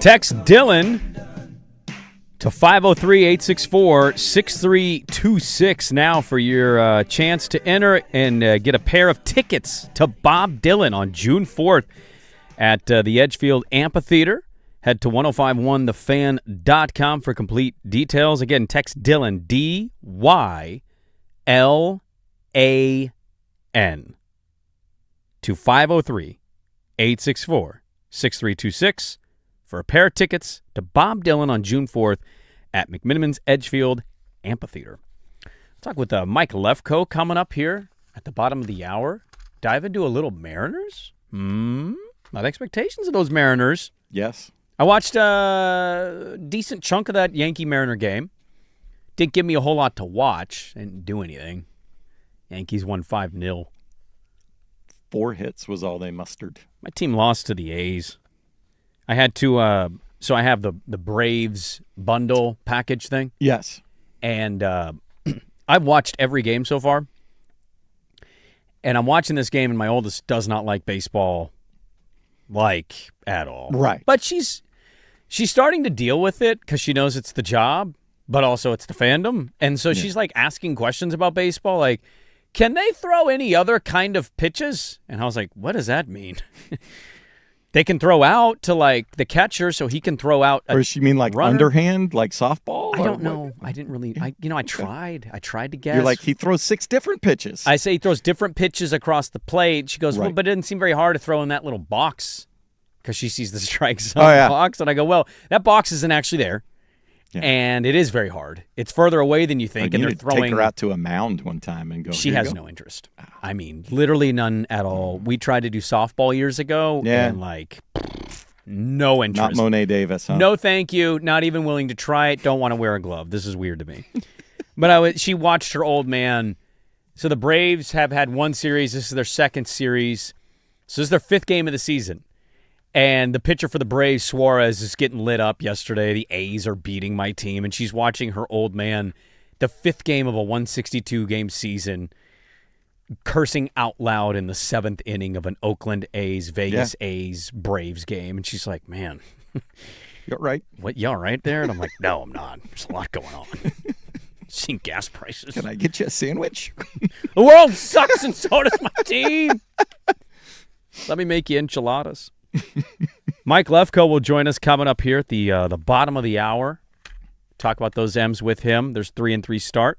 Text Dylan to 503-864-6326 now for your chance to enter and get a pair of tickets to Bob Dylan on June 4th at the Edgefield Amphitheater. Head to 1051thefan.com for complete details. Again, text Dylan, D-Y-L-A-N, to 503-864-6326 for a pair of tickets to Bob Dylan on June 4th at McMiniman's Edgefield Amphitheater. Talk with Mike Lefko coming up here at the bottom of the hour. Dive into a little Mariners. Not expectations of those Mariners. Yes. I watched a decent chunk of that Yankee-Mariner game. Didn't give me a whole lot to watch. Didn't do anything. Yankees won 5-0. 4 hits was all they mustered. My team lost to the A's. I had to, so I have the Braves bundle package thing. Yes. And I've watched every game so far. And I'm watching this game, and my oldest does not like baseball, at all. Right. But she's starting to deal with it because she knows it's the job, but also it's the fandom. And so she's, asking questions about baseball, can they throw any other kind of pitches? And I was like, what does that mean? They can throw out to, the catcher so he can throw out a Or does she mean, runner? underhand, like softball? I don't know. I didn't really I tried. I tried to guess. You're like, he throws 6 different pitches. I say he throws different pitches across the plate. She goes, well, Right. but it didn't seem very hard to throw in that little box because she sees the strikes on the box. And I go, well, that box isn't actually there. Yeah. And it is very hard. It's further away than you think. You and they're need to throwing. take her out to a mound one time and go. She "Here you has go." no interest. I mean, literally none at all. We tried to do softball years ago. Yeah. And no interest. Not Monet Davis, huh? No, thank you. Not even willing to try it. Don't want to wear a glove. This is weird to me. But she watched her old man. So the Braves have had one series. This is their second series. So this is their 5th game of the season. And the pitcher for the Braves, Suarez, is getting lit up yesterday. The A's are beating my team. And she's watching her old man, the 5th game of a 162-game season, cursing out loud in the 7th inning of an Oakland A's, Vegas A's, Braves game. And she's like, man. You're right. What, you all right there? And I'm like, no, I'm not. There's a lot going on. Seeing gas prices. Can I get you a sandwich? The world sucks and so does my team. Let me make you enchiladas. Mike Lefko will join us coming up here at the bottom of the hour. Talk about those M's with him. There's 3-3 start.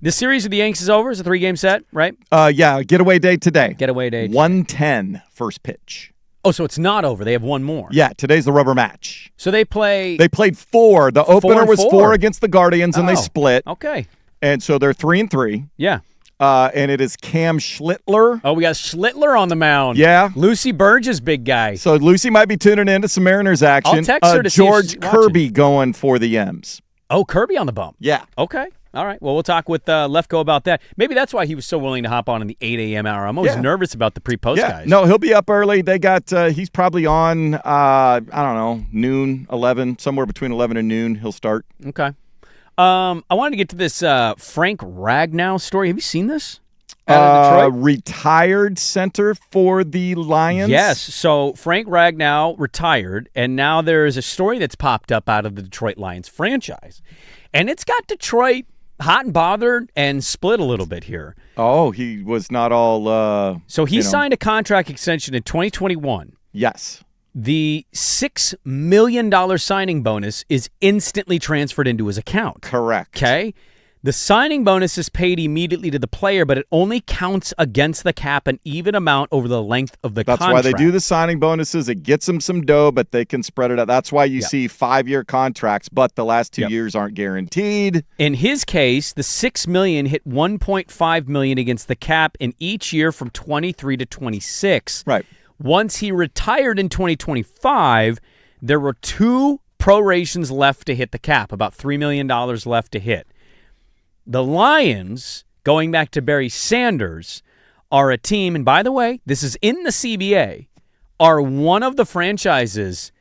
The series of the Yanks is over. It's a 3-game set, right? Yeah, getaway day today. Getaway day. 1:10 first pitch. Oh, so it's not over. They have one more. Yeah, today's the rubber match. So they play. They played 4. The opener was 4 against the Guardians, and they split. Okay. And so they're 3-3. Yeah. And it is Cam Schlittler. Oh, we got Schlittler on the mound. Yeah. Lucy Burge's big guy. So Lucy might be tuning in to some Mariners action. I'll text her to see if George she's Kirby watching. going for the M's. Oh, Kirby on the bump. Yeah. Okay. All right. Well, we'll talk with Lefko about that. Maybe that's why he was so willing to hop on in the 8 a.m. hour. I'm always nervous about the pre-post guys. No, he'll be up early. They got, he's probably on, I don't know, noon, 11, somewhere between 11 and noon he'll start. Okay. I wanted to get to this Frank Ragnow story. Have you seen this? Out of Detroit? Retired center for the Lions. Yes. So Frank Ragnow retired, and now there is a story that's popped up out of the Detroit Lions franchise. And it's got Detroit hot and bothered and split a little bit here. Oh, he was not all... so he signed a contract extension in 2021. Yes. The $6 million signing bonus is instantly transferred into his account. Correct. Okay? The signing bonus is paid immediately to the player, but it only counts against the cap an even amount over the length of the contract. That's why they do the signing bonuses. It gets them some dough, but they can spread it out. That's why you see 5-year contracts, but the last 2 years aren't guaranteed. In his case, the $6 million hit $1.5 million against the cap in each year from 23 to 26. Right. Once he retired in 2025, there were 2 prorations left to hit the cap, about $3 million left to hit. The Lions, going back to Barry Sanders, are a team, and by the way, this is in the CBA, are one of the franchises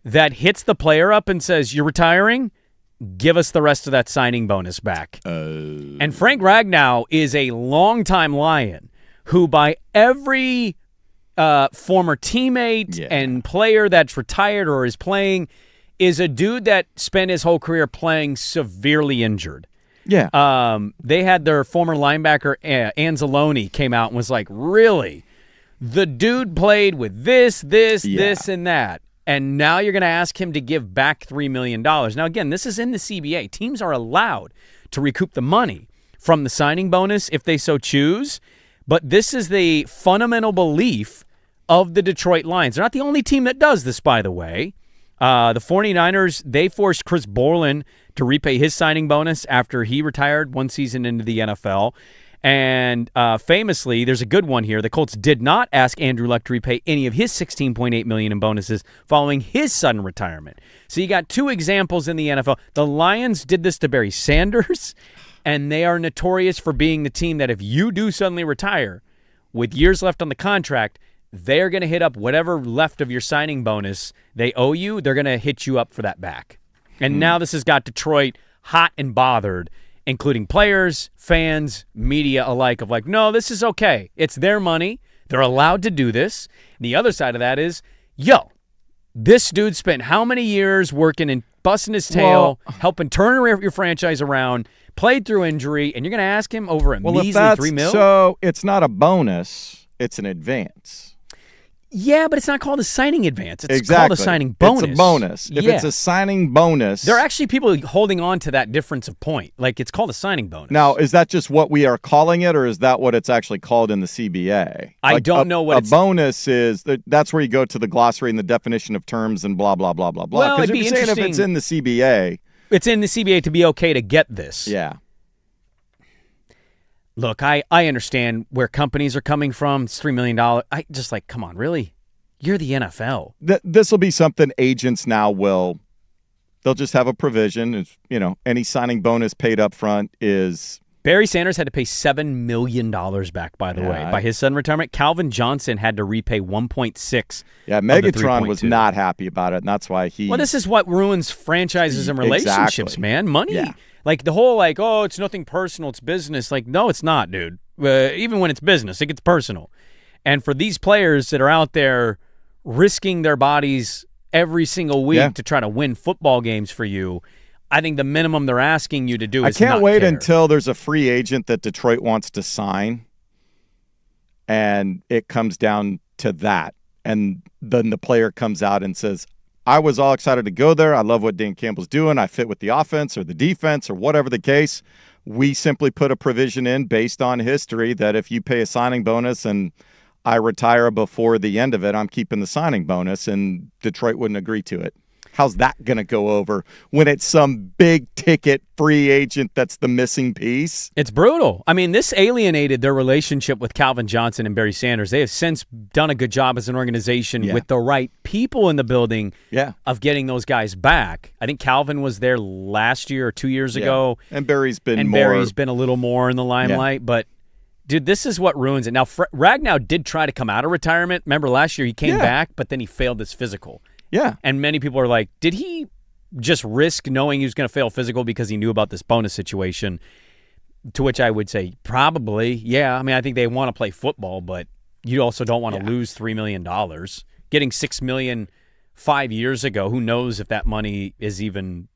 that hits the player up and says, you're retiring? Give us the rest of that signing bonus back. And Frank Ragnow is a longtime Lion who, by every former teammate and player that's retired or is playing is a dude that spent his whole career playing severely injured. Yeah. They had their former linebacker, Anzalone, came out and was like, really? The dude played with this, and that. And now you're going to ask him to give back $3 million. Now, again, this is in the CBA. Teams are allowed to recoup the money from the signing bonus if they so choose. But this is the fundamental belief of the Detroit Lions. They're not the only team that does this, by the way. The 49ers, they forced Chris Borland to repay his signing bonus after he retired one season into the NFL. And famously, there's a good one here. The Colts did not ask Andrew Luck to repay any of his $16.8 million in bonuses following his sudden retirement. So you got two examples in the NFL. The Lions did this to Barry Sanders, and they are notorious for being the team that if you do suddenly retire with years left on the contract, they're going to hit up whatever left of your signing bonus they owe you. They're going to hit you up for that back. And now this has got Detroit hot and bothered, including players, fans, media alike, of like, no, this is okay. It's their money. They're allowed to do this. And the other side of that is, this dude spent how many years working and busting his tail, helping turn your franchise around, played through injury, and you're going to ask him over a measly $3 million? So it's not a bonus, it's an advance. Yeah, but it's not called a signing advance. It's called a signing bonus. It's a bonus. If it's a signing bonus. There are actually people holding on to that difference of point. Like, it's called a signing bonus. Now, is that just what we are calling it, or is that what it's actually called in the CBA? I don't know what a bonus is. That's where you go to the glossary and the definition of terms and blah, blah, blah, blah, blah. Well, because if you're saying if it's in the CBA. It's in the CBA to be okay to get this. Yeah. Look, I understand where companies are coming from. It's $3 million. I just like, come on, really? You're the NFL. This will be something agents now they'll just have a provision. Any signing bonus paid up front is. Barry Sanders had to pay $7 million back, by the way, by his sudden retirement. Calvin Johnson had to repay 1.6. Yeah, Megatron was not happy about it, and that's why he. Well, this is what ruins franchises and relationships, man. Money. Yeah. Like the whole it's nothing personal, it's business. Like, no, it's not, dude. Even when it's business, it gets personal. And for these players that are out there risking their bodies every single week to try to win football games for you, I think the minimum they're asking you to do is I can't wait care. until there's a free agent that Detroit wants to sign, and it comes down to that. And then the player comes out and says, I was all excited to go there. I love what Dan Campbell's doing. I fit with the offense or the defense or whatever the case. We simply put a provision in based on history that if you pay a signing bonus and I retire before the end of it, I'm keeping the signing bonus, and Detroit wouldn't agree to it. How's that going to go over when it's some big-ticket free agent that's the missing piece? It's brutal. I mean, this alienated their relationship with Calvin Johnson and Barry Sanders. They have since done a good job as an organization with the right people in the building of getting those guys back. I think Calvin was there last year or 2 years ago. And Barry's been Barry's been a little more in the limelight. But, dude, this is what ruins it. Now, Ragnow did try to come out of retirement. Remember last year he came back, but then he failed his physical. Yeah. And many people are like, did he just risk knowing he was going to fail physical because he knew about this bonus situation? To which I would say probably, yeah. I mean, I think they want to play football, but you also don't want to lose $3 million. Getting $6 million 5 years ago, who knows if that money is even,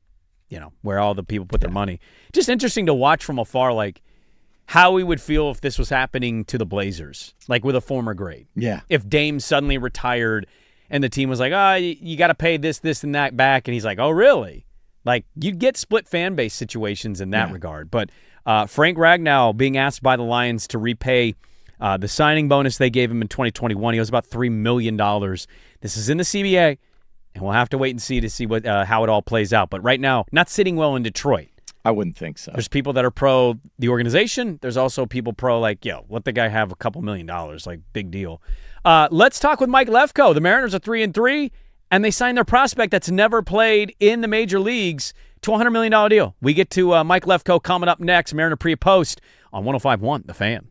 where all the people put their money. Just interesting to watch from afar, like, how we would feel if this was happening to the Blazers, like with a former great. Yeah. If Dame suddenly retired and the team was like, you got to pay this, and that back. And he's like, oh, really? Like, you'd get split fan base situations in that regard. But Frank Ragnow being asked by the Lions to repay the signing bonus they gave him in 2021. He owes about $3 million. This is in the CBA, and we'll have to wait and see what how it all plays out. But right now, not sitting well in Detroit. I wouldn't think so. There's people that are pro the organization. There's also people pro like, let the guy have a couple $1 million. Like, big deal. Let's talk with Mike Lefko. The Mariners are 3-3, and they signed their prospect that's never played in the major leagues to a $100 million deal. We get to Mike Lefko coming up next, Mariner pre-post on 105.1 The Fan.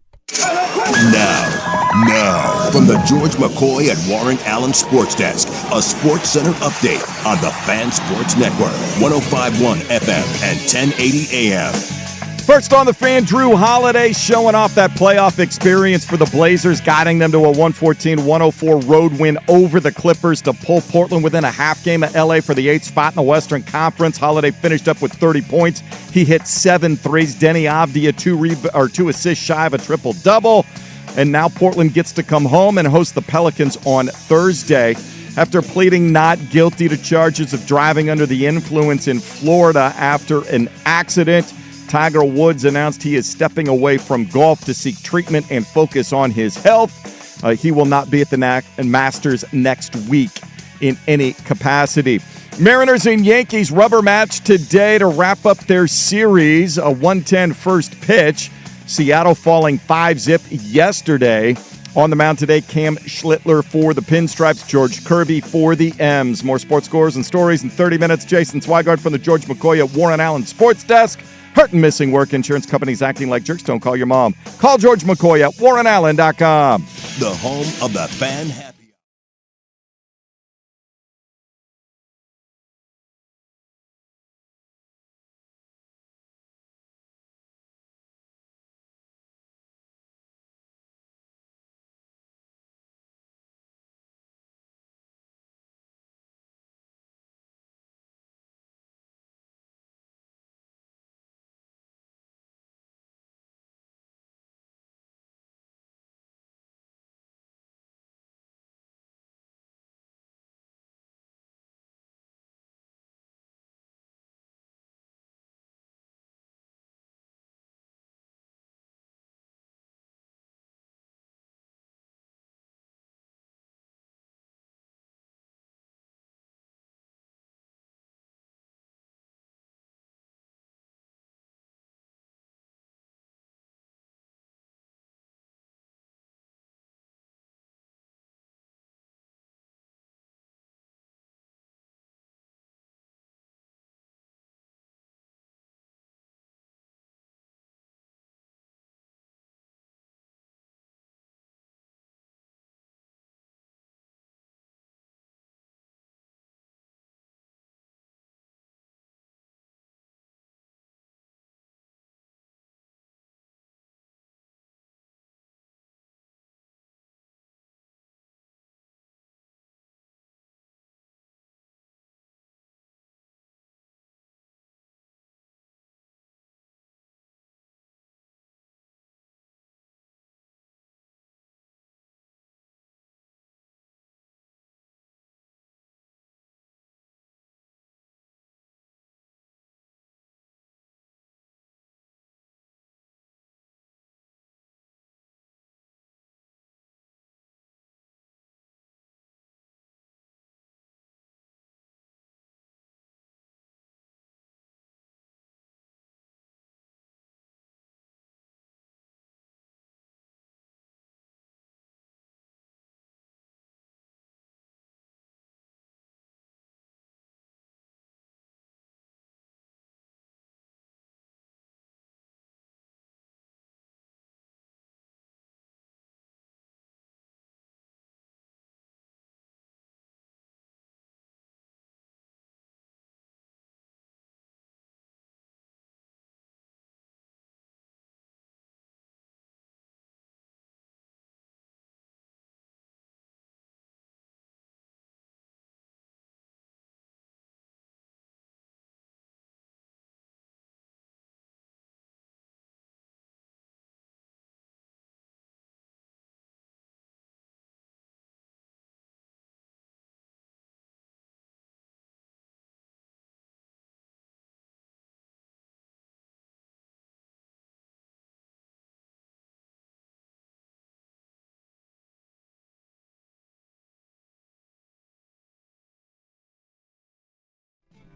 Now, from the George McCoy at Warren Allen Sports Desk, a Sports Center update on the Fan Sports Network, 105.1 FM and 1080 AM. First on the Fan, Drew Holiday showing off that playoff experience for the Blazers, guiding them to a 114-104 road win over the Clippers to pull Portland within a half game of L.A. for the 8th spot in the Western Conference. Holiday finished up with 30 points. He hit 7 threes. Denny Avdia, 2 assists shy of a triple-double. And now Portland gets to come home and host the Pelicans on Thursday. After pleading not guilty to charges of driving under the influence in Florida after an accident, Tiger Woods announced he is stepping away from golf to seek treatment and focus on his health. He will not be at the Masters next week in any capacity. Mariners and Yankees rubber match today to wrap up their series, a 110 first pitch. Seattle falling 5-zip yesterday. On the mound today, Cam Schlittler for the Pinstripes, George Kirby for the M's. More sports scores and stories in 30 minutes. Jason Swigard from the George McCoy at Warren Allen Sports Desk. Hurt and missing work. Insurance companies acting like jerks. Don't call your mom. Call George McCoy at warrenallen.com. The home of the Fan Happy Hour.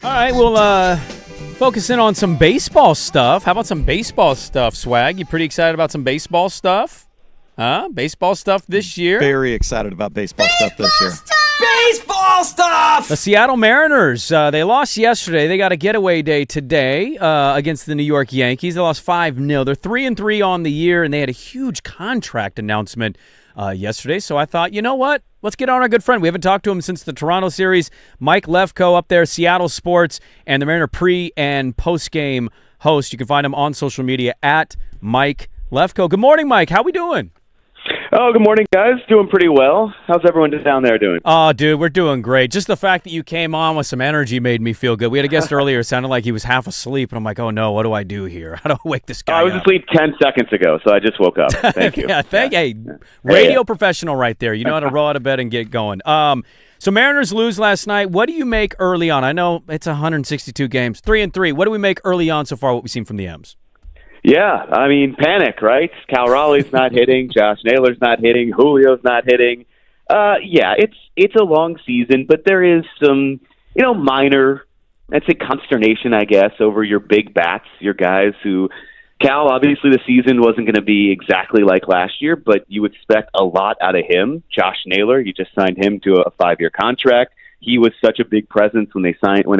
All right, we'll focus in on some baseball stuff. How about some baseball stuff, Swag? You pretty excited about some baseball stuff? Huh? Baseball stuff this year? Very excited about baseball stuff this year. Baseball stuff! The Seattle Mariners, they lost yesterday. They got a getaway day today against the New York Yankees. They lost 5-0. They're 3-3 on the year, and they had a huge contract announcement yesterday. So I thought, you know what? Let's get on our good friend. We haven't talked to him since the Toronto series. Mike Lefko up there, Seattle Sports, and the Mariner pre- and post-game host. You can find him on social media at Mike Lefko. Good morning, Mike. How we doing? Oh, good morning, guys. Doing pretty well. How's everyone down there doing? Oh, dude, we're doing great. Just the fact that you came on with some energy made me feel good. We had a guest earlier. It sounded like he was half asleep, and I'm like, oh, no, what do I do here? How do I wake this guy up? I was asleep 10 seconds ago, so I just woke up. Thank you. Hey, radio professional right there. You know how to roll out of bed and get going. So Mariners lose last night. What do you make early on? I know it's 162 games, 3-3. What do we make early on so far, what we've seen from the M's? Yeah, I mean, panic, right? Cal Raleigh's not hitting. Josh Naylor's not hitting. Julio's not hitting. Yeah, it's a long season, but there is some, minor, I'd say consternation, I guess, over your big bats, your guys who, Cal, obviously the season wasn't going to be exactly like last year, but you expect a lot out of him. Josh Naylor, you just signed him to a 5-year contract. He was such a big presence when they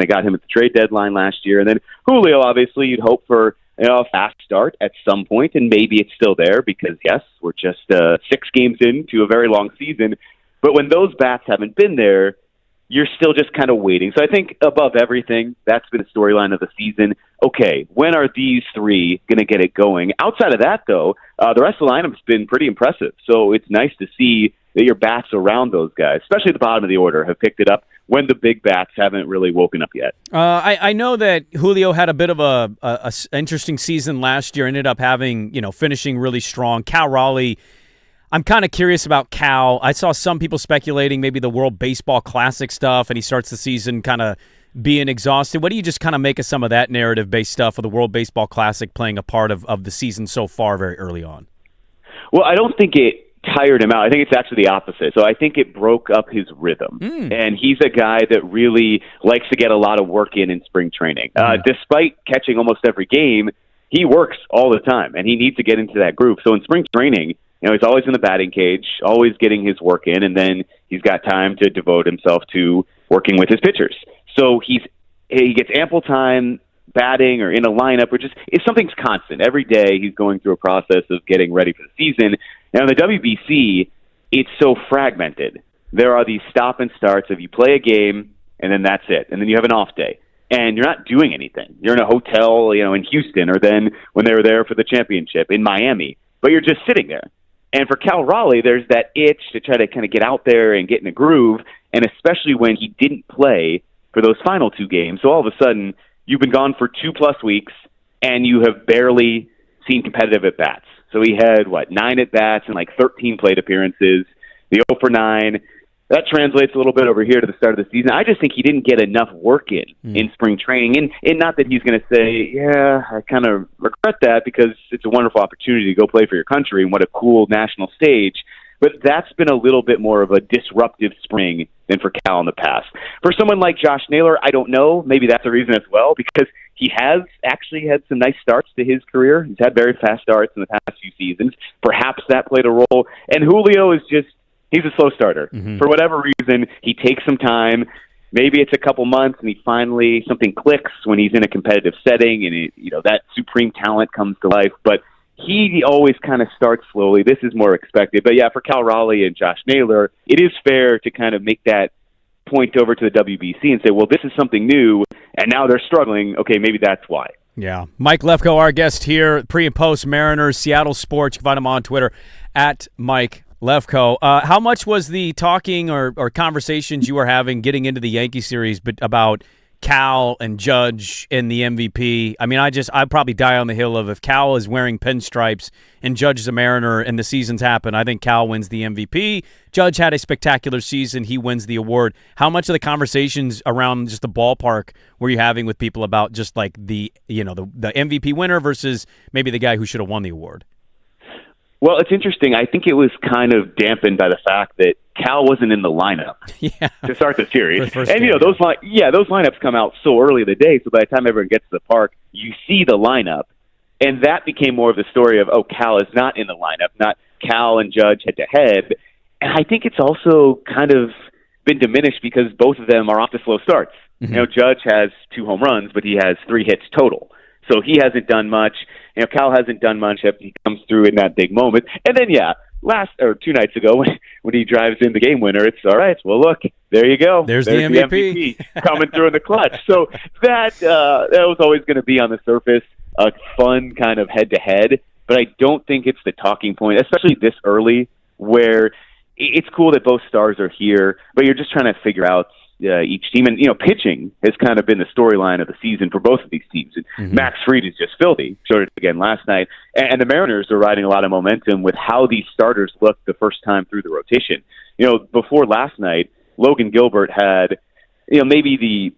got him at the trade deadline last year. And then Julio, obviously, you'd hope for a fast start at some point, and maybe it's still there because, yes, we're just 6 games into a very long season. But when those bats haven't been there, you're still just kind of waiting. So I think above everything, that's been the storyline of the season. Okay, when are these 3 going to get it going? Outside of that, though, the rest of the lineup's been pretty impressive. So it's nice to see that your bats around those guys, especially at the bottom of the order, have picked it up when the big bats haven't really woken up yet. I know that Julio had a bit of a interesting season last year, ended up having, finishing really strong. Cal Raleigh, I'm kind of curious about Cal. I saw some people speculating maybe the World Baseball Classic stuff, and he starts the season kind of being exhausted. What do you just kind of make of some of that narrative-based stuff of the World Baseball Classic playing a part of the season so far very early on? Well, I don't think it tired him out. I think it's actually the opposite. So I think it broke up his rhythm. And he's a guy that really likes to get a lot of work in spring training. Despite catching almost every game, he works all the time, and he needs to get into that groove. So in spring training, he's always in the batting cage, always getting his work in, and then he's got time to devote himself to working with his pitchers. So he gets ample time batting or in a lineup, which is something's constant. Every day he's going through a process of getting ready for the season. Now, in the WBC, it's so fragmented. There are these stop and starts of you play a game, and then that's it. And then you have an off day. And you're not doing anything. You're in a hotel, in Houston, or then when they were there for the championship in Miami. But you're just sitting there. And for Cal Raleigh, there's that itch to try to kind of get out there and get in a groove, and especially when he didn't play for those final 2 games. So all of a sudden, you've been gone for 2+ weeks, and you have barely seen competitive at-bats. So he had, 9 at-bats and 13 plate appearances, the 0 for 9. That translates a little bit over here to the start of the season. I just think he didn't get enough work in spring training. And not that he's going to say, yeah, I kind of regret that because it's a wonderful opportunity to go play for your country and what a cool national stage. But that's been a little bit more of a disruptive spring than for Cal in the past. For someone like Josh Naylor, I don't know. Maybe that's a reason as well, because he has actually had some nice starts to his career. He's had very fast starts in the past few seasons. Perhaps that played a role. And Julio is he's a slow starter. For whatever reason, he takes some time. Maybe it's a couple months, and something clicks when he's in a competitive setting, and that supreme talent comes to life. But he always kind of starts slowly. This is more expected. But yeah, for Cal Raleigh and Josh Naylor, it is fair to kind of make that point over to the WBC and say, well, this is something new, and now they're struggling. Okay, maybe that's why. Yeah. Mike Lefko, our guest here, pre and post Mariners, Seattle Sports. You can find him on Twitter at Mike Lefko. How much was the talking or conversations you were having getting into the Yankee series about Cal and Judge and the MVP? I mean, I'd probably die on the hill of if Cal is wearing pinstripes and Judge is a Mariner and the seasons happen, I think Cal wins the MVP. Judge had a spectacular season. He wins the award. How much of the conversations around just the ballpark were you having with people about just like the MVP winner versus maybe the guy who should have won the award? Well, it's interesting. I think it was kind of dampened by the fact that Cal wasn't in the lineup to start the series. Those lineups come out so early in the day, so by the time everyone gets to the park, you see the lineup, and that became more of the story of, Cal is not in the lineup, not Cal and Judge head-to-head. And I think it's also kind of been diminished because both of them are off to slow starts. Judge has 2 home runs, but he has 3 hits total. So he hasn't done much. Cal hasn't done much. He comes through in that big moment. And then, 2 nights ago when he drives in the game winner, it's all right. Well, look, there you go. There's the MVP. Coming through in the clutch. So that was always going to be on the surface a fun kind of head-to-head, but I don't think it's the talking point, especially this early, where it's cool that both stars are here, but you're just trying to figure out each team. And, pitching has kind of been the storyline of the season for both of these teams. And Max Fried is just filthy. Showed it again last night. And the Mariners are riding a lot of momentum with how these starters looked the first time through the rotation. Before last night, Logan Gilbert had, maybe the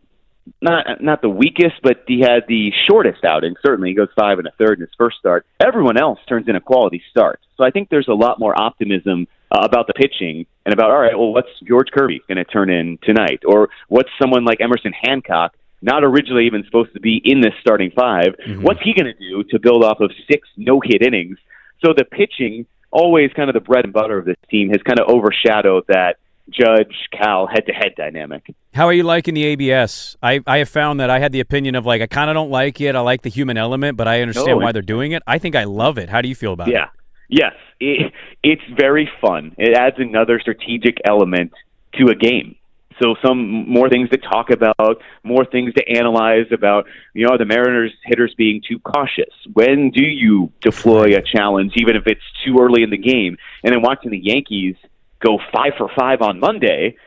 not the weakest, but he had the shortest outing. Certainly, he goes 5 1/3 in his first start. Everyone else turns in a quality start. So I think there's a lot more optimism about the pitching and about, all right, well, what's George Kirby going to turn in tonight? Or what's someone like Emerson Hancock, not originally even supposed to be in this starting five, what's he going to do to build off of 6 no-hit innings? So the pitching, always kind of the bread and butter of this team, has kind of overshadowed that Judge-Cal head-to-head dynamic. How are you liking the ABS? I have found that I had the opinion of, I kind of don't like it. I like the human element, but I understand why they're doing it. I think I love it. How do you feel about it? Yes, it's very fun. It adds another strategic element to a game. So some more things to talk about, more things to analyze about, the Mariners hitters being too cautious. When do you deploy a challenge, even if it's too early in the game? And then watching the Yankees go 5 for 5 on Monday,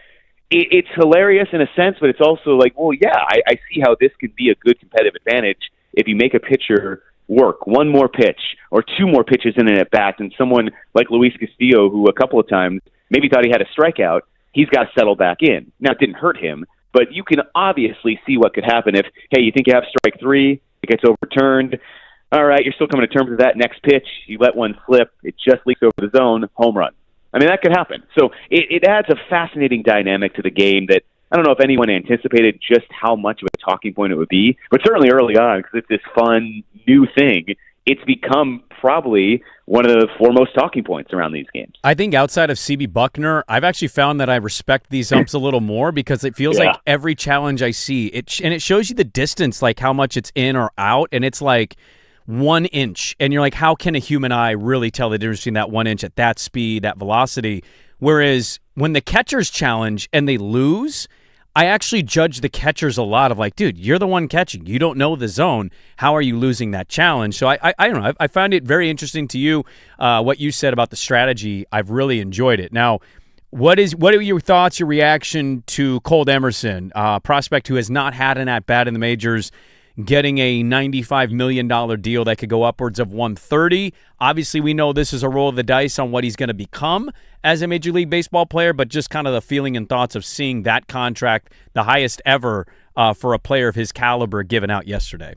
it's hilarious in a sense, but it's also like, well, yeah, I see how this could be a good competitive advantage if you make a pitcher work one more pitch or 2 more pitches in an at-bat, and someone like Luis Castillo, who a couple of times maybe thought he had a strikeout, he's got to settle back in. Now, it didn't hurt him, but you can obviously see what could happen if, hey, you think you have strike 3, it gets overturned. All right, you're still coming to terms with that next pitch. You let one slip. It just leaks over the zone, home run. I mean, that could happen. So it adds a fascinating dynamic to the game that I don't know if anyone anticipated just how much of a talking point it would be, but certainly early on, because it's this fun new thing, it's become probably one of the foremost talking points around these games. I think outside of CB Buckner, I've actually found that I respect these umps a little more because it feels like every challenge I see, it shows you the distance, like how much it's in or out, and it's like 1 inch, and you're like, how can a human eye really tell the difference between that 1 inch at that speed, that velocity? Whereas when the catchers challenge and they lose, I actually judge the catchers a lot of like, dude, you're the one catching. You don't know the zone. How are you losing that challenge? So I don't know. I found it very interesting to you, what you said about the strategy. I've really enjoyed it. Now, what are your thoughts, your reaction to Colt Emerson, prospect who has not had an at-bat in the majors, getting a $95 million deal that could go upwards of $130. Obviously, we know this is a roll of the dice on what he's going to become as a Major League Baseball player, but just kind of the feeling and thoughts of seeing that contract, the highest ever for a player of his caliber, given out yesterday.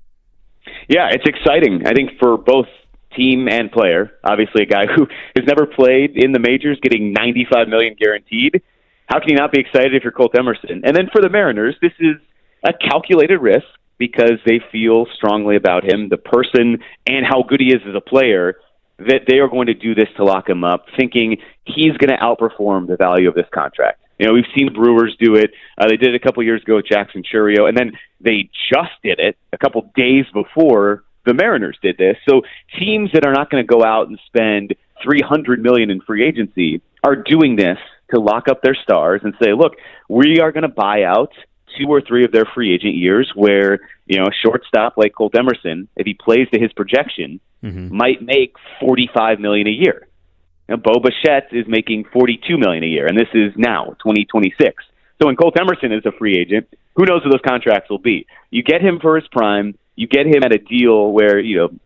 Yeah, it's exciting, I think, for both team and player. Obviously, a guy who has never played in the majors getting $95 million guaranteed. How can you not be excited if you're Colt Emerson? And then for the Mariners, this is a calculated risk, because they feel strongly about him, the person, and how good he is as a player, that they are going to do this to lock him up, thinking he's going to outperform the value of this contract. We've seen Brewers do it. They did it a couple years ago with Jackson Chourio, and then they just did it a couple days before the Mariners did this. So teams that are not going to go out and spend $300 million in free agency are doing this to lock up their stars and say, look, we are going to buy out 2 or 3 of their free agent years where, a shortstop like Colt Emerson, if he plays to his projection, might make $45 million a year. Bo Bichette is making $42 million a year, and this is now 2026. So when Colt Emerson is a free agent, who knows what those contracts will be? You get him for his prime, you get him at a deal where,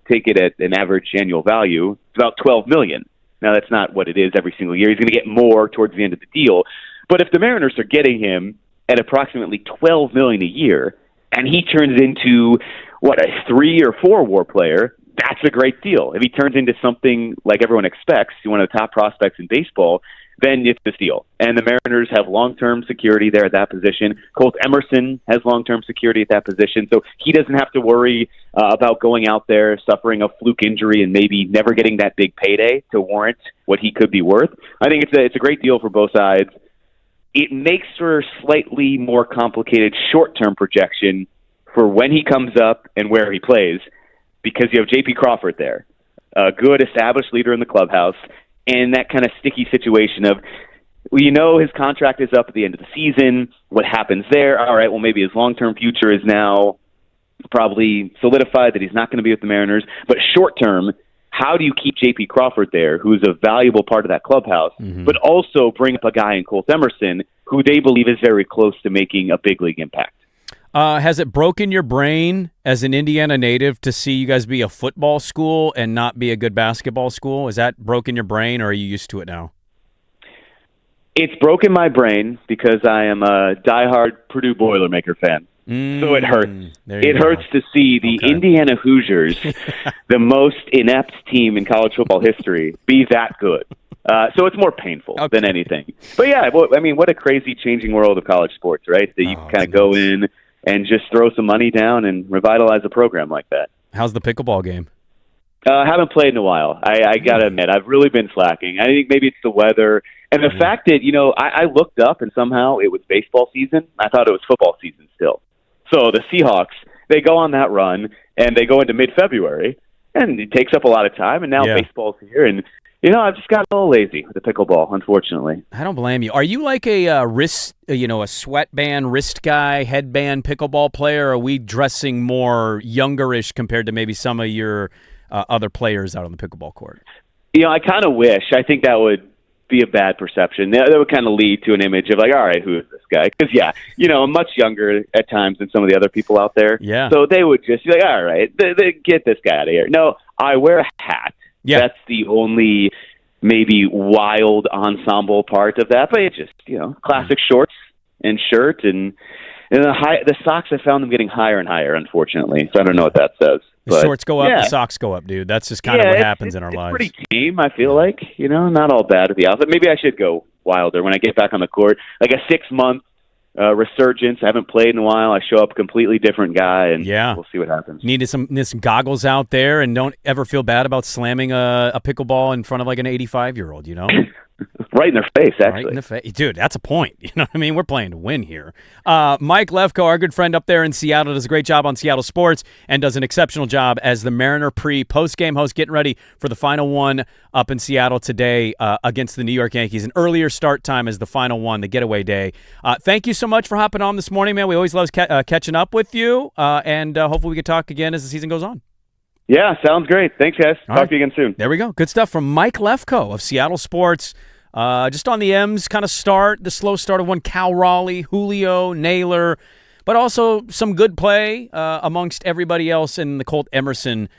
take it at an average annual value, it's about $12 million. Now, that's not what it is every single year. He's going to get more towards the end of the deal. But if the Mariners are getting him at approximately $12 million a year, and he turns into, a 3 or 4 WAR player, that's a great deal. If he turns into something like everyone expects, one of the top prospects in baseball, then it's a steal. And the Mariners have long-term security there at that position. Colt Emerson has long-term security at that position, so he doesn't have to worry about going out there, suffering a fluke injury, and maybe never getting that big payday to warrant what he could be worth. I think it's a great deal for both sides. It makes for a slightly more complicated short-term projection for when he comes up and where he plays, because you have J.P. Crawford there, a good established leader in the clubhouse, and that kind of sticky situation of, you know his contract is up at the end of the season. What happens there? All right, well, maybe his long-term future is now probably solidified that he's not going to be with the Mariners. But short-term, how do you keep J.P. Crawford there, who's a valuable part of that clubhouse, but also bring up a guy in Colt Emerson who they believe is very close to making a big league impact? Has it broken your brain as an Indiana native to see you guys be a football school and not be a good basketball school? Is that broken your brain, or are you used to it now? It's broken my brain because I am a diehard Purdue Boilermaker fan. So it hurts. It hurts to see the Indiana Hoosiers, the most inept team in college football history, be that good. So it's more painful than anything. But yeah, I mean, what a crazy changing world of college sports, right? That you can kind of go in and just throw some money down and revitalize a program like that. How's the pickleball game? I haven't played in a while. I got to admit, I've really been slacking. I think maybe it's the weather. And the fact that, I looked up and somehow it was baseball season. I thought it was football season still. So the Seahawks, they go on that run, and they go into mid-February, and it takes up a lot of time, and now baseball's here, and I've just gotten a little lazy with the pickleball, unfortunately. I don't blame you. Are you like a wrist, a sweatband wrist guy, headband pickleball player, or are we dressing more youngerish compared to maybe some of your other players out on the pickleball court? I kind of wish. I think that would be a bad perception. That would kind of lead to an image of like, all right, who is this guy? Because, I'm much younger at times than some of the other people out there. Yeah. So they would just be like, all right, get this guy out of here. No, I wear a hat. Yeah. That's the only maybe wild ensemble part of that. But it's just, classic shorts and shirt. And the socks, I found them getting higher and higher, unfortunately. So I don't know what that says. The shorts go up, the socks go up, dude. That's just kind of what happens in our lives. It's pretty tame, I feel like. Not all bad with the outfit. Maybe I should go wilder when I get back on the court. Like a 6-month resurgence. I haven't played in a while. I show up a completely different guy, and we'll see what happens. Needed some goggles out there, and don't ever feel bad about slamming a pickleball in front of like an 85-year-old, Right in their face, actually. Right in the face. Dude, that's a point. You know what I mean? We're playing to win here. Mike Lefko, our good friend up there in Seattle, does a great job on Seattle sports and does an exceptional job as the Mariner post-game host, getting ready for the final one up in Seattle today against the New York Yankees. An earlier start time as the final one, the getaway day. Thank you so much for hopping on this morning, man. We always love catching up with you, and hopefully we can talk again as the season goes on. Yeah, sounds great. Thanks, guys. Talk to you again soon. There we go. Good stuff from Mike Lefko of Seattle Sports. Just on the M's kind of start, the slow start of one, Cal Raleigh, Julio, Naylor, but also some good play amongst everybody else in the Colt Emerson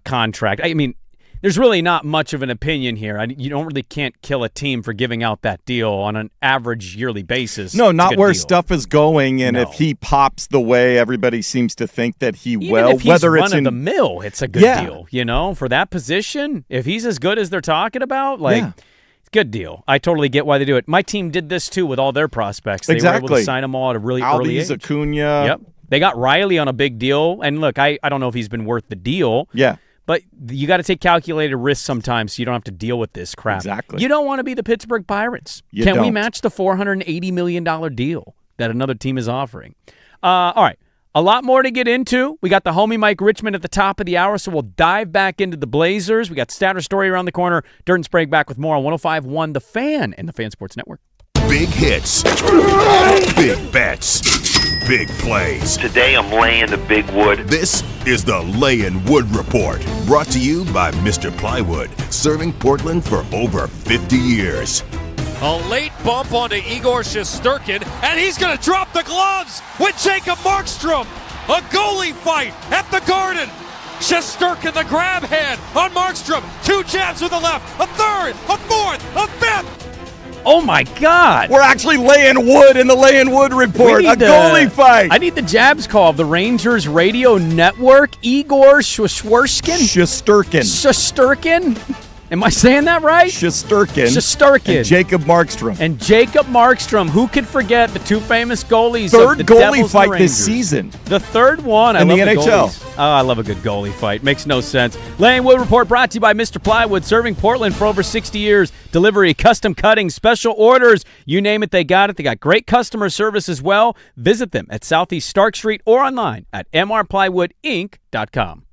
contract. I mean, there's really not much of an opinion here. You can't kill a team for giving out that deal on an average yearly basis. No, not where stuff is going, and if he pops the way everybody seems to think that he will, if he's whether it's run of the mill, it's a good deal. For that position, if he's as good as they're talking about, good deal. I totally get why they do it. My team did this too with all their prospects. They were able to sign them all at a really early age. Acuna. Yep. They got Riley on a big deal, and look, I don't know if he's been worth the deal. Yeah. But you got to take calculated risks sometimes so you don't have to deal with this crap. Exactly. You don't want to be the Pittsburgh Pirates. Can we match the $480 million deal that another team is offering? All right. A lot more to get into. We got the homie Mike Richmond at the top of the hour, so we'll dive back into the Blazers. We got Statter Story around the corner. Dirt and Sprague back with more on 105.1 The Fan and the Fan Sports Network. Big hits, big bets, big plays. Today I'm laying the big wood. This is the Layin' Wood Report, brought to you by Mr. Plywood, serving Portland for over 50 years. A late bump onto Igor Shesterkin, and he's going to drop the gloves with Jacob Markstrom. A goalie fight at the Garden. Shesterkin, the grab hand on Markstrom. 2 jabs with the left, a third, a fourth, a fifth. Oh, my God. We're actually laying wood in the Layin' Wood Report. A goalie fight. I need the Jabs call of the Rangers radio network. Igor Shesterkin. Am I saying that right? Shesterkin. And Jacob Markstrom. Who could forget the 2 famous goalies? Third of the goalie Devils fight and the this season. The third one. In the NHL. Oh, I love a good goalie fight. Makes no sense. Layin' Wood Report brought to you by Mr. Plywood, serving Portland for over 60 years. Delivery, custom cutting, special orders. You name it, they got it. They got great customer service as well. Visit them at Southeast Stark Street or online at mrplywoodinc.com.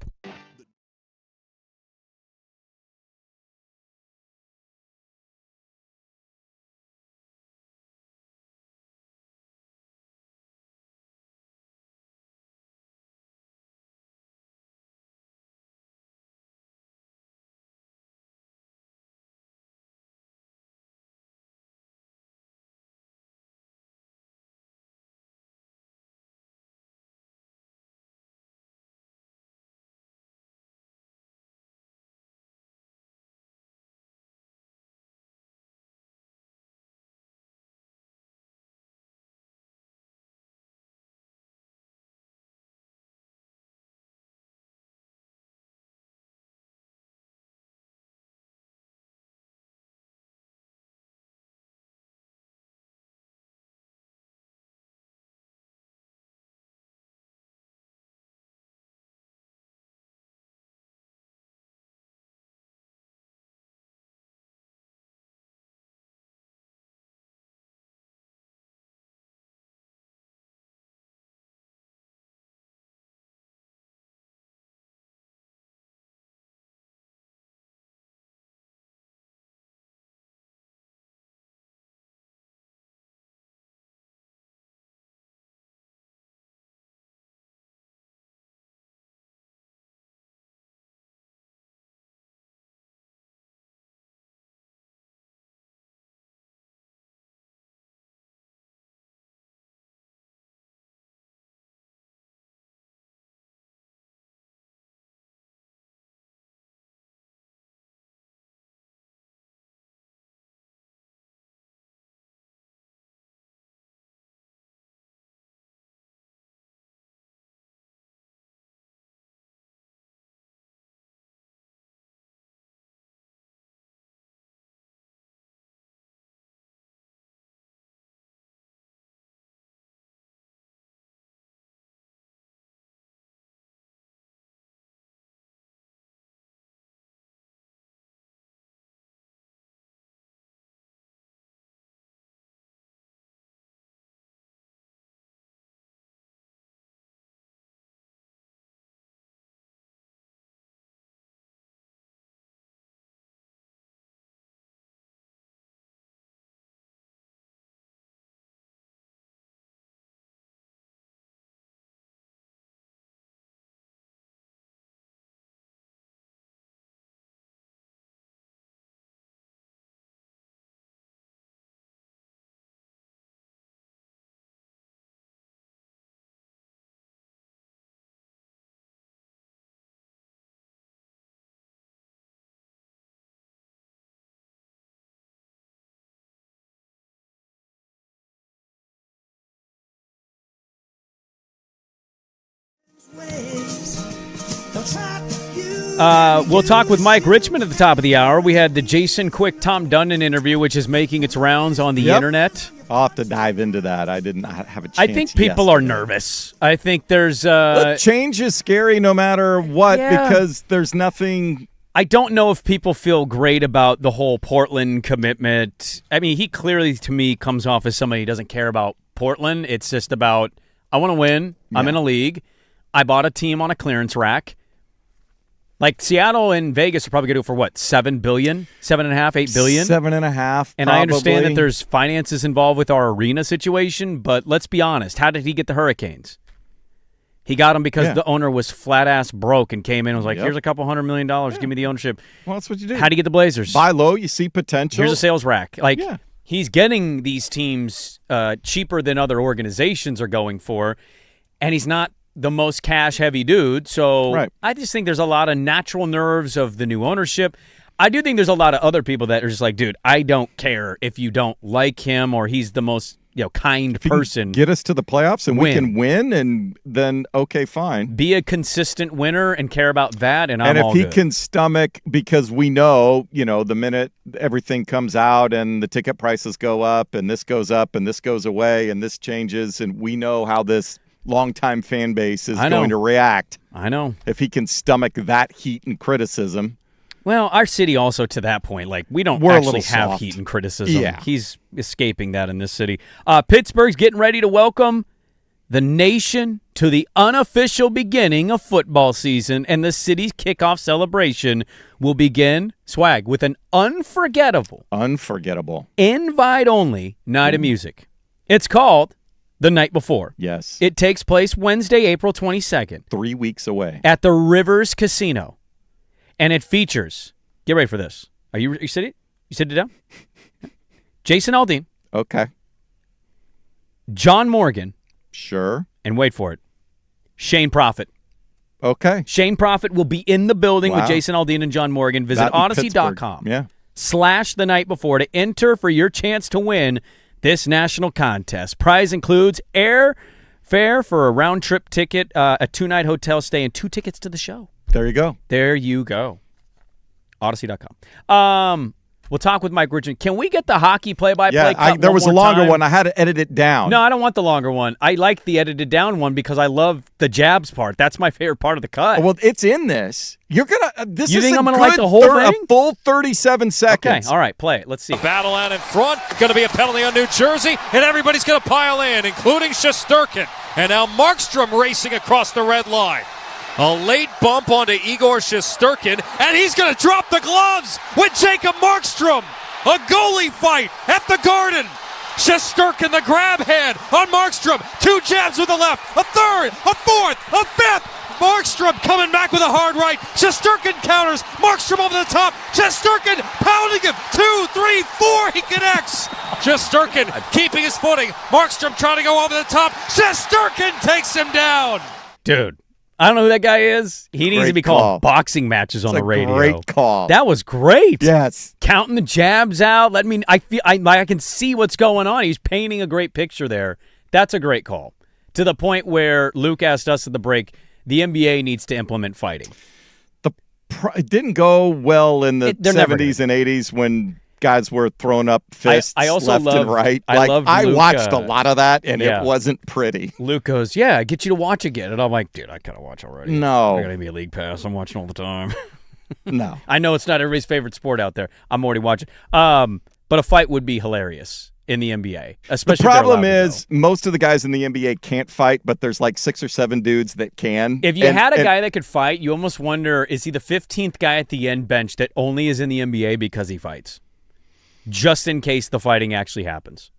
We'll talk with Mike Richmond at the top of the hour. We had the Jason Quick, Tom Dundon interview, which is making its rounds on the internet. I'll have to dive into that. I did not have a chance. I think people are nervous. I think there's change is scary no matter what because there's nothing. I don't know if people feel great about the whole Portland commitment. I mean, he clearly, to me, comes off as somebody who doesn't care about Portland. It's just about, I want to win. Yeah. I'm in a league. I bought a team on a clearance rack. Like Seattle and Vegas are probably going to do it for what, $7 billion, $7.5, $8 billion? 7.5. And I understand that there's finances involved with our arena situation, but let's be honest. How did he get the Hurricanes? He got them because the owner was flat ass broke and came in and was like, here's a couple $100 million. Give me the ownership. Well, that's what you do. How do you get the Blazers? Buy low, you see potential. Here's a sales rack. Like, he's getting these teams cheaper than other organizations are going for, and he's not the most cash-heavy dude. So I just think there's a lot of natural nerves of the new ownership. I do think there's a lot of other people that are just like, dude, I don't care if you don't like him or he's the most kind person. Get us to the playoffs and we can win, and then okay, fine. Be a consistent winner and care about that, and I'm all good. And if he can stomach, because we know, the minute everything comes out and the ticket prices go up and this goes up and this goes away and this changes, and we know how this longtime fan base is going to react. I know. If he can stomach that heat and criticism. Well, our city also to that point, like we're actually have heat and criticism. Yeah. He's escaping that in this city. Pittsburgh's getting ready to welcome the nation to the unofficial beginning of football season, and the city's kickoff celebration will begin, Swag, with an unforgettable, invite-only night of music. It's called The Night Before. Yes. It takes place Wednesday, April 22nd. 3 weeks away. At the Rivers Casino. And it features, get ready for this. Are you sitting? You sit it down? Jason Aldean. Okay. John Morgan. Sure. And wait for it. Shane Prophet. Okay. Shane Prophet will be in the building with Jason Aldean and John Morgan. Visit Odyssey.com. / The Night Before to enter for your chance to win this national contest. Prize includes airfare for a round-trip ticket, a 2-night hotel stay, and 2 tickets to the show. There you go. There you go. Odyssey.com. We'll talk with Mike Richmond. Can we get the hockey play-by-play cut there was a longer time? one. I had to edit it down. No, I don't want the longer one. I like the edited down one because I love the jabs part. That's my favorite part of the cut. Well, it's in this. You're gonna. You think I'm gonna like the whole thing? A full 37 seconds. Okay, all right, play it. Let's see. A battle out in front. Going to be a penalty on New Jersey, and everybody's going to pile in, including Shesterkin. And now Markstrom racing across the red line. A late bump onto Igor Shesterkin, and he's going to drop the gloves with Jacob Markstrom. A goalie fight at the Garden. Shesterkin, the grab hand on Markstrom. 2 jabs with the left, a third, a fourth, a fifth. Markstrom coming back with a hard right. Shesterkin counters. Markstrom over the top. Shesterkin pounding him. 2, 3, 4. He connects. Shesterkin keeping his footing. Markstrom trying to go over the top. Shesterkin takes him down. Dude. I don't know who that guy is. He needs to be called boxing matches on the radio. Great call. That was great. Yes. Counting the jabs out. I can see what's going on. He's painting a great picture there. That's a great call. To the point where Luke asked us at the break, the NBA needs to implement fighting. It didn't go well in the 70s and 80s when guys were throwing up fists left and right. I watched a lot of that, and it wasn't pretty. Luke goes, get you to watch again. And I'm like, dude, I kind of watch already. No. I got to be a league pass. I'm watching all the time. No. I know it's not everybody's favorite sport out there. I'm already watching. But a fight would be hilarious in the NBA. Especially the problem is most of the guys in the NBA can't fight, but there's like 6 or 7 dudes that can. If you had a guy that could fight, you almost wonder, is he the 15th guy at the end bench that only is in the NBA because he fights? Just in case the fighting actually happens.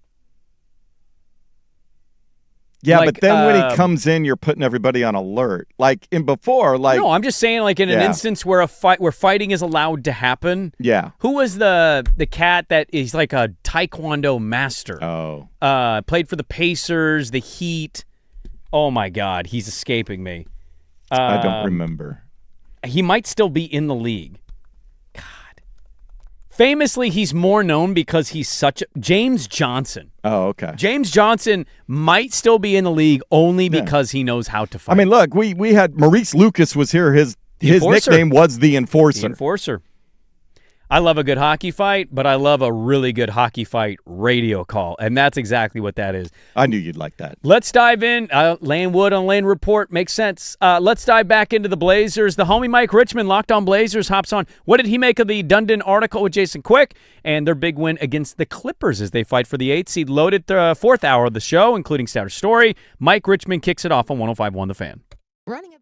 Yeah, but then when he comes in, you're putting everybody on alert. Like in before, no, I'm just saying, like in an instance where where fighting is allowed to happen. Yeah. Who was the cat that is like a taekwondo master? Oh. Played for the Pacers, the Heat. Oh my God, he's escaping me. I don't remember. He might still be in the league. Famously, he's more known because he's such a James Johnson. Oh, okay. James Johnson might still be in the league only because he knows how to fight. I mean, look, we had Maurice Lucas was here. His nickname was the Enforcer. The Enforcer. I love a good hockey fight, but I love a really good hockey fight radio call, and that's exactly what that is. I knew you'd like that. Let's dive in. Lane Wood on Lane Report makes sense. Let's dive back into the Blazers. The homie Mike Richmond, Locked On Blazers, hops on. What did he make of the Dundon article with Jason Quick and their big win against the Clippers as they fight for the 8th seed? Loaded the fourth hour of the show, including Status Story. Mike Richmond kicks it off on 105.1 The Fan. Running a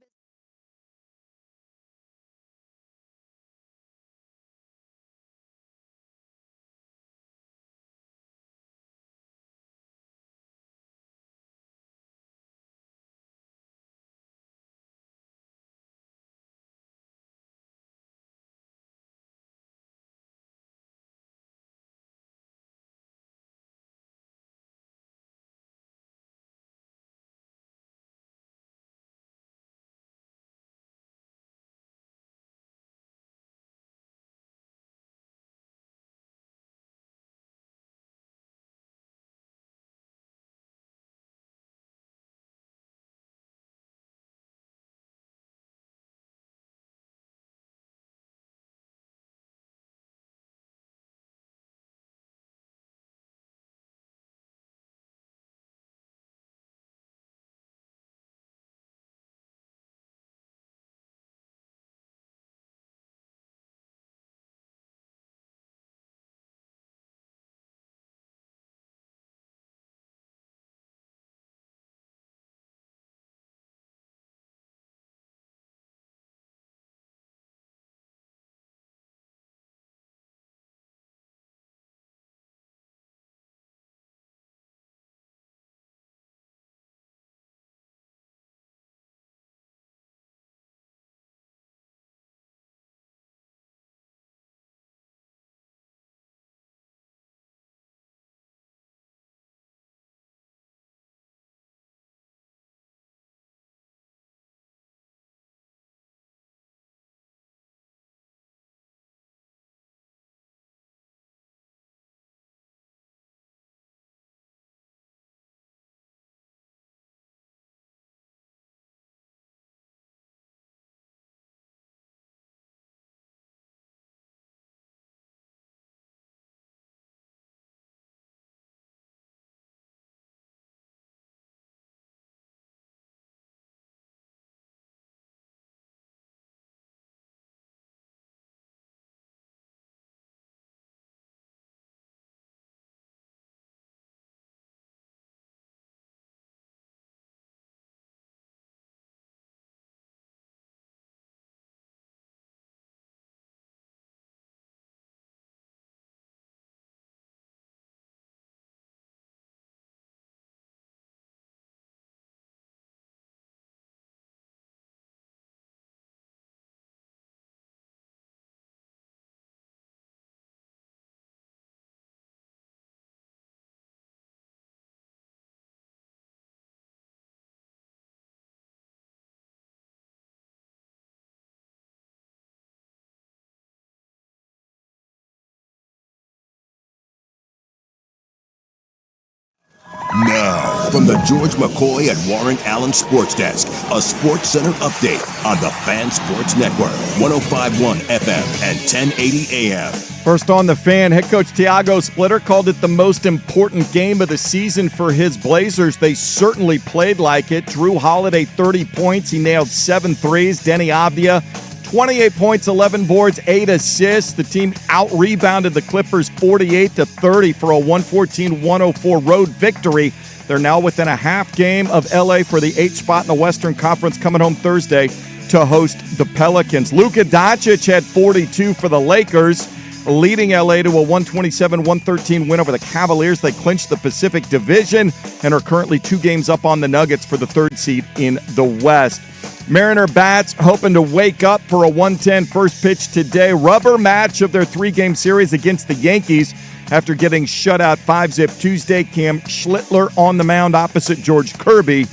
Now, from the George McCoy at Warren Allen Sports Desk, a Sports Center update on the Fan Sports Network, 105.1 FM and 1080 AM. First on The Fan, head coach Thiago Splitter called it the most important game of the season for his Blazers. They certainly played like it. Drew Holiday, 30 points. He nailed 7 threes. Denny Avdia, 28 points, 11 boards, 8 assists. The team out-rebounded the Clippers 48-30 for a 114-104 road victory. They're now within a half game of L.A. for the 8th spot in the Western Conference, coming home Thursday to host the Pelicans. Luka Doncic had 42 for the Lakers, leading L.A. to a 127-113 win over the Cavaliers. They clinched the Pacific Division and are currently 2 games up on the Nuggets for the 3rd seed in the West. Mariner bats hoping to wake up for a 110 first pitch today. Rubber match of their 3-game series against the Yankees after getting shut out 5-zip Tuesday. Cam Schlittler on the mound opposite George Kirby.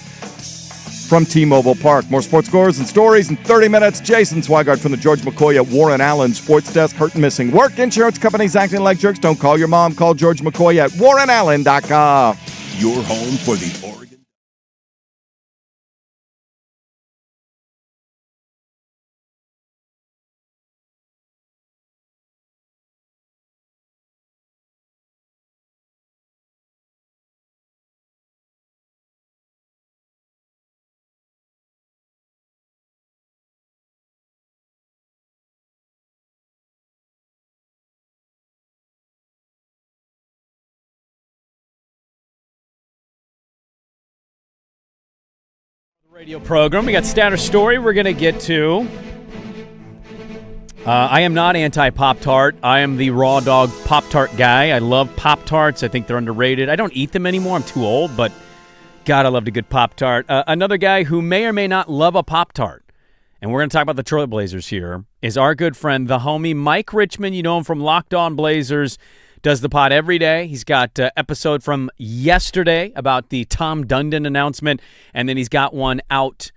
from T-Mobile Park. More sports scores and stories in 30 minutes. Jason Swigart from the George McCoy at Warren Allen Sports Desk. Hurt and missing work. Insurance companies acting like jerks. Don't call your mom. Call George McCoy at warrenallen.com. Your home for the Oregon. Radio program. We got Statter Story we're going to get to. I am not anti-Pop-Tart. I am the raw dog Pop-Tart guy. I love Pop-Tarts. I think they're underrated. I don't eat them anymore. I'm too old, but God, I loved a good Pop-Tart. Another guy who may or may not love a Pop-Tart, and we're going to talk about the Trailblazers here, is our good friend, the homie Mike Richmond. You know him from Locked On Blazers. Does the pod every day. He's got an episode from yesterday about the Tom Dundon announcement, and then he's got one out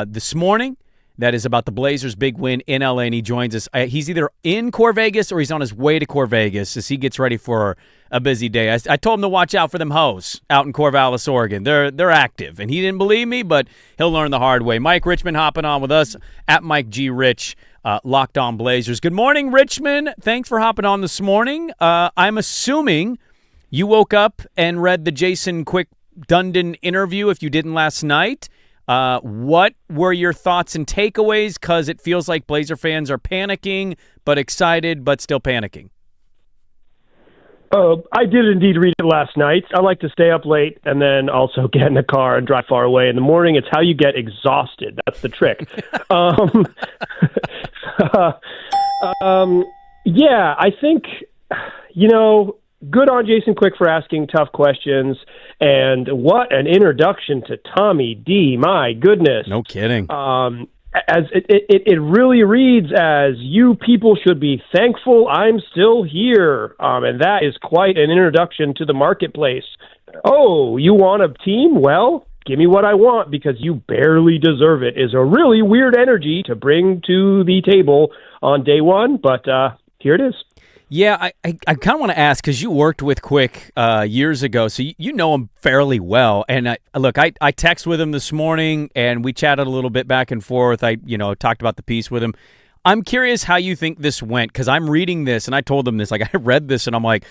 this morning that is about the Blazers' big win in LA, and he joins us. He's either in Core Vegas or he's on his way to Core Vegas as he gets ready for a busy day. I told him to watch out for them hoes out in Corvallis, Oregon. They're active, and he didn't believe me, but he'll learn the hard way. Mike Richmond hopping on with us at Mike G. Rich. Locked On Blazers. Good morning, Richmond. Thanks for hopping on this morning. I'm assuming you woke up and read the Jason Quick Dundon interview if you didn't last night. What were your thoughts and takeaways? Because it feels like Blazer fans are panicking, but excited, but still panicking. I did indeed read it last night. I like to stay up late and then also get in the car and drive far away in the morning. It's how you get exhausted. That's the trick. Yeah, I think, good on Jason Quick for asking tough questions. And what an introduction to Tommy D. My goodness. No kidding. As it really reads as, you people should be thankful I'm still here. And that is quite an introduction to the marketplace. Oh, you want a team? Well, give me what I want because you barely deserve it is a really weird energy to bring to the table on day one. But here it is. Yeah, I kind of want to ask because you worked with Quick years ago, so you know him fairly well. And I texted with him this morning, and we chatted a little bit back and forth. I talked about the piece with him. I'm curious how you think this went because I'm reading this, and I told him this. Like I read this, and I'm like,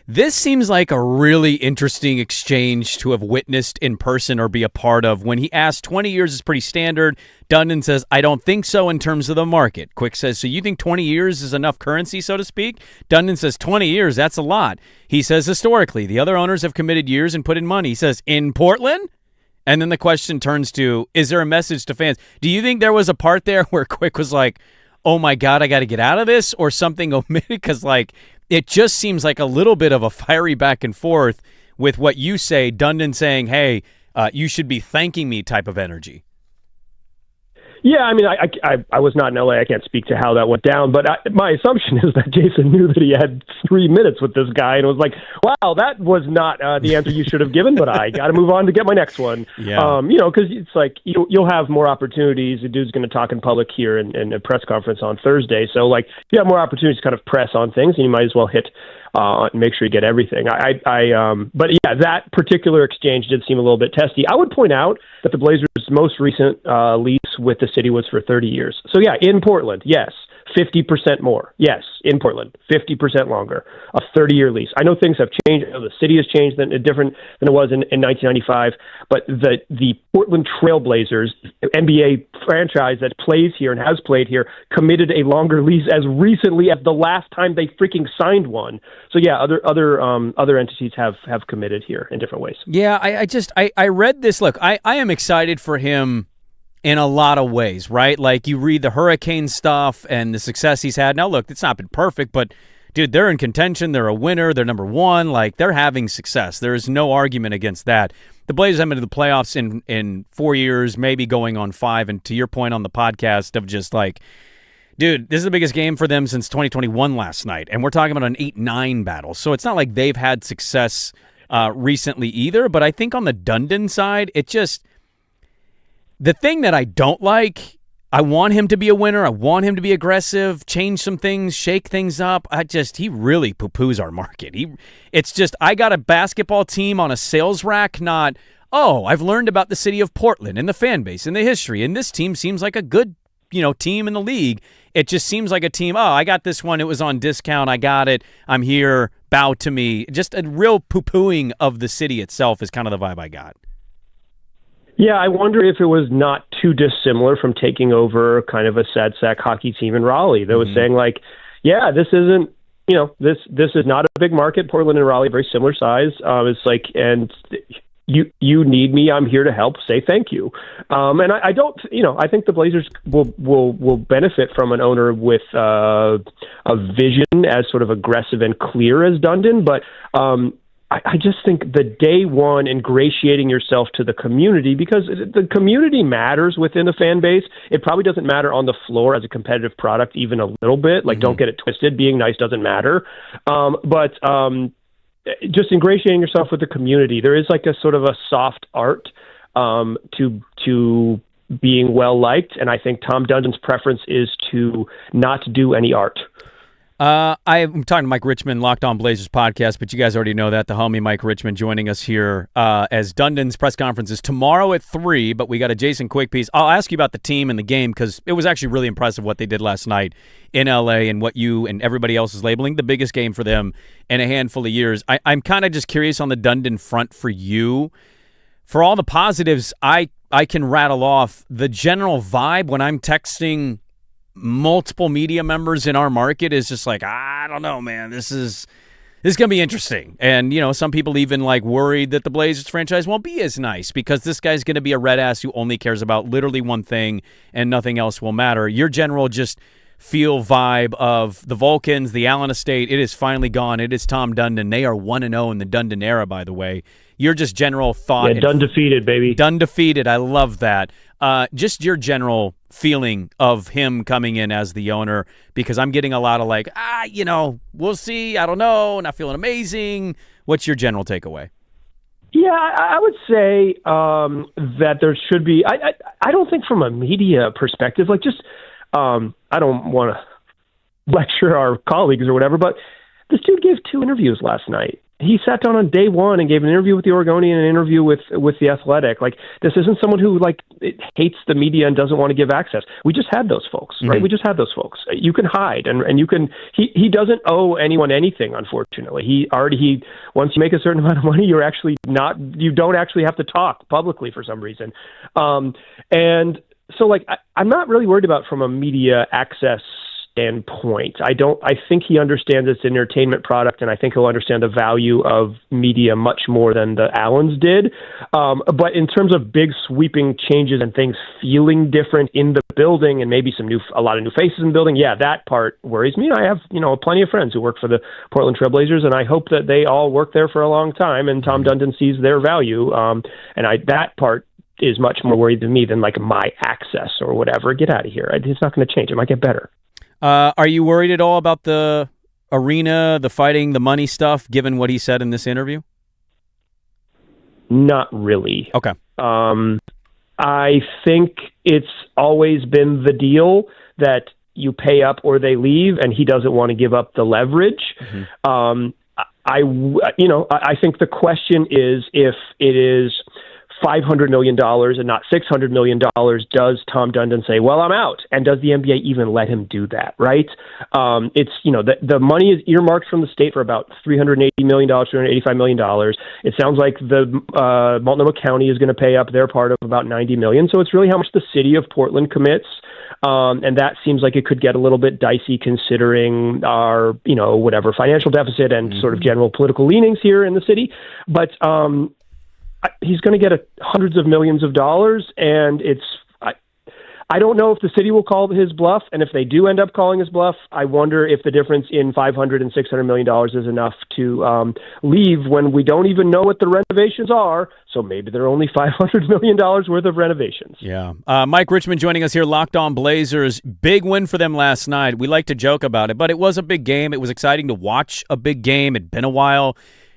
this seems like a really interesting exchange to have witnessed in person or be a part of. When he asked, 20 years is pretty standard. Dundon says, I don't think so in terms of the market. Quick says, so you think 20 years is enough currency, so to speak? Dundon says, 20 years, that's a lot. He says, historically, the other owners have committed years and put in money. He says, in Portland? And then the question turns to, is there a message to fans? Do you think there was a part there where Quick was like, oh my God, I got to get out of this, or something omitted? Because it just seems like a little bit of a fiery back and forth with what you say, Dundon saying, hey, you should be thanking me type of energy. Yeah, I mean, I was not in LA. I can't speak to how that went down, but my assumption is that Jason knew that he had 3 minutes with this guy and was like, wow, that was not the answer you should have given, but I got to move on to get my next one. Yeah. Because it's like you'll have more opportunities. The dude's going to talk in public here in a press conference on Thursday. So, you have more opportunities to kind of press on things, and you might as well hit and make sure you get everything. But yeah, that particular exchange did seem a little bit testy. I would point out that the Blazers' most recent lease with the city was for 30 years. So yeah, in Portland, yes. 50% more. Yes, in Portland, 50% longer. A 30-year lease. I know things have changed. I know the city has changed different than it was in 1995. But the Portland Trailblazers, NBA franchise that plays here and has played here, committed a longer lease as recently as the last time they freaking signed one. So yeah, other entities have committed here in different ways. Yeah, I read this. Look, I am excited for him in a lot of ways, right? Like you read the Hurricane stuff and the success he's had. Now, look, it's not been perfect, but dude, they're in contention. They're a winner. They're number one. Like they're having success. There is no argument against that. The Blazers haven't been to the playoffs in 4 years, maybe going on 5. And to your point on the podcast of just like, dude, this is the biggest game for them since 2021 last night. And we're talking about an 8-9 battle. So it's not like they've had success recently either. But I think on the Dundon side, it just, The thing that I don't like, I want him to be a winner. I want him to be aggressive, change some things, shake things up. He really poo-poos our market. It's just, I got a basketball team on a sales rack, not, oh, I've learned about the city of Portland and the fan base and the history, and this team seems like a good, team in the league. It just seems like a team, oh, I got this one. It was on discount. I got it. I'm here. Bow to me. Just a real poo-pooing of the city itself is kind of the vibe I got. Yeah, I wonder if it was not too dissimilar from taking over kind of a sad sack hockey team in Raleigh that was saying like, yeah, this isn't, this is not a big market. Portland and Raleigh, very similar size. It's like, and you need me. I'm here to help. Say thank you. And I don't, I think the Blazers will benefit from an owner with a vision as sort of aggressive and clear as Dundon, but I just think the day one ingratiating yourself to the community, because the community matters within the fan base. It probably doesn't matter on the floor as a competitive product even a little bit. Like, don't get it twisted. Being nice doesn't matter. But just ingratiating yourself with the community. There is like a sort of a soft art to being well liked, and I think Tom Dundon's preference is to not do any art. I'm talking to Mike Richmond, Locked On Blazers podcast, but you guys already know that. The homie Mike Richmond joining us here as Dundon's press conference is tomorrow at 3, but we got a Jason Quick piece. I'll ask you about the team and the game because it was actually really impressive what they did last night in L.A. and what you and everybody else is labeling the biggest game for them in a handful of years. I'm kind of just curious on the Dundon front for you. For all the positives, I can rattle off the general vibe when I'm texting multiple media members in our market is just like, I don't know, man, this is going to be interesting. And, some people even like worried that the Blazers franchise won't be as nice because this guy's going to be a red ass who only cares about literally one thing and nothing else will matter. Your general just feel vibe of the Vulcans, the Allen estate, it is finally gone. It is Tom Dundon. They are 1-0 in the Dundon era, by the way. Your just general thought. Yeah, done defeated, baby. Done defeated. I love that. Just your general feeling of him coming in as the owner, because I'm getting a lot of like, we'll see. I don't know. Not feeling amazing. What's your general takeaway? Yeah, I would say that there should be. I don't think from a media perspective, like just I don't want to lecture our colleagues or whatever, but this dude gave 2 interviews last night. He sat down on day one and gave an interview with the Oregonian and an interview with The Athletic. Like, this isn't someone who hates the media and doesn't want to give access. We just had those folks, right? We just had those folks. You can hide and you can. He doesn't owe anyone anything, unfortunately. He once you make a certain amount of money, you don't actually have to talk publicly for some reason. And so I'm not really worried about from a media access standpoint. I think he understands it's an entertainment product, and I think he'll understand the value of media much more than the Allens did. But in terms of big sweeping changes and things feeling different in the building and maybe a lot of new faces in the building, yeah, that part worries me. I have, plenty of friends who work for the Portland Trailblazers, and I hope that they all work there for a long time and Tom Dundon sees their value. That part is much more worried than me than my access or whatever. Get out of here. It's not going to change. It might get better. Are you worried at all about the arena, the fighting, the money stuff, given what he said in this interview? Not really. Okay. I think it's always been the deal that you pay up or they leave, and he doesn't want to give up the leverage. Mm-hmm. I think the question is if it is $500 million and not $600 million, does Tom Dundon say, well, I'm out? And does the NBA even let him do that, right? It's, the money is earmarked from the state for about $380 million, $385 million. It sounds like the Multnomah County is going to pay up their part of about $90 million. So it's really how much the city of Portland commits. And that seems like it could get a little bit dicey considering our, whatever financial deficit and sort of general political leanings here in the city. But, he's going to get hundreds of millions of dollars, and I don't know if the city will call his bluff, and if they do end up calling his bluff, I wonder if the difference in $500 and $600 million is enough to leave when we don't even know what the renovations are, so maybe they're only $500 million worth of renovations. Yeah. Mike Richmond joining us here, Locked On Blazers. Big win for them last night. We like to joke about it, but it was a big game. It was exciting to watch a big game. It'd been a while.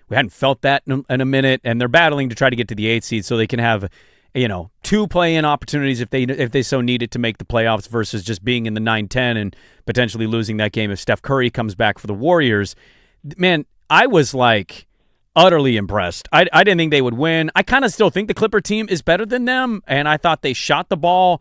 We hadn't felt that in a minute, and they're battling to try to get to the 8th seed so they can have 2 play-in opportunities if they so need it to make the playoffs versus just being in the 9-10 and potentially losing that game if Steph Curry comes back for the Warriors. Man, I was like utterly impressed. I didn't think they would win. I kind of still think the Clipper team is better than them, and I thought they shot the ball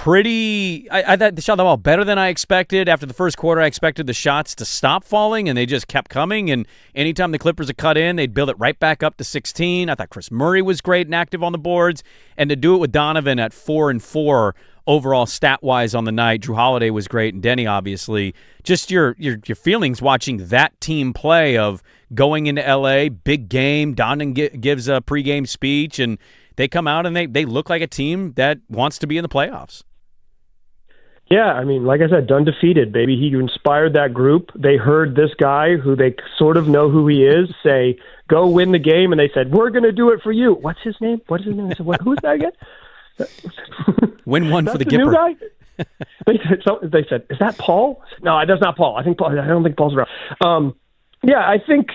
I thought they shot the ball better than I expected. After the first quarter, I expected the shots to stop falling, and they just kept coming. And anytime the Clippers would cut in, they'd build it right back up to 16. I thought Chris Murray was great and active on the boards. And to do it with Donovan at 4-4 overall stat-wise on the night, Drew Holiday was great, and Denny, obviously. Just your feelings watching that team play of going into L.A., big game. Donovan gives a pregame speech, and they come out and they look like a team that wants to be in the playoffs. Yeah, I mean, like I said, done defeated, baby. He inspired that group. They heard this guy, who they sort of know who he is, say, go win the game, and they said, we're going to do it for you. What's his name? I said, who's that again? Win one for the Gipper. New guy? They said, is that Paul? No, that's not Paul. I don't think Paul's around. Yeah, I think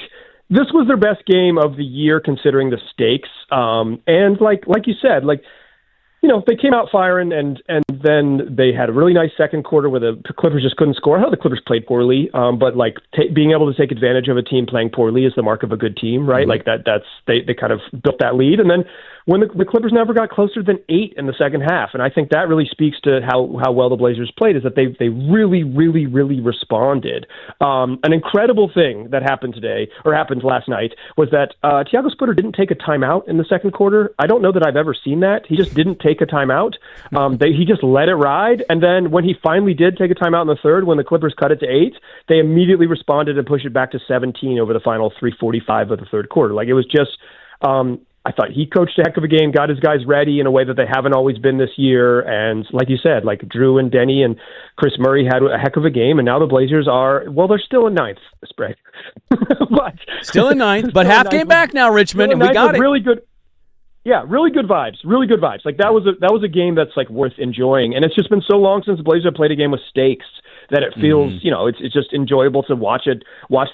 this was their best game of the year considering the stakes. And like you said, they came out firing, and then they had a really nice second quarter where the Clippers just couldn't score. I know the Clippers played poorly, but being able to take advantage of a team playing poorly is the mark of a good team, right? Mm-hmm. They kind of built that lead, and then when the Clippers never got closer than 8 in the second half, and I think that really speaks to how well the Blazers played, is that they really, really, really responded. An incredible thing that happened last night was that Thiago Splitter didn't take a timeout in the second quarter. I don't know that I've ever seen that. He just didn't take a timeout. He just let it ride, and then when he finally did take a timeout in the third, when the Clippers cut it to 8, they immediately responded and pushed it back to 17 over the final 3:45 of the third quarter. It was just I thought he coached a heck of a game, got his guys ready in a way that they haven't always been this year. And like you said, Drew and Denny and Chris Murray had a heck of a game. And now the Blazers they're still in ninth, Sprague. Still in ninth, but half game back now, Richmond, and we got it. Really good. Yeah, really good vibes. Really good vibes. That was a game that's worth enjoying. And it's just been so long since the Blazers have played a game with stakes that it feels, it's just enjoyable to watch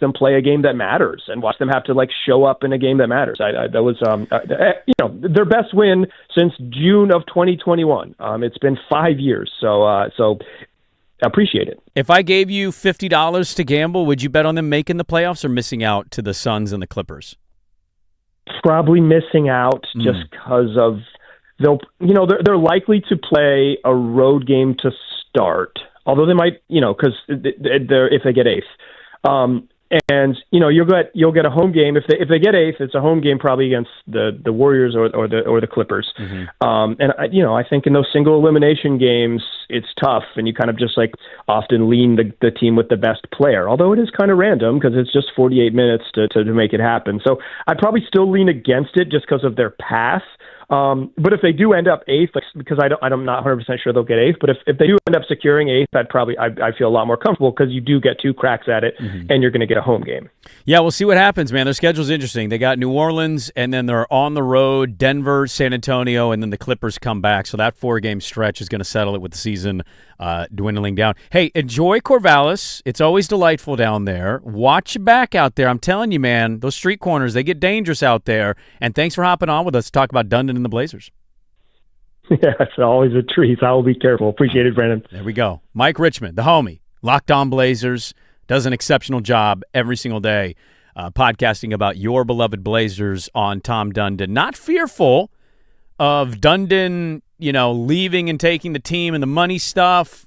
them play a game that matters and watch them have to show up in a game that matters. That was, their best win since June of 2021. It's been 5 years. So appreciate it. If I gave you $50 to gamble, would you bet on them making the playoffs or missing out to the Suns and the Clippers? Probably missing out just because of they're likely to play a road game to start. Although they might, because if they get 8th, and you'll get a home game if they get 8th. It's a home game probably against the Warriors or the Clippers. Mm-hmm. And I think in those single elimination games it's tough, and you kind of just often lean the team with the best player. Although it is kind of random because it's just 48 minutes to make it happen. So I'd probably still lean against it just because of their path. But if they do end up 8th, because I'm not 100% sure they'll get 8th, but if they do end up securing 8th, I feel a lot more comfortable because you do get 2 cracks at it, mm-hmm. and you're going to get a home game. Yeah, we'll see what happens, man. Their schedule's interesting. They got New Orleans, and then they're on the road, Denver, San Antonio, and then the Clippers come back. So that 4-game stretch is going to settle it with the season dwindling down. Hey, enjoy Corvallis. It's always delightful down there. Watch your back out there. I'm telling you, man, those street corners, they get dangerous out there. And thanks for hopping on with us to talk about Dundon and the Blazers. Yeah, it's always a treat. I will be careful. Appreciate it, Brandon. There we go. Mike Richmond, the homie, Locked On Blazers, does an exceptional job every single day podcasting about your beloved Blazers on Tom Dundon. Not fearful of Dundon, leaving and taking the team and the money stuff.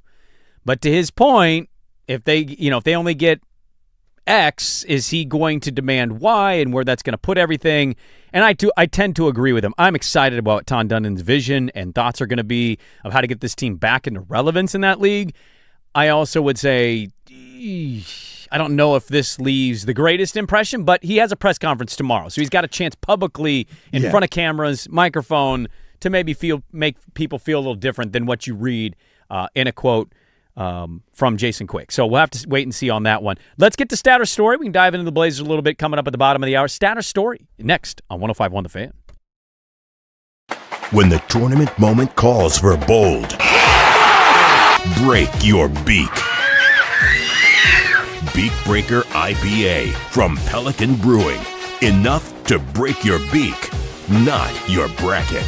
But to his point, if they only get X, is he going to demand Y, and where that's going to put everything? And I tend to agree with him. I'm excited about what Tom Dundon's vision and thoughts are going to be of how to get this team back into relevance in that league. I also would say, I don't know if this leaves the greatest impression, but he has a press conference tomorrow, so he's got a chance publicly in front of cameras, microphone, to maybe make people feel a little different than what you read in a quote from Jason Quick. So we'll have to wait and see on that one. Let's get to Statter Story. We can dive into the Blazers a little bit coming up at the bottom of the hour. Statter Story next on 105.1 The Fan. When the tournament moment calls for bold, break your beak. Beak Breaker IPA from Pelican Brewing. Enough to break your beak, not your bracket.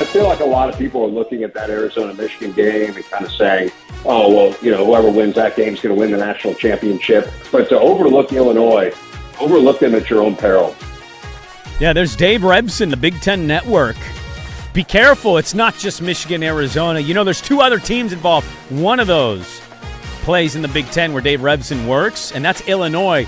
I feel like a lot of people are looking at that Arizona-Michigan game and kind of saying, oh, well, whoever wins that game is going to win the national championship. But to overlook Illinois, overlook them at your own peril. Yeah, there's Dave Rebson, the Big Ten Network. Be careful, it's not just Michigan, Arizona. There's 2 other teams involved. One of those plays in the Big Ten where Dave Rebson works, and that's Illinois.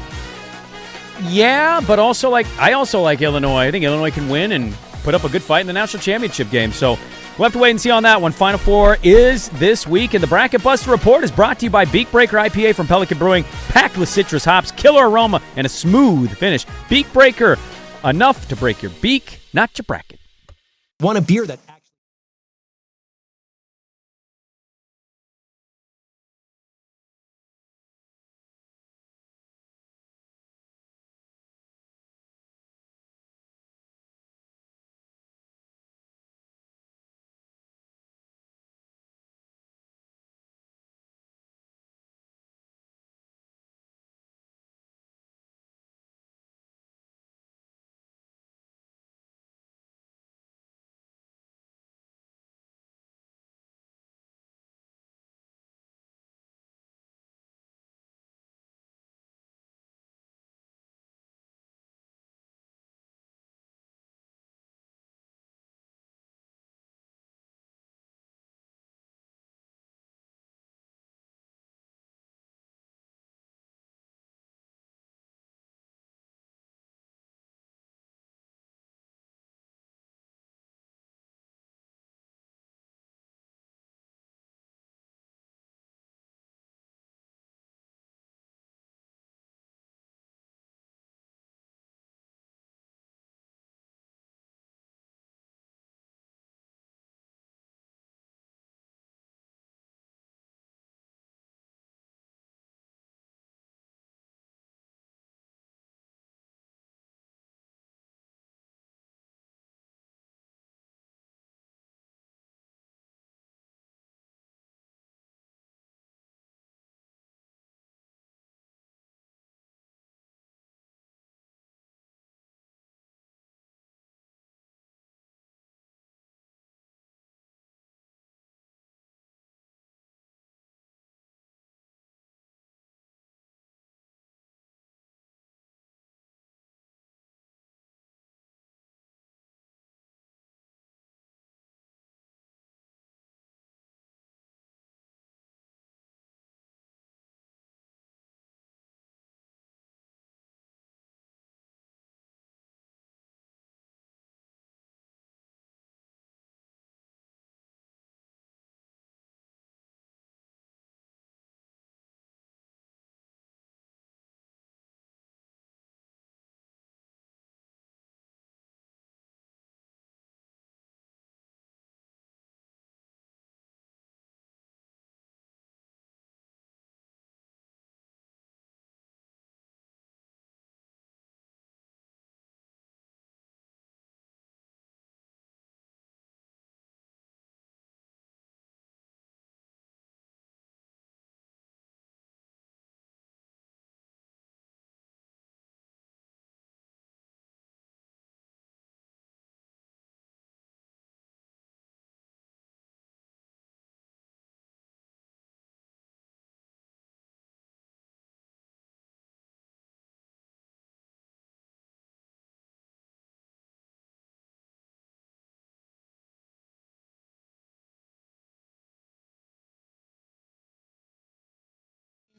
Yeah, but also I also like Illinois. I think Illinois can win and put up a good fight in the national championship game. So we'll have to wait and see on that one. Final Four is this week, and the Bracket Buster Report is brought to you by Beak Breaker IPA from Pelican Brewing, packed with citrus hops, killer aroma, and a smooth finish. Beak Breaker, enough to break your beak, not your bracket. Want a beer that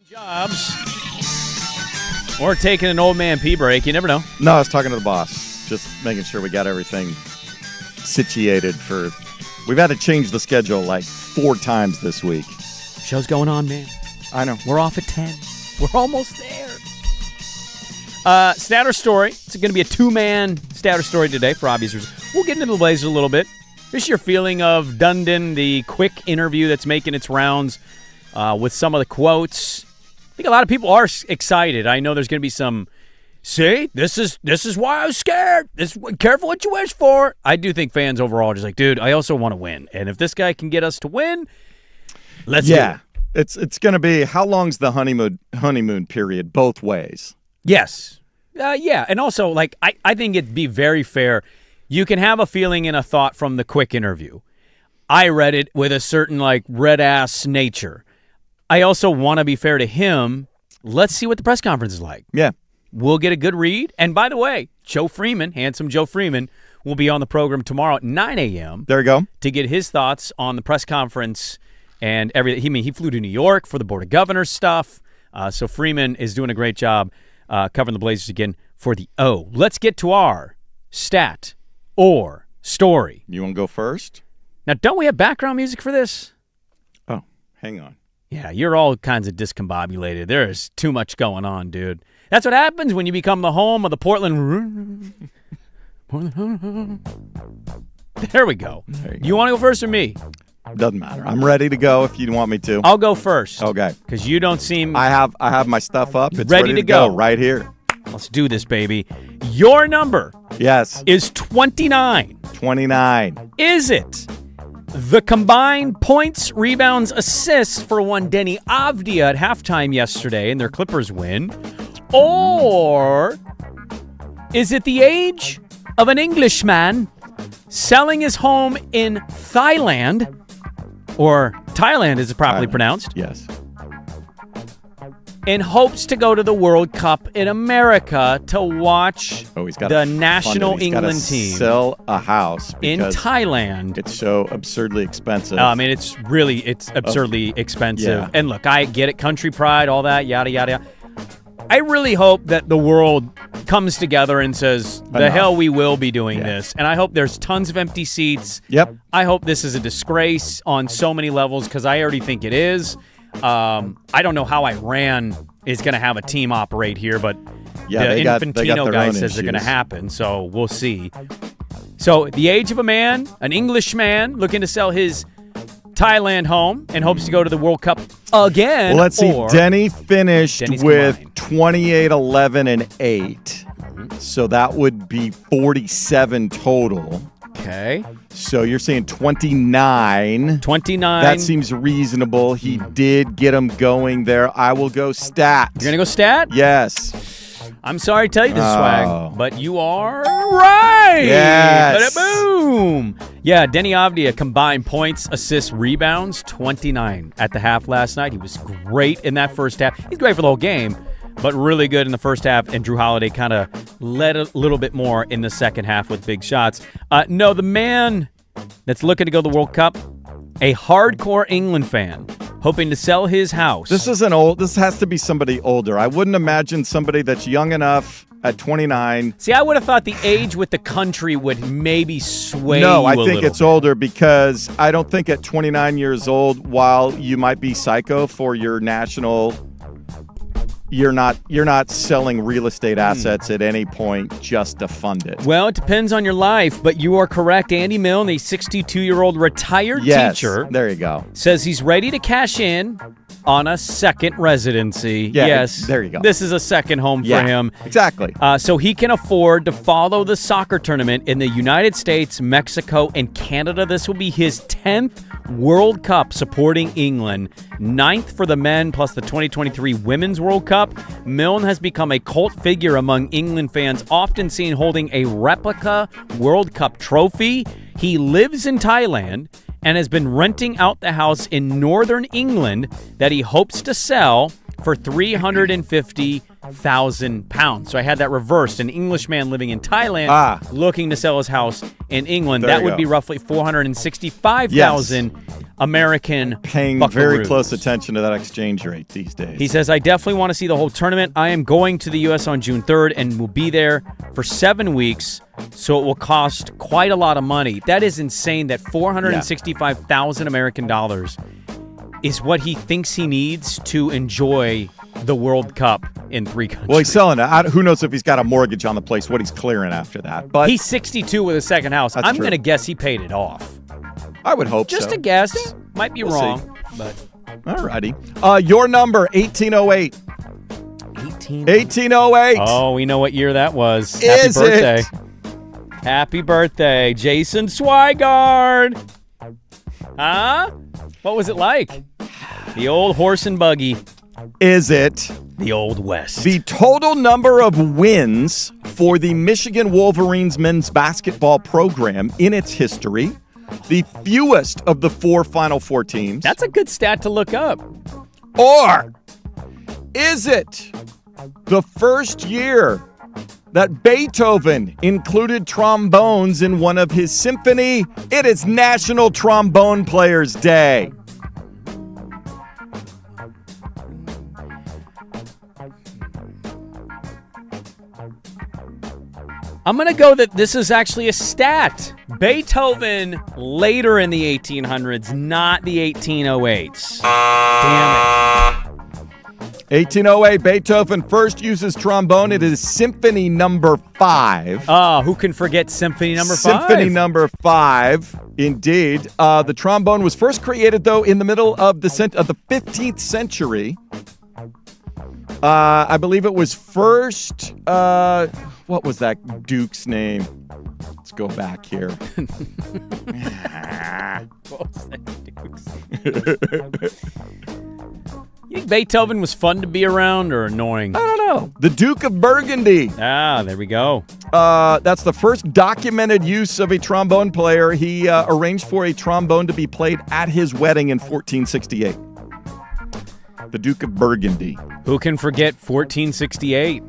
jobs or taking an old man pee break, you never know. No, I was talking to the boss, just making sure we got everything situated for. We've had to change the schedule like 4 times this week. Show's going on, man. I know. We're off at 10. We're almost there. Statter story. It's going to be a 2-man statter story today for obvious reasons. We'll get into the Blazers a little bit. Just your feeling of Dundon, the quick interview that's making its rounds with some of the quotes. I think a lot of people are excited. I know there's going to be some, see, this is why I was scared. Careful what you wish for. I do think fans overall are just like, dude, I also want to win. And if this guy can get us to win, let's do it. It's going to be, how long's the honeymoon period both ways? Yes. Yeah. And also, like, I think it'd be very fair. You can have a feeling and a thought from the quick interview. I read it with a certain, red-ass nature. I also want to be fair to him. Let's see what the press conference is like. Yeah. We'll get a good read. And by the way, Joe Freeman, handsome Joe Freeman, will be on the program tomorrow at 9 a.m. There you go. To get his thoughts on the press conference and everything. He flew to New York for the Board of Governors stuff. So Freeman is doing a great job covering the Blazers again for the O. Let's get to our stat or story. You want to go first? Now, don't we have background music for this? Oh, hang on. Yeah, you're all kinds of discombobulated. There is too much going on, dude. That's what happens when you become the home of the Portland. There we go. You want to go first or me? Doesn't matter. I'm ready to go if you want me to. I'll go first. Okay. Because you don't seem... I have my stuff up. It's ready to go right here. Let's do this, baby. Your number is 29. 29. Is it the combined points, rebounds, assists for one Denny Avdia at halftime yesterday in their Clippers win? Or is it the age of an Englishman selling his home in Thailand, or Thailand as it's properly pronounced? Yes. In hopes to go to the World Cup in America to watch the national England team sell a house in Thailand. It's so absurdly expensive. It's absurdly expensive. Yeah. And look, I get it, country pride, all that, yada, yada, yada. I really hope that the world comes together and says, the hell we will be doing this. And I hope there's tons of empty seats. Yep. I hope this is a disgrace on so many levels because I already think it is. I don't know how Iran is going to have a team operate here, but the Infantino guy says they're going to happen, so we'll see. So the age of a man, an Englishman looking to sell his Thailand home and hopes to go to the World Cup again. Well, let's see. Denny finished with 28, 11, and 8. So that would be 47 total. Okay. So you're saying 29. 29. That seems reasonable. He did get him going there. I will go stat. You're going to go stat? Yes. I'm sorry to tell you this, Swag, but you are right. Yes. Boom. Yeah, Denny Avdia combined points, assists, rebounds, 29 at the half last night. He was great in that first half. He's great for the whole game, but really good in the first half, and Drew Holiday kind of led a little bit more in the second half with big shots. No, the man that's looking to go to the World Cup, a hardcore England fan, hoping to sell his house. This has to be somebody older. I wouldn't imagine somebody that's young enough at 29. See, I would have thought the age with the country would maybe sway No, I you a think little it's bit. older because I don't think at 29 years old, while you might be psycho for your national... You're not selling real estate assets at any point just to fund it. Well, it depends on your life, but you are correct. Andy Milne, a 62-year-old retired teacher, there you go, says he's ready to cash in on a second residency. Yeah, yes, there you go. This is a second home for him. Exactly. So he can afford to follow the soccer tournament in the United States, Mexico, and Canada. This will be his 10th World Cup supporting England, 9th for the men plus the 2023 Women's World Cup. Milne has become a cult figure among England fans, often seen holding a replica World Cup trophy. He lives in Thailand and has been renting out the house in northern England that he hopes to sell for £350,000. So I had that reversed. An Englishman living in Thailand looking to sell his house in England. There that you would go. be roughly $465,000 American Paying buckaroos. very close attention to that exchange rate these days. He says, I definitely want to see the whole tournament. I am going to the U.S. on June 3rd and will be there for 7 weeks, so it will cost quite a lot of money. That is insane that $465,000 American dollars is what he thinks he needs to enjoy the World Cup in 3 countries. Well, he's selling it. Who knows if he's got a mortgage on the place, what he's clearing after that. But he's 62 with a second house. That's I'm true. going to guess he paid it off. I would hope Just so. a guess. Might be We'll wrong, see. but All righty. Your number, 1808. 1808. Oh, we know what year that was. Happy Is birthday. it? Happy birthday, Jason Swigard. Huh? What was it like? The old horse and buggy. Is it the Old West? the total number of wins for the Michigan Wolverines men's basketball program in its history, the fewest of the 4 Final Four teams. That's a good stat to look up. Or is it the first year that Beethoven included trombones in one of his symphony? It is National Trombone Players Day. I'm going to go that this is actually a stat. Beethoven later in the 1800s, not the 1808s. Damn it. 1808, Beethoven first uses trombone. It is Symphony Number 5. Oh, who can forget Symphony Number 5? Symphony Number 5, indeed. The trombone was first created, though, in the middle of the 15th century. I believe it was first... what was that Duke's name? Let's go back here. What was that Duke's name? You think Beethoven was fun to be around or annoying? I don't know. The Duke of Burgundy. Ah, there we go. That's the first documented use of a trombone player. He arranged for a trombone to be played at his wedding in 1468. The Duke of Burgundy. Who can forget 1468?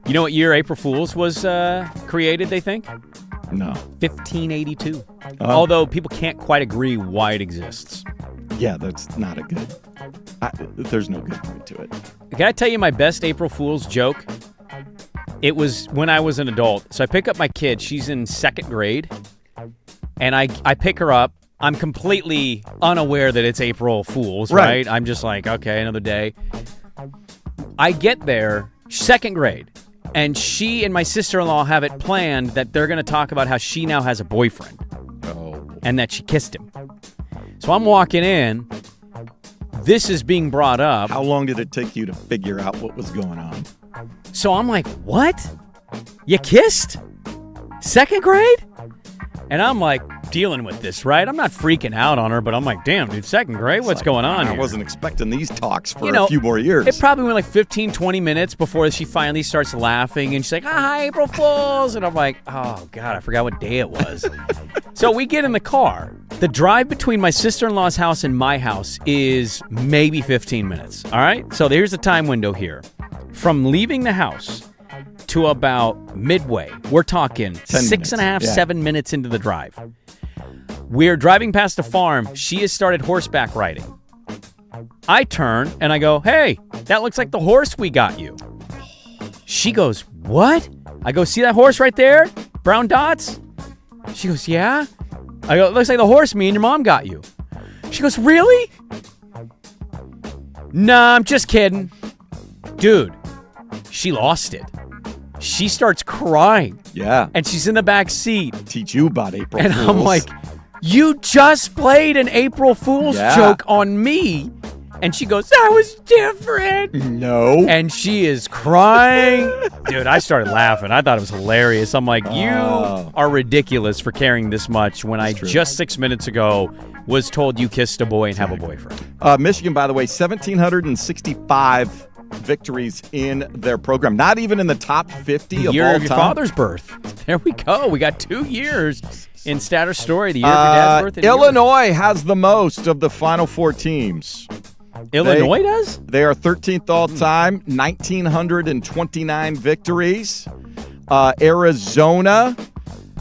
You know what year April Fool's was created, they think? No. 1582. Although people can't quite agree why it exists. Yeah, that's not a good... there's no good point to it. Can I tell you my best April Fool's joke? It was when I was an adult. So I pick up my kid. She's in 2nd grade. And I pick her up. I'm completely unaware that it's April Fool's, right? I'm just like, okay, another day. I get there, 2nd grade. And she and my sister-in-law have it planned that they're going to talk about how she now has a boyfriend. Oh. And that she kissed him. So I'm walking in. This is being brought up. How long did it take you to figure out what was going on? So I'm like, what? You kissed? 2nd grade? And I'm like dealing with this, right? I'm not freaking out on her, but I'm like, damn, dude, 2nd grade? What's going on here? I wasn't expecting these talks for a few more years. It probably went like 15, 20 minutes before she finally starts laughing, and she's like, hi, April Fools. And I'm like, oh, God, I forgot what day it was. So we get in the car. The drive between my sister-in-law's house and my house is maybe 15 minutes, all right? So here's the time window here. From leaving the house to about midway, we're talking 6.5, 7 minutes into the drive. We're driving past a farm. She has started horseback riding. I turn and I go, hey, that looks like the horse we got you. She goes, what? I go, see that horse right there? Brown dots? She goes, yeah. I go, it looks like the horse me and your mom got you. She goes, really? Nah, I'm just kidding. Dude, she lost it. She starts crying. Yeah. And she's in the back seat. Teach you about April Fools. And I'm like, you just played an April Fool's joke on me. And she goes, that was different. No. And she is crying. Dude, I started laughing. I thought it was hilarious. I'm like, you are ridiculous for caring this much when I just 6 minutes ago was told you kissed a boy and have a boyfriend. Michigan, by the way, 1,765 victories in their program. Not even in the top 50 of all time. The year of your father's birth. There we go. We got 2 years in Statter Story. The year of your dad's birth. Illinois has the most of the Final Four teams. Illinois does? They are 13th all-time, 1,929 victories. Arizona,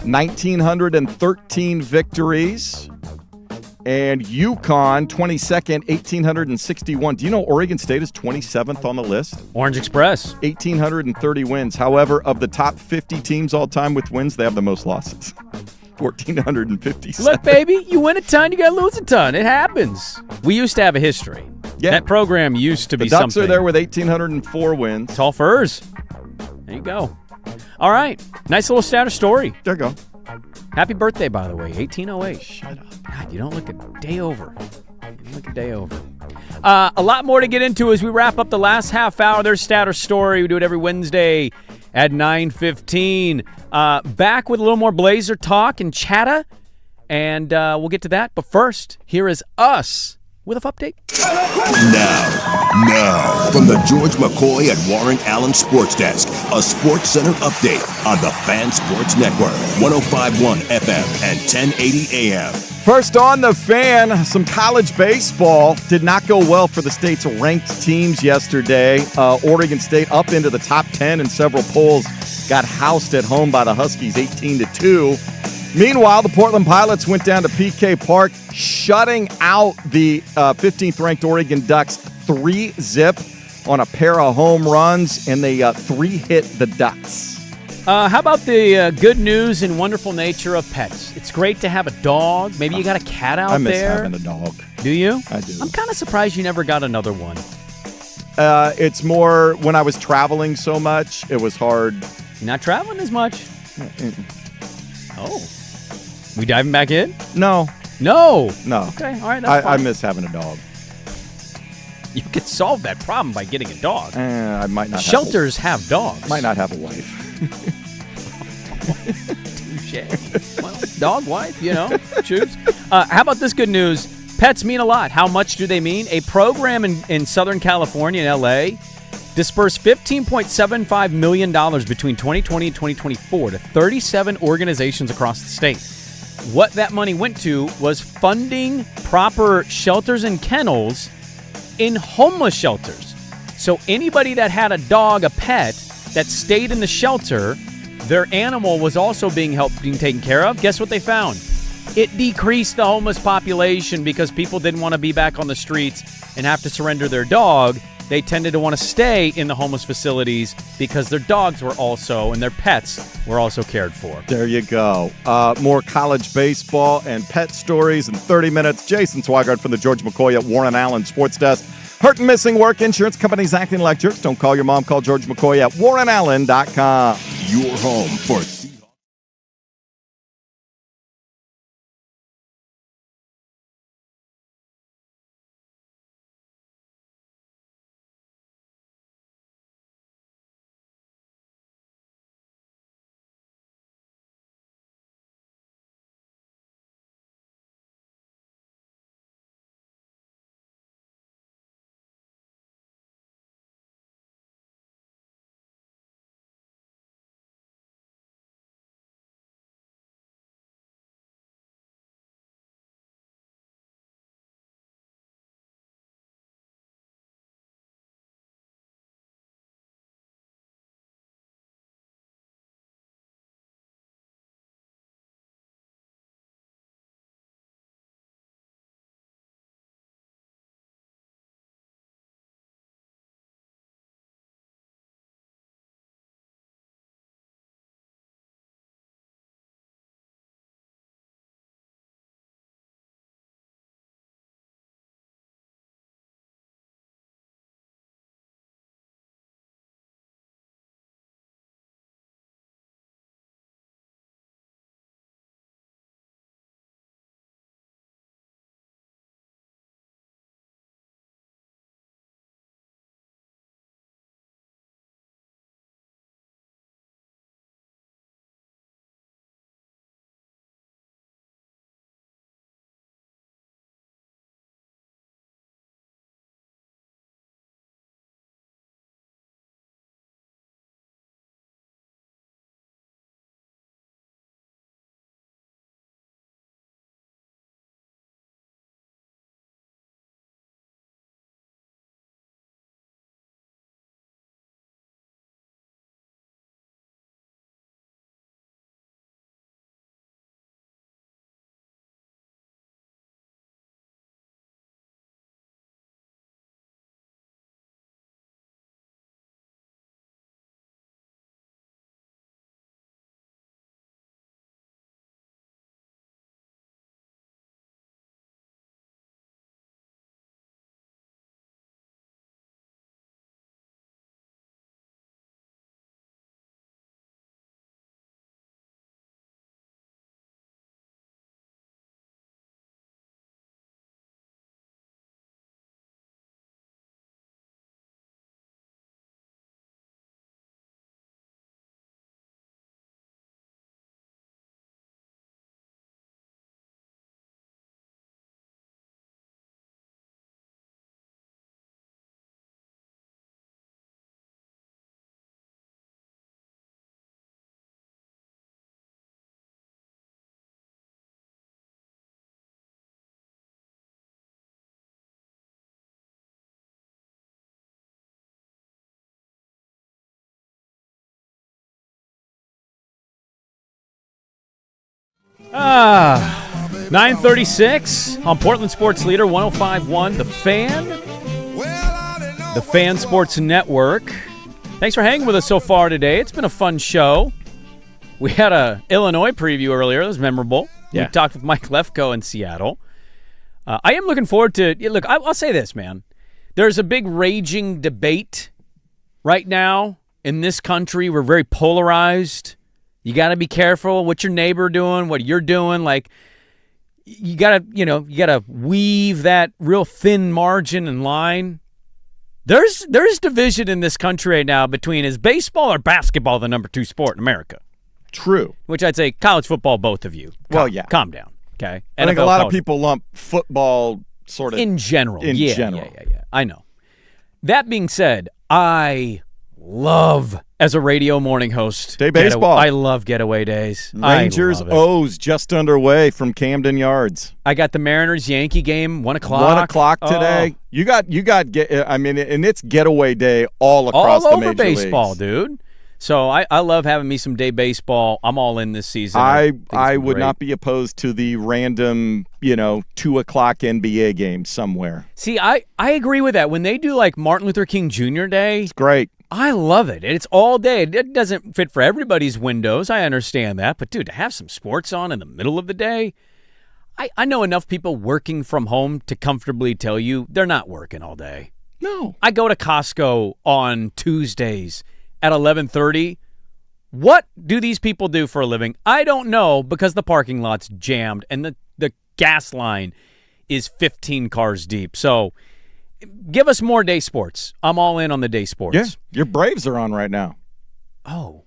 1,913 victories. And UConn, 22nd, 1,861. Do you know Oregon State is 27th on the list? Orange Express. 1,830 wins. However, of the top 50 teams all time with wins, they have the most losses. 1,457. Look, baby, you win a ton, you got to lose a ton. It happens. We used to have a history. Yeah. That program used to be something. The Ducks something. are there with 1,804 wins. Tall Furs. There you go. All right. Nice little Statter Story. There you go. Happy birthday, by the way, 1808. Shut up. God, you don't look a day over. A lot more to get into as we wrap up the last half hour. There's Statter Story. We do it every Wednesday at 9:15. Back with a little more Blazer talk and chatter, and we'll get to that. But first, here is us with an update. Now, from the George McCoy and Warren Allen Sports Desk, a Sports Center update on the Fan Sports Network, 105.1 FM and 1080 AM. First on the Fan, some college baseball did not go well for the state's ranked teams yesterday. Oregon State up into the top 10 in several polls, got housed at home by the Huskies 18-2. Meanwhile, the Portland Pilots went down to PK Park, shutting out the 15th-ranked Oregon Ducks 3-0 on a pair of home runs, and they 3-hit the Ducks. How about the good news and wonderful nature of pets? It's great to have a dog. Maybe you got a cat out there. I miss having a dog. Do you? I do. I'm kind of surprised you never got another one. It's more when I was traveling so much, it was hard. You're not traveling as much. Oh. We diving back in? No. No. Okay, all right, that's fine. I miss having a dog. You could solve that problem by getting a dog. I might not. Shelters have dogs. Might not have a wife. Touche. Well, dog, wife, choose. How about this good news? Pets mean a lot. How much do they mean? A program in Southern California, in L.A., dispersed $15.75 million between 2020 and 2024 to 37 organizations across the state. What that money went to was funding proper shelters and kennels in homeless shelters. So anybody that had a dog, a pet, that stayed in the shelter, their animal was also being taken care of. Guess what they found? It decreased the homeless population because people didn't want to be back on the streets and have to surrender their dog. They tended to want to stay in the homeless facilities because their dogs were also, and their pets were also cared for. There you go. More college baseball and pet stories in 30 minutes. Jason Swigard from the George McCoy at Warren Allen Sports Desk. Hurt and missing work, insurance companies acting like jerks. Don't call your mom. Call George McCoy at warrenallen.com. Your home for 9:36 on Portland Sports Leader 105.1 The Fan. The Fan Sports Network. Thanks for hanging with us so far today. It's been a fun show. We had a Illinois preview earlier. It was memorable. Yeah. We talked with Mike Lefko in Seattle. I am looking forward to – look, I'll say this, man. There's a big raging debate right now in this country. We're very polarized. You got to be careful what your neighbor doing, what you're doing. Like, you got to weave that real thin margin and line. There's division in this country right now between is baseball or basketball the number 2 sport in America? True. Which I'd say college football, both of you. Calm down, okay? I think a lot of people lump football sort of in general. Yeah. I know. That being said, I love, as a radio morning host, day baseball. I love getaway days. Rangers O's just underway from Camden Yards. I got the Mariners-Yankee game, 1 o'clock. 1 o'clock today. You got. And it's getaway day all across all the over major baseball, leagues. dude. So I love having me some day baseball. I'm all in this season. I would not be opposed to the random, 2 o'clock NBA game somewhere. See, I agree with that. When they do like Martin Luther King Jr. Day, it's great. I love it. It's all day. It doesn't fit for everybody's windows. I understand that. But, dude, to have some sports on in the middle of the day, I know enough people working from home to comfortably tell you they're not working all day. No. I go to Costco on Tuesdays at 11:30. What do these people do for a living? I don't know, because the parking lot's jammed and the gas line is 15 cars deep. So give us more day sports. I'm all in on the day sports. Yeah, your Braves are on right now. Oh.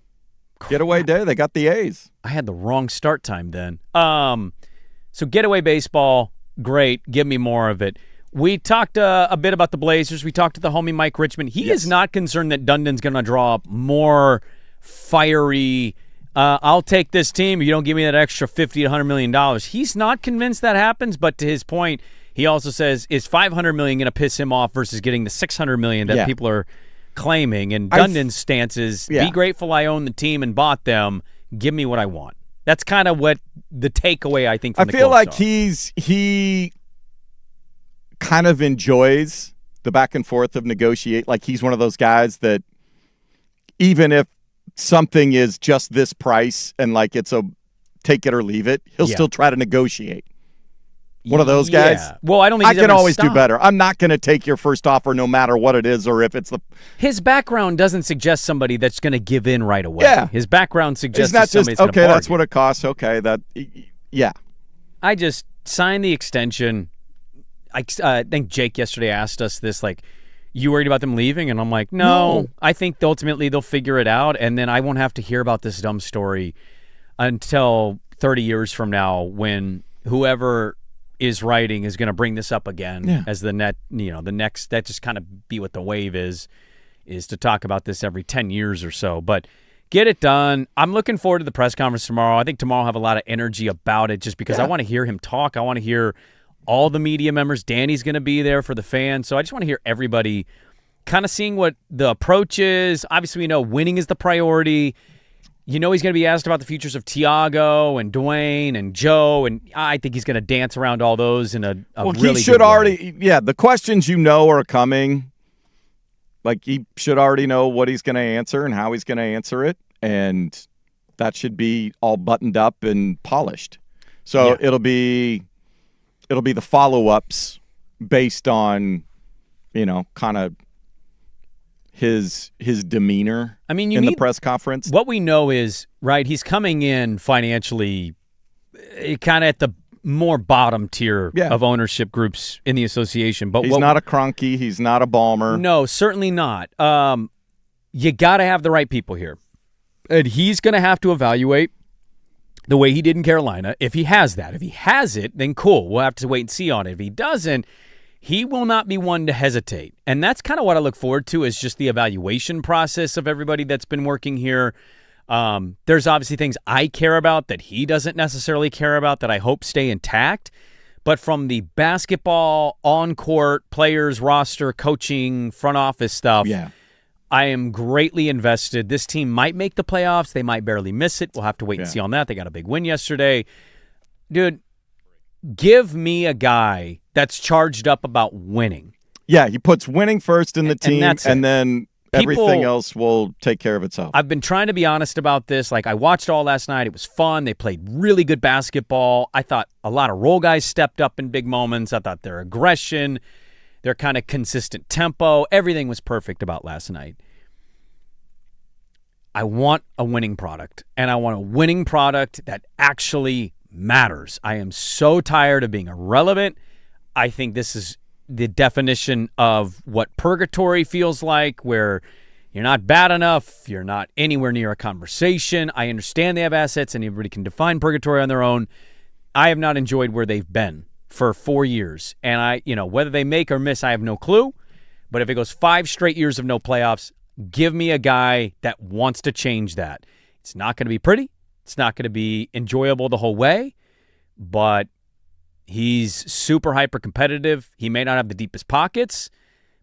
Getaway day, they got the A's. I had the wrong start time then. So getaway baseball, great. Give me more of it. We talked a bit about the Blazers. We talked to the homie Mike Richmond. He is not concerned that Dundon's going to draw up more fiery, I'll take this team if you don't give me that extra $50 to $100 million. He's not convinced that happens, but to his point, he also says, is $500 million going to piss him off versus getting the $600 million that people are claiming? And Dundon's stance is, be grateful I own the team and bought them. Give me what I want. That's kind of what the takeaway, I think, from the I feel like are. he kind of enjoys the back and forth of negotiate. Like, he's one of those guys that even if something is just this price and like it's a take it or leave it, he'll still try to negotiate. One of those guys. Yeah. Well, I don't think I can always do better. I'm not going to take your first offer no matter what it is or if it's the. His background doesn't suggest somebody that's going to give in right away. Yeah. His background suggests it's not somebody's just going to bargain. that's what it costs. Okay, yeah. I just signed the extension. I think Jake yesterday asked us this, like, you worried about them leaving? And I'm like, no. I think ultimately they'll figure it out, and then I won't have to hear about this dumb story until 30 years from now when whoever is writing is going to bring this up again as the next, that just kind of be what the wave is to talk about this every 10 years or so. But get it done. I'm looking forward to the press conference tomorrow. I think tomorrow I'll have a lot of energy about it just because I want to hear him talk. I want to hear all the media members. Danny's going to be there for the fans. So I just want to hear everybody kind of seeing what the approach is. Obviously, we know winning is the priority. You know he's going to be asked about the futures of Tiago and Dwayne and Joe, and I think he's going to dance around all those in a really he should good already way. The questions are coming. Like, he should already know what he's going to answer and how he's going to answer it, and that should be all buttoned up and polished. So it'll be the follow-ups based on, kind of his demeanor in the press conference. What we know is, right, he's coming in financially kind of at the more bottom tier of ownership groups in the association. But he's not a Kroenke. He's not a Ballmer. No, certainly not. You got to have the right people here. And he's going to have to evaluate the way he did in Carolina. If he has that. If he has it, then cool. We'll have to wait and see on it. If he doesn't, he will not be one to hesitate. And that's kind of what I look forward to, is just the evaluation process of everybody that's been working here. There's obviously things I care about that he doesn't necessarily care about that I hope stay intact. But from the basketball, on-court, players, roster, coaching, front office stuff, I am greatly invested. This team might make the playoffs. They might barely miss it. We'll have to wait and see on that. They got a big win yesterday. Dude, give me a guy that's charged up about winning. Yeah, he puts winning first in the team, and then everything People, else will take care of itself. I've been trying to be honest about this. Like, I watched all last night. It was fun. They played really good basketball. I thought a lot of role guys stepped up in big moments. I thought their aggression, their kind of consistent tempo, everything was perfect about last night. I want a winning product, and I want a winning product that actually matters. I am so tired of being irrelevant. I think this is the definition of what purgatory feels like, where you're not bad enough, you're not anywhere near a conversation. I understand they have assets and everybody can define purgatory on their own. I have not enjoyed where they've been for 4 years. And whether they make or miss, I have no clue. But if it goes 5 straight years of no playoffs, give me a guy that wants to change that. It's not going to be pretty. It's not going to be enjoyable the whole way, but he's super hyper competitive. He may not have the deepest pockets,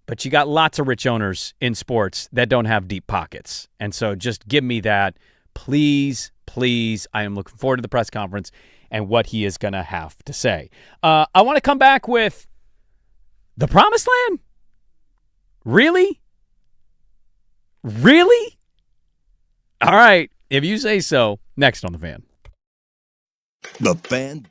but you got lots of rich owners in sports that don't have deep pockets. And so just give me that. Please, please. I am looking forward to the press conference and what he is going to have to say. I want to come back with the Promised Land. Really? Really? All right. If you say so, next on The Fan. The Fan.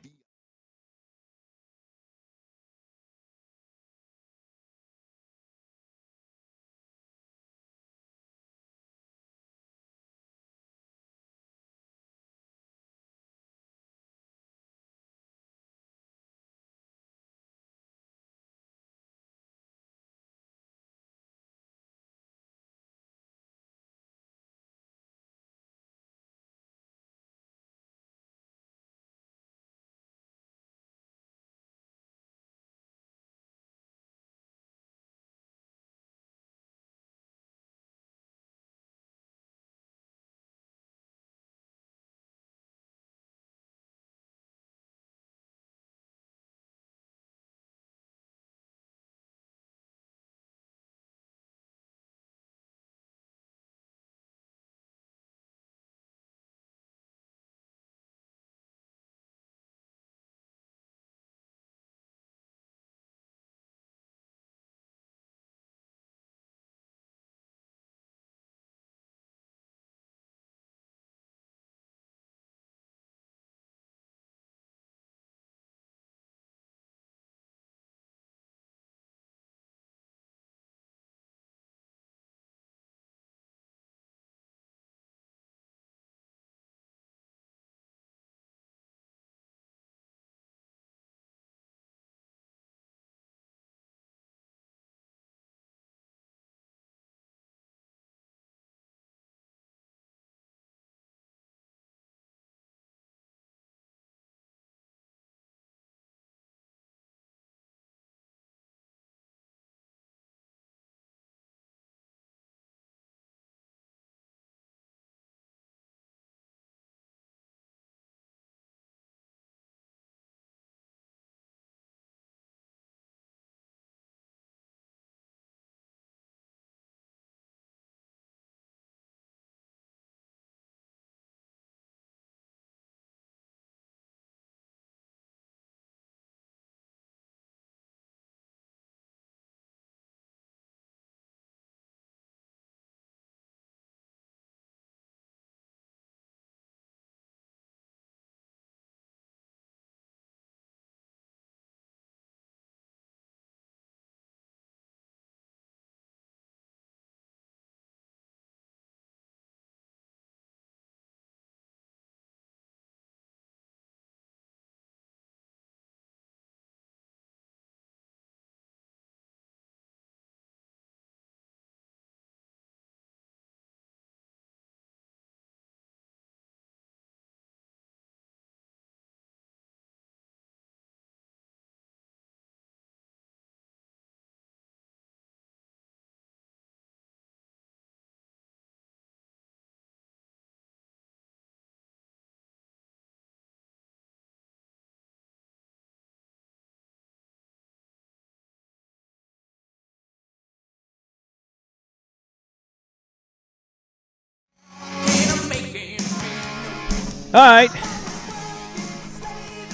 All right.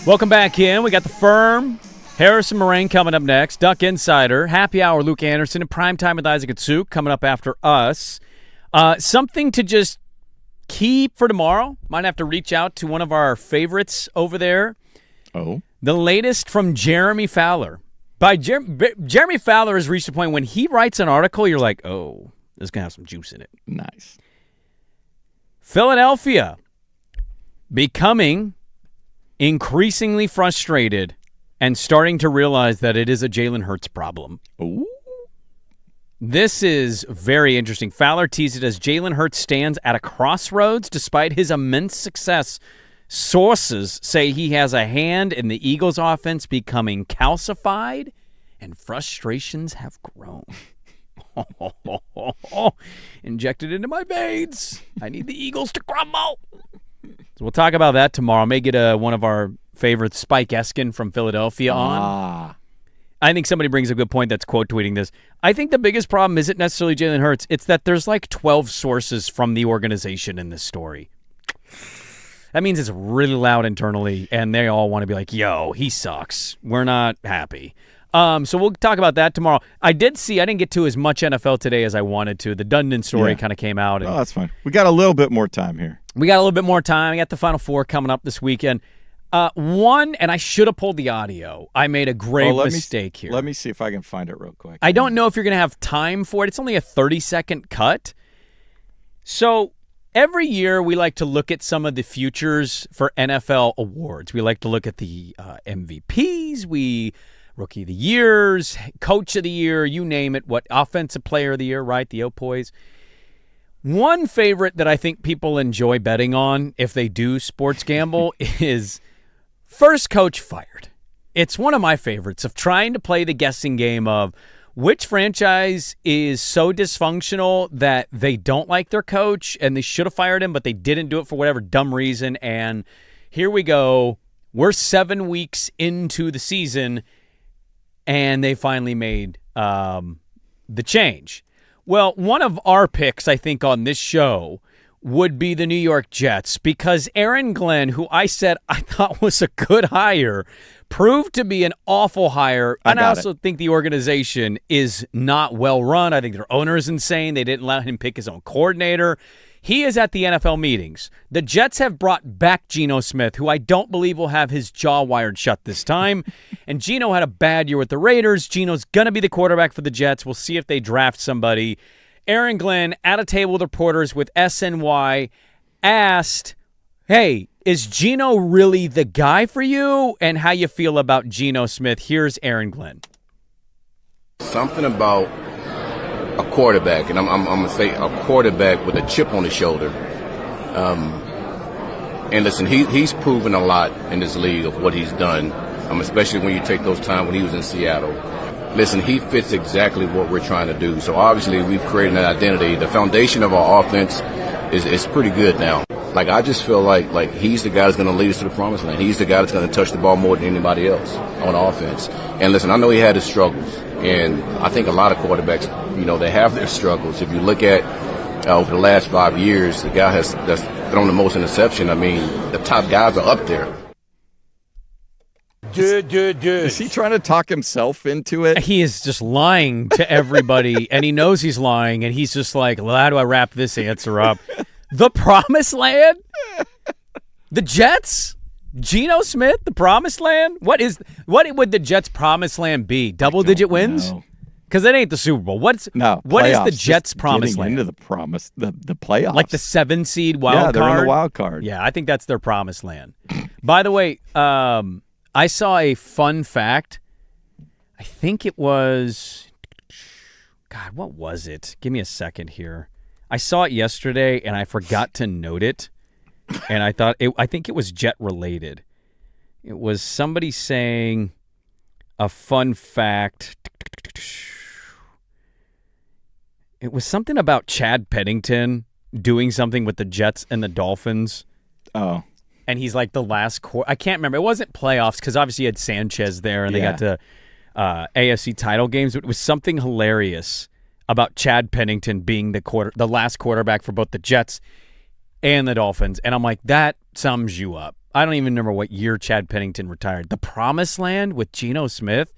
Welcome back in. We got the Firm, Harrison Moraine coming up next, Duck Insider, Happy Hour, Luke Anderson, and Primetime with Isaac Atsuk coming up after us. Something to just keep for tomorrow. Might have to reach out to one of our favorites over there. Oh. The latest from Jeremy Fowler. Jeremy Fowler has reached a point when he writes an article, you're like, oh, this is going to have some juice in it. Nice. Philadelphia becoming increasingly frustrated and starting to realize that it is a Jalen Hurts problem. Ooh. This is very interesting. Fowler teased it as Jalen Hurts stands at a crossroads despite his immense success. Sources say he has a hand in the Eagles' offense becoming calcified, and frustrations have grown. Injected into my veins. I need the Eagles to crumble. So we'll talk about that tomorrow. May get one of our favorites, Spike Eskin from Philadelphia, on. I think somebody brings a good point that's quote tweeting this. I think the biggest problem isn't necessarily Jalen Hurts. It's that there's like 12 sources from the organization in this story. That means it's really loud internally, and they all want to be like, yo, he sucks. We're not happy. So we'll talk about that tomorrow. I didn't get to as much NFL today as I wanted to. The Dundon story kind of came out. Oh, that's fine. We got a little bit more time here. We got a little bit more time. We got the Final Four coming up this weekend. And I should have pulled the audio. I made a grave mistake here. Let me see if I can find it real quick. I don't know if you're going to have time for it. It's only a 30-second cut. So every year we like to look at some of the futures for NFL awards. We like to look at the MVPs, Rookie of the Years, Coach of the Year, you name it, what Offensive Player of the Year, right, the Opoys. One favorite that I think people enjoy betting on if they do sports gamble is first coach fired. It's one of my favorites of trying to play the guessing game of which franchise is so dysfunctional that they don't like their coach and they should have fired him, but they didn't do it for whatever dumb reason. And here we go. We're 7 weeks into the season, and they finally made the change. Well, one of our picks, I think, on this show would be the New York Jets because Aaron Glenn, who I said I thought was a good hire, proved to be an awful hire. And I also think the organization is not well run. I think their owner is insane. They didn't let him pick his own coordinator. He is at the NFL meetings. The Jets have brought back Geno Smith, who I don't believe will have his jaw wired shut this time. And Geno had a bad year with the Raiders. Geno's going to be the quarterback for the Jets. We'll see if they draft somebody. Aaron Glenn, at a table with reporters with SNY, asked, hey, is Geno really the guy for you? And how you feel about Geno Smith. Here's Aaron Glenn. Something about a quarterback, and I'm going to say a quarterback with a chip on his shoulder. And listen, he's proven a lot in this league of what he's done, especially when you take those times when he was in Seattle. Listen, he fits exactly what we're trying to do. So obviously we've created an identity. The foundation of our offense is pretty good now. Like, I just feel like he's the guy that's going to lead us to the promised land. He's the guy that's going to touch the ball more than anybody else on offense. And listen, I know he had his struggles, and I think a lot of quarterbacks, they have their struggles. If you look at over the last 5 years, the guy that's thrown the most interception. I mean, the top guys are up there. Is he trying to talk himself into it? He is just lying to everybody, and he knows he's lying, and he's just like, well, how do I wrap this answer up? The promised land? The Jets? Geno Smith? The promised land? What would the Jets' promised land be? Double-digit wins? Because it ain't the Super Bowl. What is the Jets' promised land? Into the playoffs. Like the 7-seed wild card? Yeah, they're in the wild card. Yeah, I think that's their promised land. By the way, I saw a fun fact. I think it was, God, what was it? Give me a second here. I saw it yesterday, and I forgot to note it. And I think it was Jet related. It was somebody saying a fun fact. It was something about Chad Pennington doing something with the Jets and the Dolphins. Oh. And he's like the last I can't remember. It wasn't playoffs because obviously you had Sanchez there and they got to AFC title games. But it was something hilarious about Chad Pennington being the last quarterback for both the Jets and the Dolphins. And I'm like, that sums you up. I don't even remember what year Chad Pennington retired. The Promised Land with Geno Smith.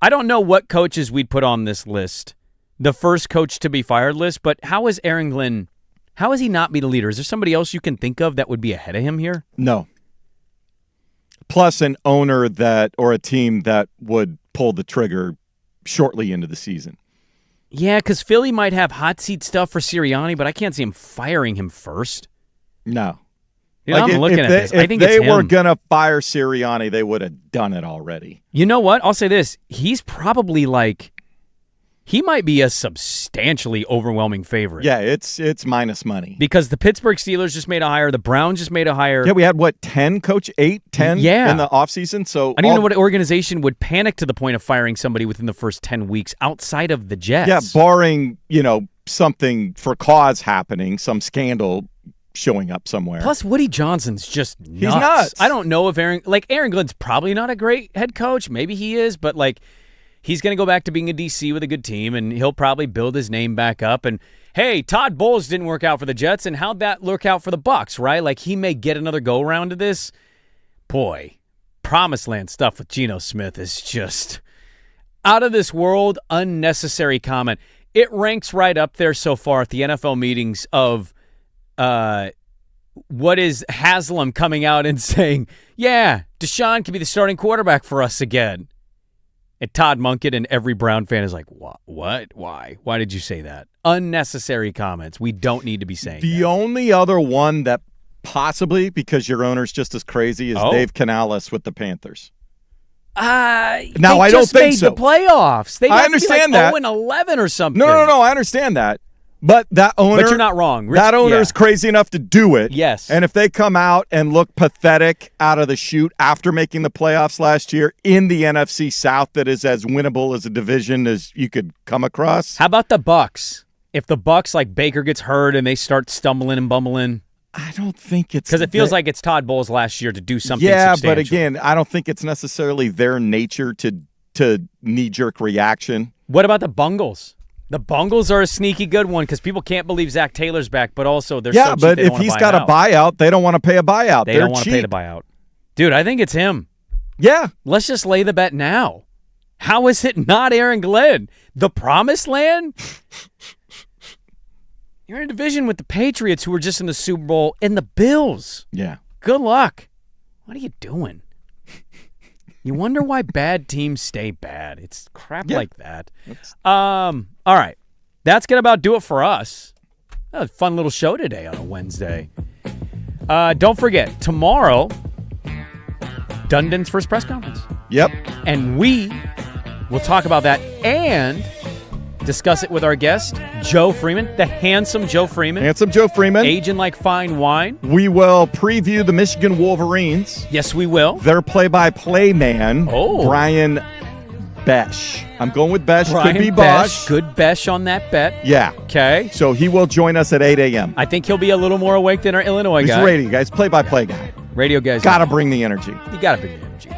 I don't know what coaches we'd put on this list, the first coach to be fired list, but how is Aaron Glenn, how has he not be the leader? Is there somebody else you can think of that would be ahead of him here? No. Plus an owner that or a team that would pull the trigger shortly into the season. Yeah, because Philly might have hot seat stuff for Sirianni, but I can't see him firing him first. No. I'm looking at this. I think if they it's him. were going to fire Sirianni, they would have done it already. You know what? I'll say this. He's probably he might be a substantially overwhelming favorite. Yeah, it's minus money. Because the Pittsburgh Steelers just made a hire. The Browns just made a hire. Yeah, we had, 10, Coach? 8, 10 in the offseason? So I don't even know what organization would panic to the point of firing somebody within the first 10 weeks outside of the Jets. Yeah, barring, something for cause happening, some scandal showing up somewhere. Plus, Woody Johnson's just nuts. He's nuts. I don't know if Aaron Glenn's probably not a great head coach. Maybe he is, but he's going to go back to being a DC with a good team, and he'll probably build his name back up. And, hey, Todd Bowles didn't work out for the Jets, and how'd that work out for the Bucs, right? He may get another go-around to this. Boy, Promised Land stuff with Geno Smith is just out of this world, unnecessary comment. It ranks right up there so far at the NFL meetings of what is Haslam coming out and saying, yeah, Deshaun can be the starting quarterback for us again. And Todd Munkett and every Brown fan is like, what? Why? Why did you say that? Unnecessary comments. We don't need to be saying The that. only other one that possibly, because your owner's just as crazy, is Dave Canales with the Panthers. I don't just think made so. the playoffs. They I understand be that. 0-11 or something. No, I understand that. But that owner, But you're not wrong. That owner's crazy enough to do it. Yes. And if they come out and look pathetic out of the chute after making the playoffs last year in the NFC South, that is as winnable as a division as you could come across. How about the Bucs? If the Bucs, Baker gets hurt and they start stumbling and bumbling. I don't think it's because it feels like it's Todd Bowles last year to do something. Yeah, substantial. but again, I don't think it's necessarily their nature to knee-jerk reaction. What about the Bungles? The Bungles are a sneaky good one because people can't believe Zach Taylor's back, but also they're so cheap but they don't if he's buy got him a out. buyout, they don't want to pay a buyout. They don't want to pay the buyout. Dude, I think it's him. Yeah. Let's just lay the bet now. How is it not Aaron Glenn? The Promised Land? You're in a division with the Patriots, who were just in the Super Bowl, and the Bills. Yeah. Good luck. What are you doing? You wonder why bad teams stay bad. It's crap like that. All right. That's going to about do it for us. A fun little show today on a Wednesday. Don't forget, tomorrow, Dundon's first press conference. Yep. And we will talk about that and discuss it with our guest, Joe Freeman, the handsome Joe Freeman. Handsome Joe Freeman. Aging like fine wine. We will preview the Michigan Wolverines. Yes, we will. Their play-by-play man, Brian Besh. I'm going with Besh. Brian Could be Besh. Bosch. Good Besh on that bet. Yeah. Okay. So he will join us at 8 a.m. I think he'll be a little more awake than our Illinois guy. He's radio guys, play-by-play guy. Radio guys. Got to bring the energy. You got to bring the energy.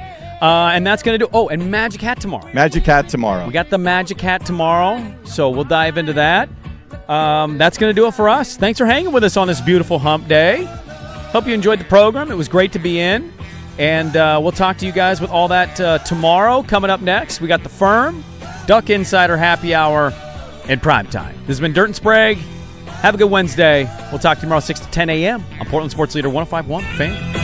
And that's going to do... Oh, and Magic Hat tomorrow. Magic Hat tomorrow. We got the Magic Hat tomorrow, so we'll dive into that. That's going to do it for us. Thanks for hanging with us on this beautiful hump day. Hope you enjoyed the program. It was great to be in. And we'll talk to you guys with all that tomorrow. Coming up next, we got the Firm, Duck Insider Happy Hour, and Prime Time. This has been Dirt and Sprague. Have a good Wednesday. We'll talk to you tomorrow 6 to 10 a.m. on Portland Sports Leader 105.1 Fan.